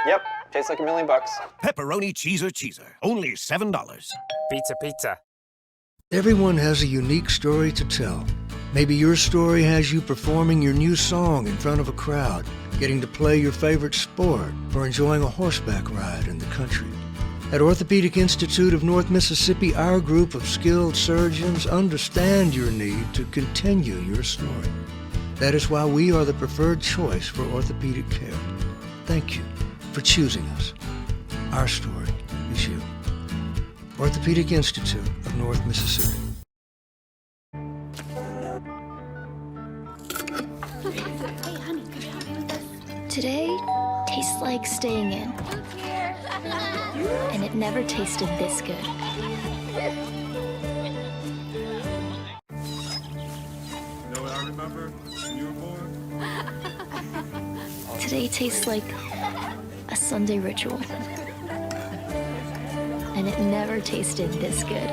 Yep, tastes like $1 million. Pepperoni cheeser, only $7. Pizza, pizza. Everyone has a unique story to tell. Maybe your story has you performing your new song in front of a crowd, getting to play your favorite sport, or enjoying a horseback ride in the country. At Orthopedic Institute of North Mississippi, our group of skilled surgeons understand your need to continue your story. That is why we are the preferred choice for orthopedic care. Thank you for choosing us. Our story is you. Orthopedic Institute of North Mississippi. Today tastes like staying in. And it never tasted this good. You know what I remember when you were born? Today tastes like a Sunday ritual. And it never tasted this good.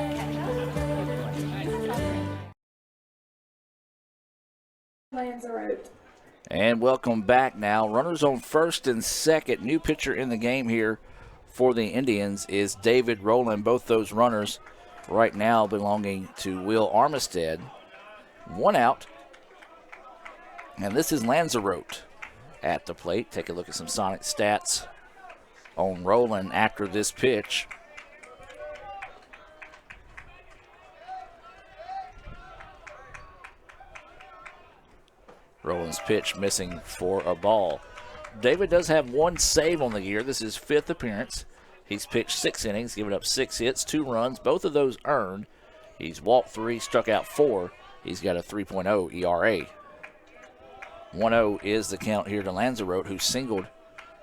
And welcome back now. Runners on first and second. New pitcher in the game here for the Indians is David Rowland. Both those runners right now belonging to Will Armistead. One out. And this is Lanzarote at the plate. Take a look at some Sonic stats on Rowland after this pitch. Rowland's pitch missing for a ball. David does have one save on the year. This is his 5th appearance. He's pitched 6 innings, given up 6 hits, 2 runs, both of those earned. He's walked 3, struck out 4. He's got a 3.0 ERA. 1-0 is the count here to Lanzarote, who singled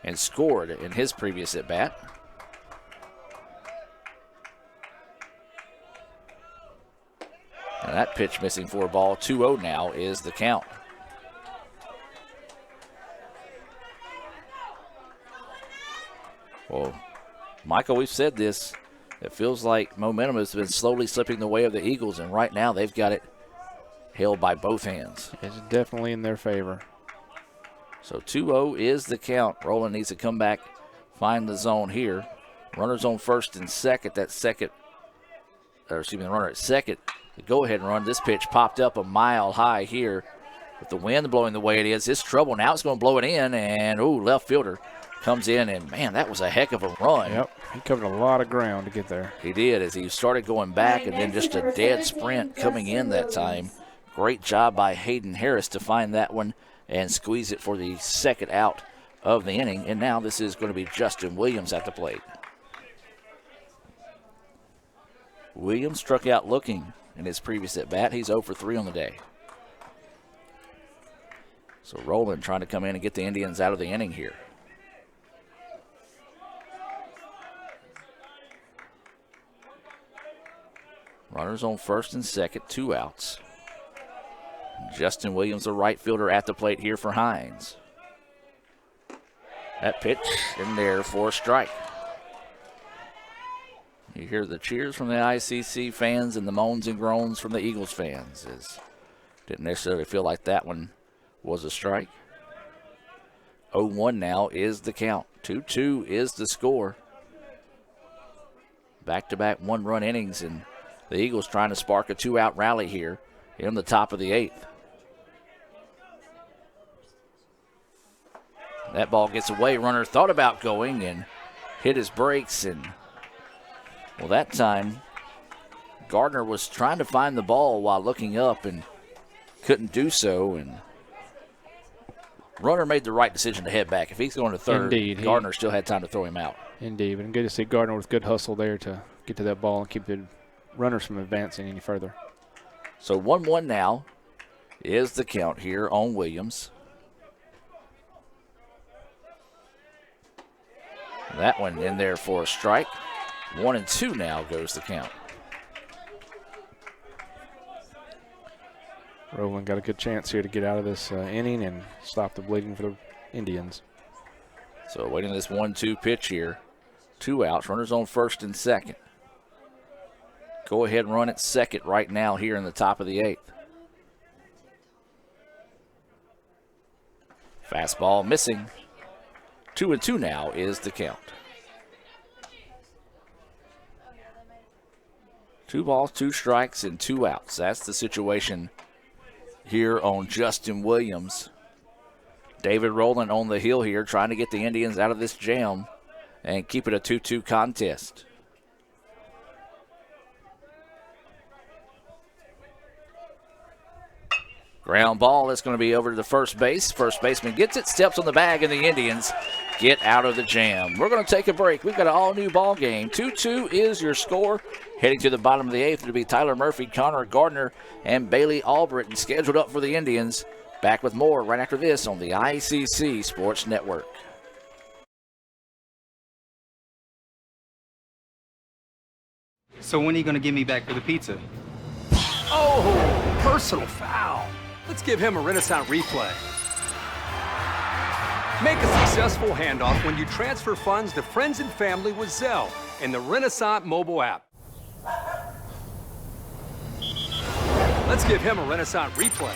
and scored in his previous at-bat. And that pitch missing for a ball. 2-0 now is the count. Well, Michael, we've said this. It feels like momentum has been slowly slipping the way of the Eagles, and right now they've got it held by both hands. It's definitely in their favor. So 2-0 is the count. Rowland needs to come back, find the zone here. Runners on first and second. That second, or excuse me, the runner at second. The go-ahead run. This pitch popped up a mile high here. With the wind blowing the way it is, it's trouble. Now it's going to blow it in, and ooh, left fielder comes in, and man, that was a heck of a run. Yep, he covered a lot of ground to get there. He did, as he started going back, and then just a dead sprint coming in that time. Great job by Hayden Harris to find that one and squeeze it for the second out of the inning. And now this is going to be Justin Williams at the plate. Williams struck out looking in his previous at-bat. He's 0 for 3 on the day. So Rowland trying to come in and get the Indians out of the inning here. Runners on first and second, 2 outs. Justin Williams, the right fielder, at the plate here for Hinds. That pitch in there for a strike. You hear the cheers from the ICC fans and the moans and groans from the Eagles fans. Didn't necessarily feel like that one was a strike. 0-1 now is the count. 2-2 is the score. Back-to-back one-run innings, and the Eagles trying to spark a 2-out rally here in the top of the 8th. That ball gets away. Runner thought about going and hit his brakes, and well, that time Gardner was trying to find the ball while looking up and couldn't do so, and runner made the right decision to head back. If he's going to third, Indeed, Gardner still had time to throw him out. Indeed, and good to see Gardner with good hustle there to get to that ball and keep the runners from advancing any further. So 1-1 now is the count here on Williams. That one in there for a strike. 1-2 now goes the count. Rowland got a good chance here to get out of this inning and stop the bleeding for the Indians. So waiting this 1-2 pitch here. 2 outs, runners on first and second. Go ahead and run at second right now here in the top of the 8th. Fastball missing. 2-2 now is the count. 2 balls, 2 strikes, and 2 outs. That's the situation here on Justin Williams. David Rowland on the hill here, trying to get the Indians out of this jam and keep it a 2-2 contest. Ground ball, that's going to be over to the first base. First baseman gets it, steps on the bag, and the Indians get out of the jam. We're going to take a break. We've got an all-new ball game. 2-2 is your score. Heading to the bottom of the 8th, it'll be Tyler Murphy, Conor Gardner, and Bayley Albridge scheduled up for the Indians. Back with more right after this on the ICC Sports Network. So when are you going to get me back for the pizza? Oh, personal foul. Let's give him a Renaissance replay. Make a successful handoff when you transfer funds to friends and family with Zelle in the Renaissance mobile app. Let's give him a Renaissance replay.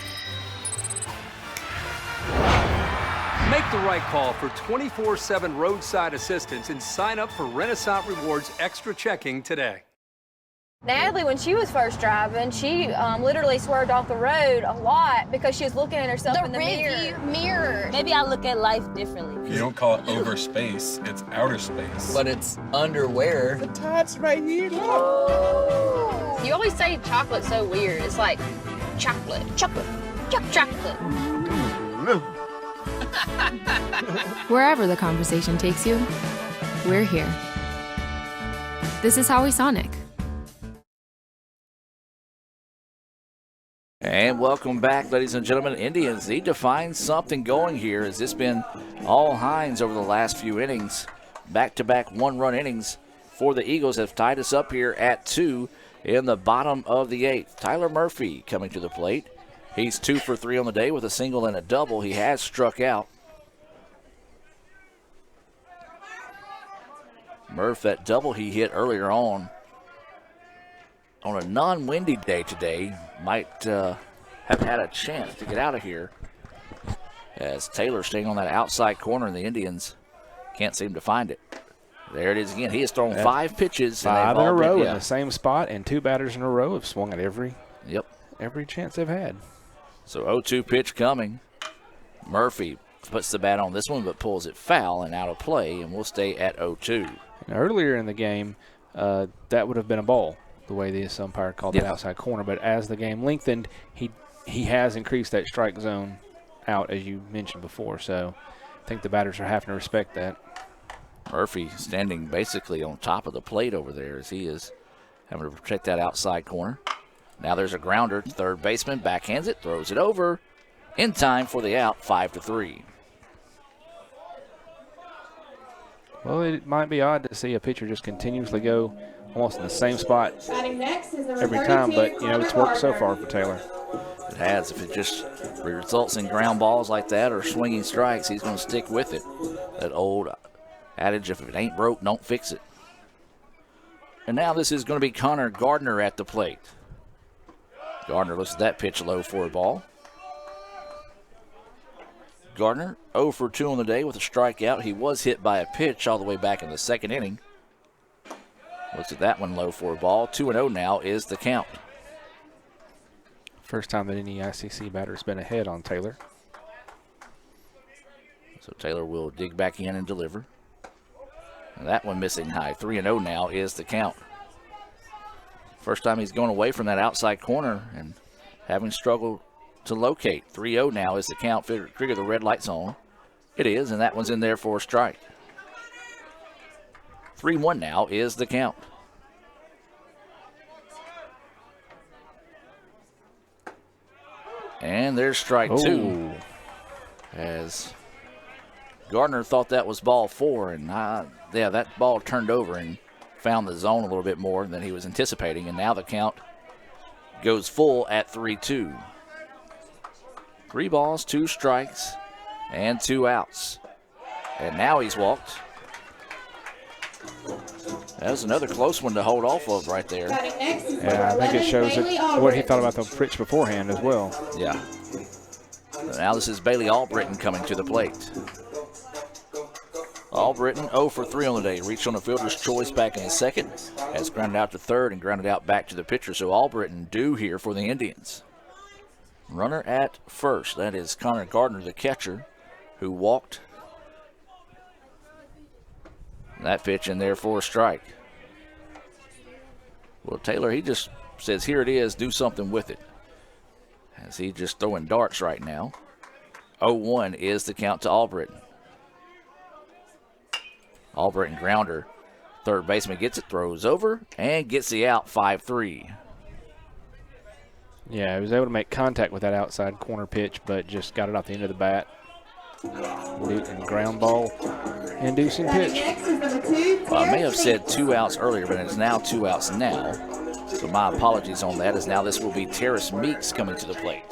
Make the right call for 24/7 roadside assistance and sign up for Renaissance Rewards Extra Checking today. Natalie, when she was first driving, she literally swerved off the road a lot because she was looking at herself in the mirror. Maybe I look at life differently. You don't call it over space, it's outer space. But it's underwear. The tots right here, look. You always say chocolate's so weird. It's like chocolate. Wherever the conversation takes you, we're here. This is Howie Sonic. And welcome back, ladies and gentlemen. Indians need to find something going here, as it's been all Hinds over the last few innings. Back-to-back one-run innings for the Eagles have tied us up here at 2 in the bottom of the 8th. Tyler Murphy coming to the plate. He's 2 for 3 on the day with a single and a double. He has struck out. Murph, that double he hit earlier on a non-windy day today, might have had a chance to get out of here, as Taylor staying on that outside corner and the Indians can't seem to find it. There it is again. He has thrown 5 pitches. 5 in a row in the same spot, and 2 batters in a row have swung at every chance they've had. So 0-2 pitch coming. Murphy puts the bat on this one, but pulls it foul and out of play, and we'll stay at 0-2. And earlier in the game, that would have been a ball, the way the umpire called that outside corner. But as the game lengthened, he has increased that strike zone out, as you mentioned before. So I think the batters are having to respect that. Murphy standing basically on top of the plate over there, as he is having to protect that outside corner. Now there's a grounder. Third baseman backhands it, throws it over in time for the out, 5-3. Well, it might be odd to see a pitcher just continuously go almost in the same spot every time, but, it's worked so far for Taylor. It has. If it just results in ground balls like that or swinging strikes, he's going to stick with it. That old adage, if it ain't broke, don't fix it. And now this is going to be Conor Gardner at the plate. Gardner looks at that pitch low for a ball. Gardner 0 for 2 on the day with a strikeout. He was hit by a pitch all the way back in the second inning. Looks at that one low for a ball. 2-0 now is the count. First time that any ICC batter has been ahead on Taylor. So Taylor will dig back in and deliver. And that one missing high. 3-0 now is the count. First time he's going away from that outside corner and having struggled to locate. 3-0 now is the count. Trigger the red lights on. It is, and that one's in there for a strike. 3-1 now is the count. And there's strike 2. As Gardner thought that was ball 4, and that ball turned over and found the zone a little bit more than he was anticipating, and now the count goes full at 3-2. 3 balls, 2 strikes, and 2 outs. And now he's walked. That was another close one to hold off of right there. Yeah, I think it shows what he thought about the pitch beforehand as well. Yeah. So now this is Bayley Albridge coming to the plate. Albridge 0 for 3 on the day. Reached on a fielder's choice back in the second. Has grounded out to third and grounded out back to the pitcher. So Albridge due here for the Indians. Runner at first. That is Conor Gardner, the catcher, who walked. That pitch in there for a strike. Well, Taylor, he just says, here it is, do something with it. As he just throwing darts right now. 0-1 is the count to Albridge. Albridge grounder. Third baseman gets it, throws over, and gets the out, 5-3. Yeah, he was able to make contact with that outside corner pitch, but just got it off the end of the bat. Newton ground ball inducing pitch. Well, I may have said 2 outs earlier, but it's now 2 outs now. So my apologies on that, as now this will be Terrace Meeks coming to the plate.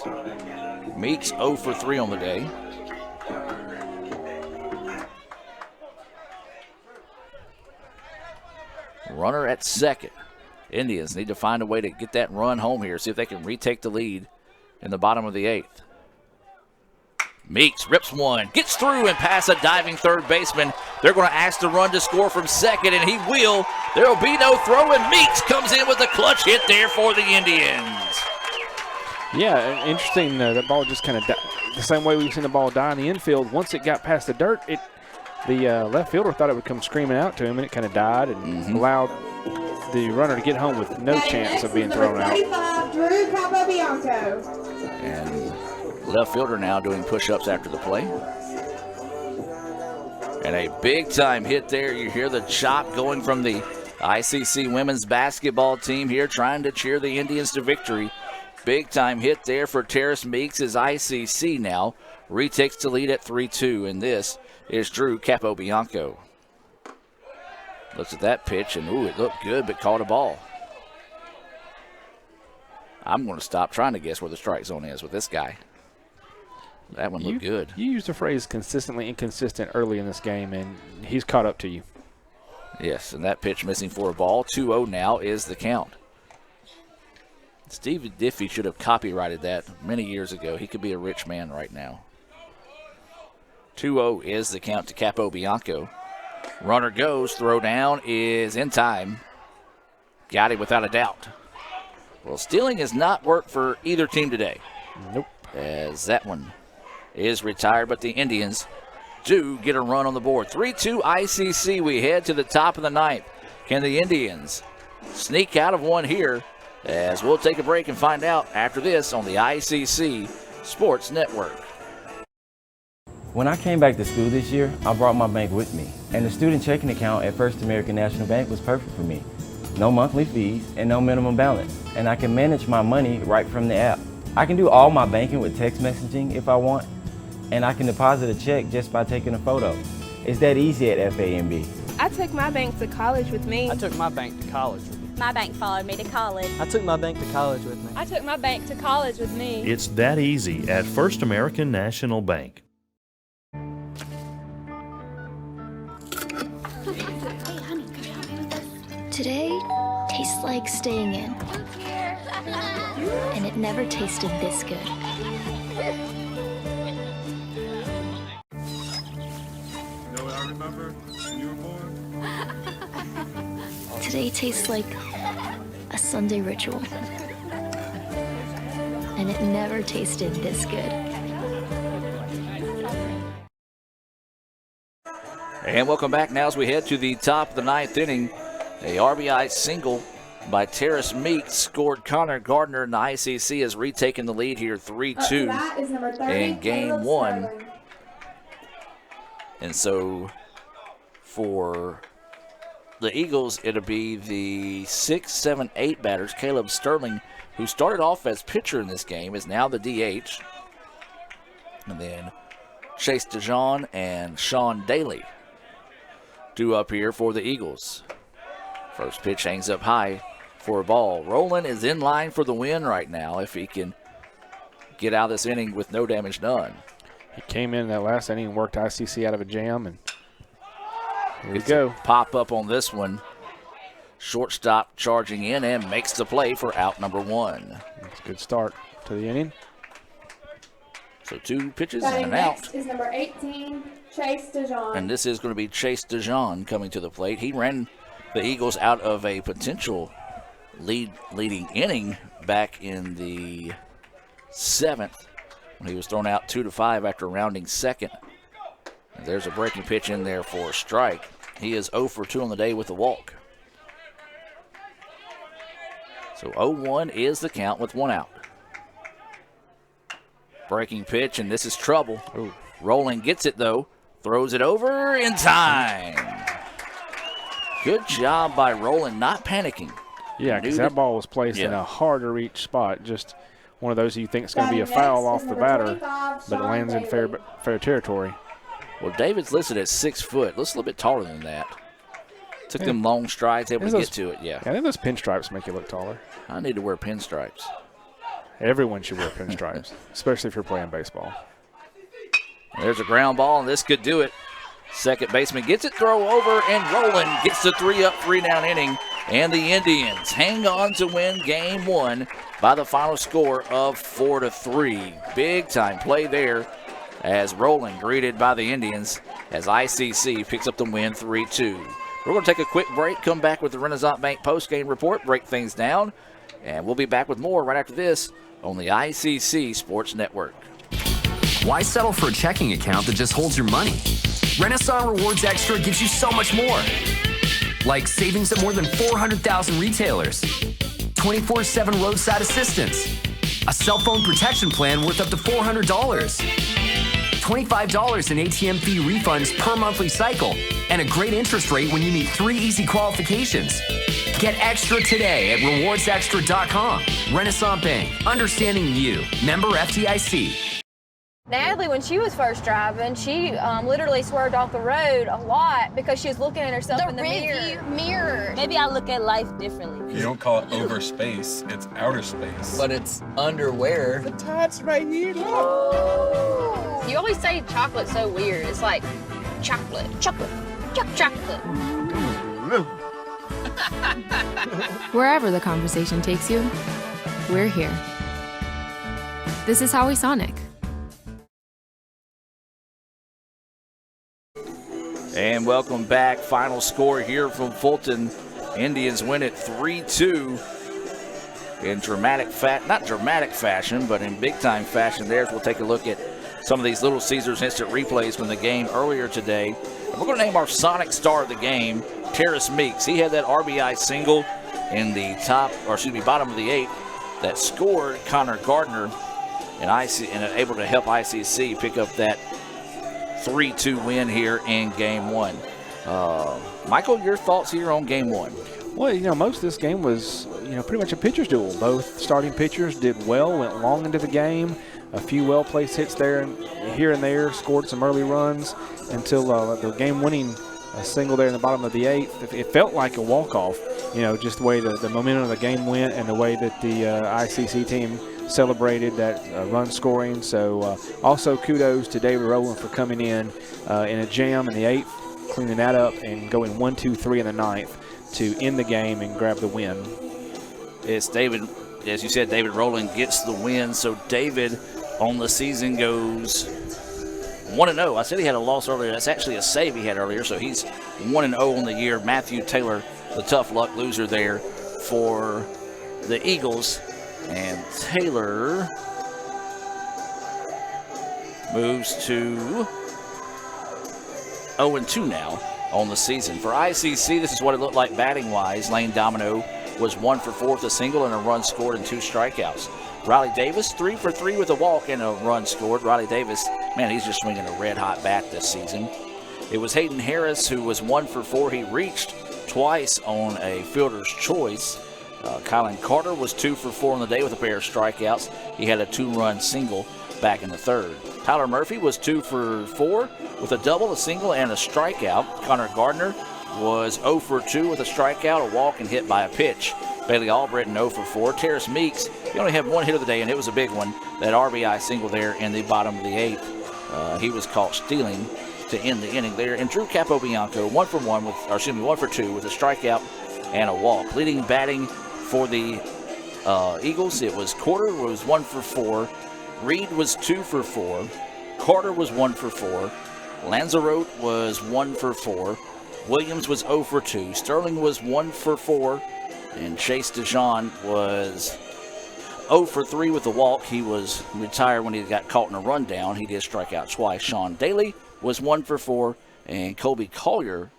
Meeks 0 for 3 on the day. Runner at second. Indians need to find a way to get that run home here, see if they can retake the lead in the bottom of the 8th. Meeks rips one, gets through and past a diving third baseman. They're going to ask the run to score from second, and he will. There will be no throw, and Meeks comes in with a clutch hit there for the Indians. Yeah, interesting. That ball just kind of the same way we've seen the ball die in the infield. Once it got past the dirt, the left fielder thought it would come screaming out to him, and it kind of died and allowed the runner to get home with no chance of being thrown out. And left fielder now doing push-ups after the play. And a big-time hit there. You hear the chop going from the ICC women's basketball team here, trying to cheer the Indians to victory. Big-time hit there for Terrace Meeks as ICC now retakes the lead at 3-2. And this is Drew Capobianco. Looks at that pitch, and ooh, it looked good, but caught a ball. I'm going to stop trying to guess where the strike zone is with this guy. That one looked good. You used the phrase consistently inconsistent early in this game, and he's caught up to you. Yes, and that pitch missing for a ball. 2-0 now is the count. Steve Diffie should have copyrighted that many years ago. He could be a rich man right now. 2-0 is the count to Capobianco. Runner goes, throw down is in time. Got it without a doubt. Well, stealing has not worked for either team today. Nope. As that one is retired, but the Indians do get a run on the board. 3-2 ICC. We head to the top of the 9th. Can the Indians sneak out of one here? As we'll take a break and find out after this on the ICC Sports Network. When I came back to school this year, I brought my bank with me, and the student checking account at First American National Bank was perfect for me. No monthly fees and no minimum balance, and I can manage my money right from the app. I can do all my banking with text messaging if I want, and I can deposit a check just by taking a photo. It's that easy at FAMB. I took my bank to college with me. I took my bank to college with me. My bank followed me to college. I took my bank to college with me. I took my bank to college with me. It's that easy at First American National Bank. Today tastes like staying in. And it never tasted this good. You know what I remember when you were born? Today tastes like a Sunday ritual. And it never tasted this good. And welcome back now as we head to the top of the 9th inning. A RBI single by Terrace Meeks scored Conor Gardner, and the ICC has retaken the lead here 3-2 in game 1. And so for the Eagles, it'll be the 6, 7, 8 batters. Caleb Sterling, who started off as pitcher in this game, is now the DH. And then Chase DeJean and Sean Daly due up here for the Eagles. First pitch hangs up high for a ball. Rowland is in line for the win right now if he can get out of this inning with no damage done. He came in that last inning and worked ICC out of a jam, and here we go. Pop up on this one. Shortstop charging in and makes the play for out number 1. That's a good start to the inning. So 2 pitches and an out. Next is number 18, Chase DeJean. And this is going to be Chase DeJean coming to the plate. He ran the Eagles out of a potential leading inning back in the 7th when he was thrown out 2-5 after rounding second. And there's a breaking pitch in there for a strike. He is 0 for 2 on the day with a walk. So 0-1 is the count with 1 out. Breaking pitch, and this is trouble. Ooh. Rowland gets it, though. Throws it over in time. Good job by Rowland, not panicking. Yeah, because that ball was placed in a hard-to-reach spot. Just one of those you think is going to be a foul off the batter, but it lands in fair territory. Well, David's listed at 6 foot. Looks a little bit taller than that. Took them long strides, able to get to it, yeah. I think those pinstripes make you look taller. I need to wear pinstripes. Everyone should wear pinstripes, especially if you're playing baseball. There's a ground ball, and this could do it. Second baseman gets it, throw over, and Rowland gets the 3-up, 3-down inning. And the Indians hang on to win game 1 by the final score of 4-3. Big time play there as Rowland greeted by the Indians as ICC picks up the win 3-2. We're going to take a quick break, come back with the Renaissance Bank postgame report, break things down, and we'll be back with more right after this on the ICC Sports Network. Why settle for a checking account that just holds your money? Renaissance Rewards Extra gives you so much more. Like savings at more than 400,000 retailers, 24/7 roadside assistance, a cell phone protection plan worth up to $400, $25 in ATM fee refunds per monthly cycle, and a great interest rate when you meet 3 easy qualifications. Get extra today at rewardsextra.com. Renaissance Bank, understanding you. Member FDIC. Natalie, when she was first driving, she literally swerved off the road a lot because she was looking at herself in the mirror. Maybe I look at life differently. You don't call it over space, it's outer space. But it's underwear. The tots right here, look. You always say chocolate's so weird. It's like chocolate. Wherever the conversation takes you, we're here. This is Howie Sonic. And welcome back. Final score here from Fulton. Indians win it 3-2 in not dramatic fashion, but in big-time fashion. We'll take a look at some of these Little Caesars instant replays from the game earlier today. And we're going to name our Sonic star of the game, Terrace Meeks. He had that RBI single in the bottom of the 8th that scored Conor Gardner and able to help ICC pick up that 3-2 win here in game 1. Michael, your thoughts here on game 1? Well, most of this game was, pretty much a pitcher's duel. Both starting pitchers did well, went long into the game. A few well-placed hits here and there, scored some early runs until the game-winning single there in the bottom of the 8th. It felt like a walk-off, just the way the momentum of the game went and the way that the ICC team celebrated that run scoring. So also kudos to David Rowland for coming in a jam in the 8th, cleaning that up and going 1-2-3 in the 9th to end the game and grab the win. It's David, as you said, David Rowland gets the win. So David on the season goes 1-0. I said he had a loss earlier. That's actually a save he had earlier. So he's 1-0 on the year. Matthew Taylor, the tough luck loser there for the Eagles. And Taylor moves to 0-2 now on the season. For ICC, this is what it looked like batting-wise. Lane Domino was 1 for 4 with a single and a run scored and 2 strikeouts. Riley Davis, 3 for 3 with a walk and a run scored. Riley Davis, man, he's just swinging a red-hot bat this season. It was Hayden Harris who was 1 for 4. He reached twice on a fielder's choice. Kylan Carter was 2 for 4 on the day with a pair of strikeouts. He had a 2-run single back in the 3rd. Tyler Murphy was 2 for 4 with a double, a single, and a strikeout. Conor Gardner was 0 for 2 with a strikeout, a walk, and hit by a pitch. Bayley Albridge 0 for 4. Terrace Meeks, he only had 1 hit of the day, and it was a big one. That RBI single there in the bottom of the 8th. He was caught stealing to end the inning there. And Drew Capobianco 1 for 2 with a strikeout and a walk. Leading batting for the Eagles, it was Carter was 1 for 4. Reed was 2 for 4. Carter was 1 for 4. Lanzarote was 1 for 4. Williams was 0 for 2. Sterling was 1 for 4. And Chase DeJean was 0 for 3 with a walk. He was retired when he got caught in a rundown. He did strike out twice. Sean Daly was 1 for 4. And Colby Collier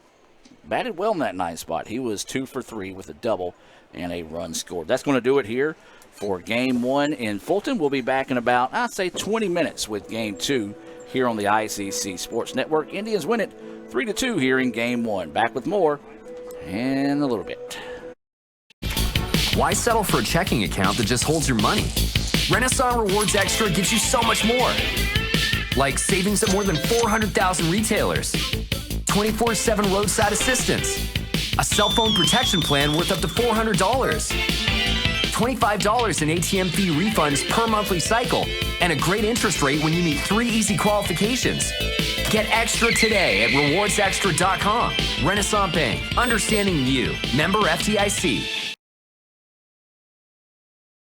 batted well in that 9th spot. He was 2 for 3 with a double and a run scored. That's going to do it here for Game 1 in Fulton. We'll be back in about, I'd say, 20 minutes with Game 2 here on the ICC Sports Network. Indians win it 3-2 here in Game 1. Back with more in a little bit. Why settle for a checking account that just holds your money? Renaissance Rewards Extra gives you so much more. Like savings at more than 400,000 retailers, 24/7 roadside assistance, a cell phone protection plan worth up to $400, $25 in ATM fee refunds per monthly cycle, and a great interest rate when you meet 3 easy qualifications. Get extra today at rewardsextra.com. Renaissance Bank, understanding you. Member FDIC.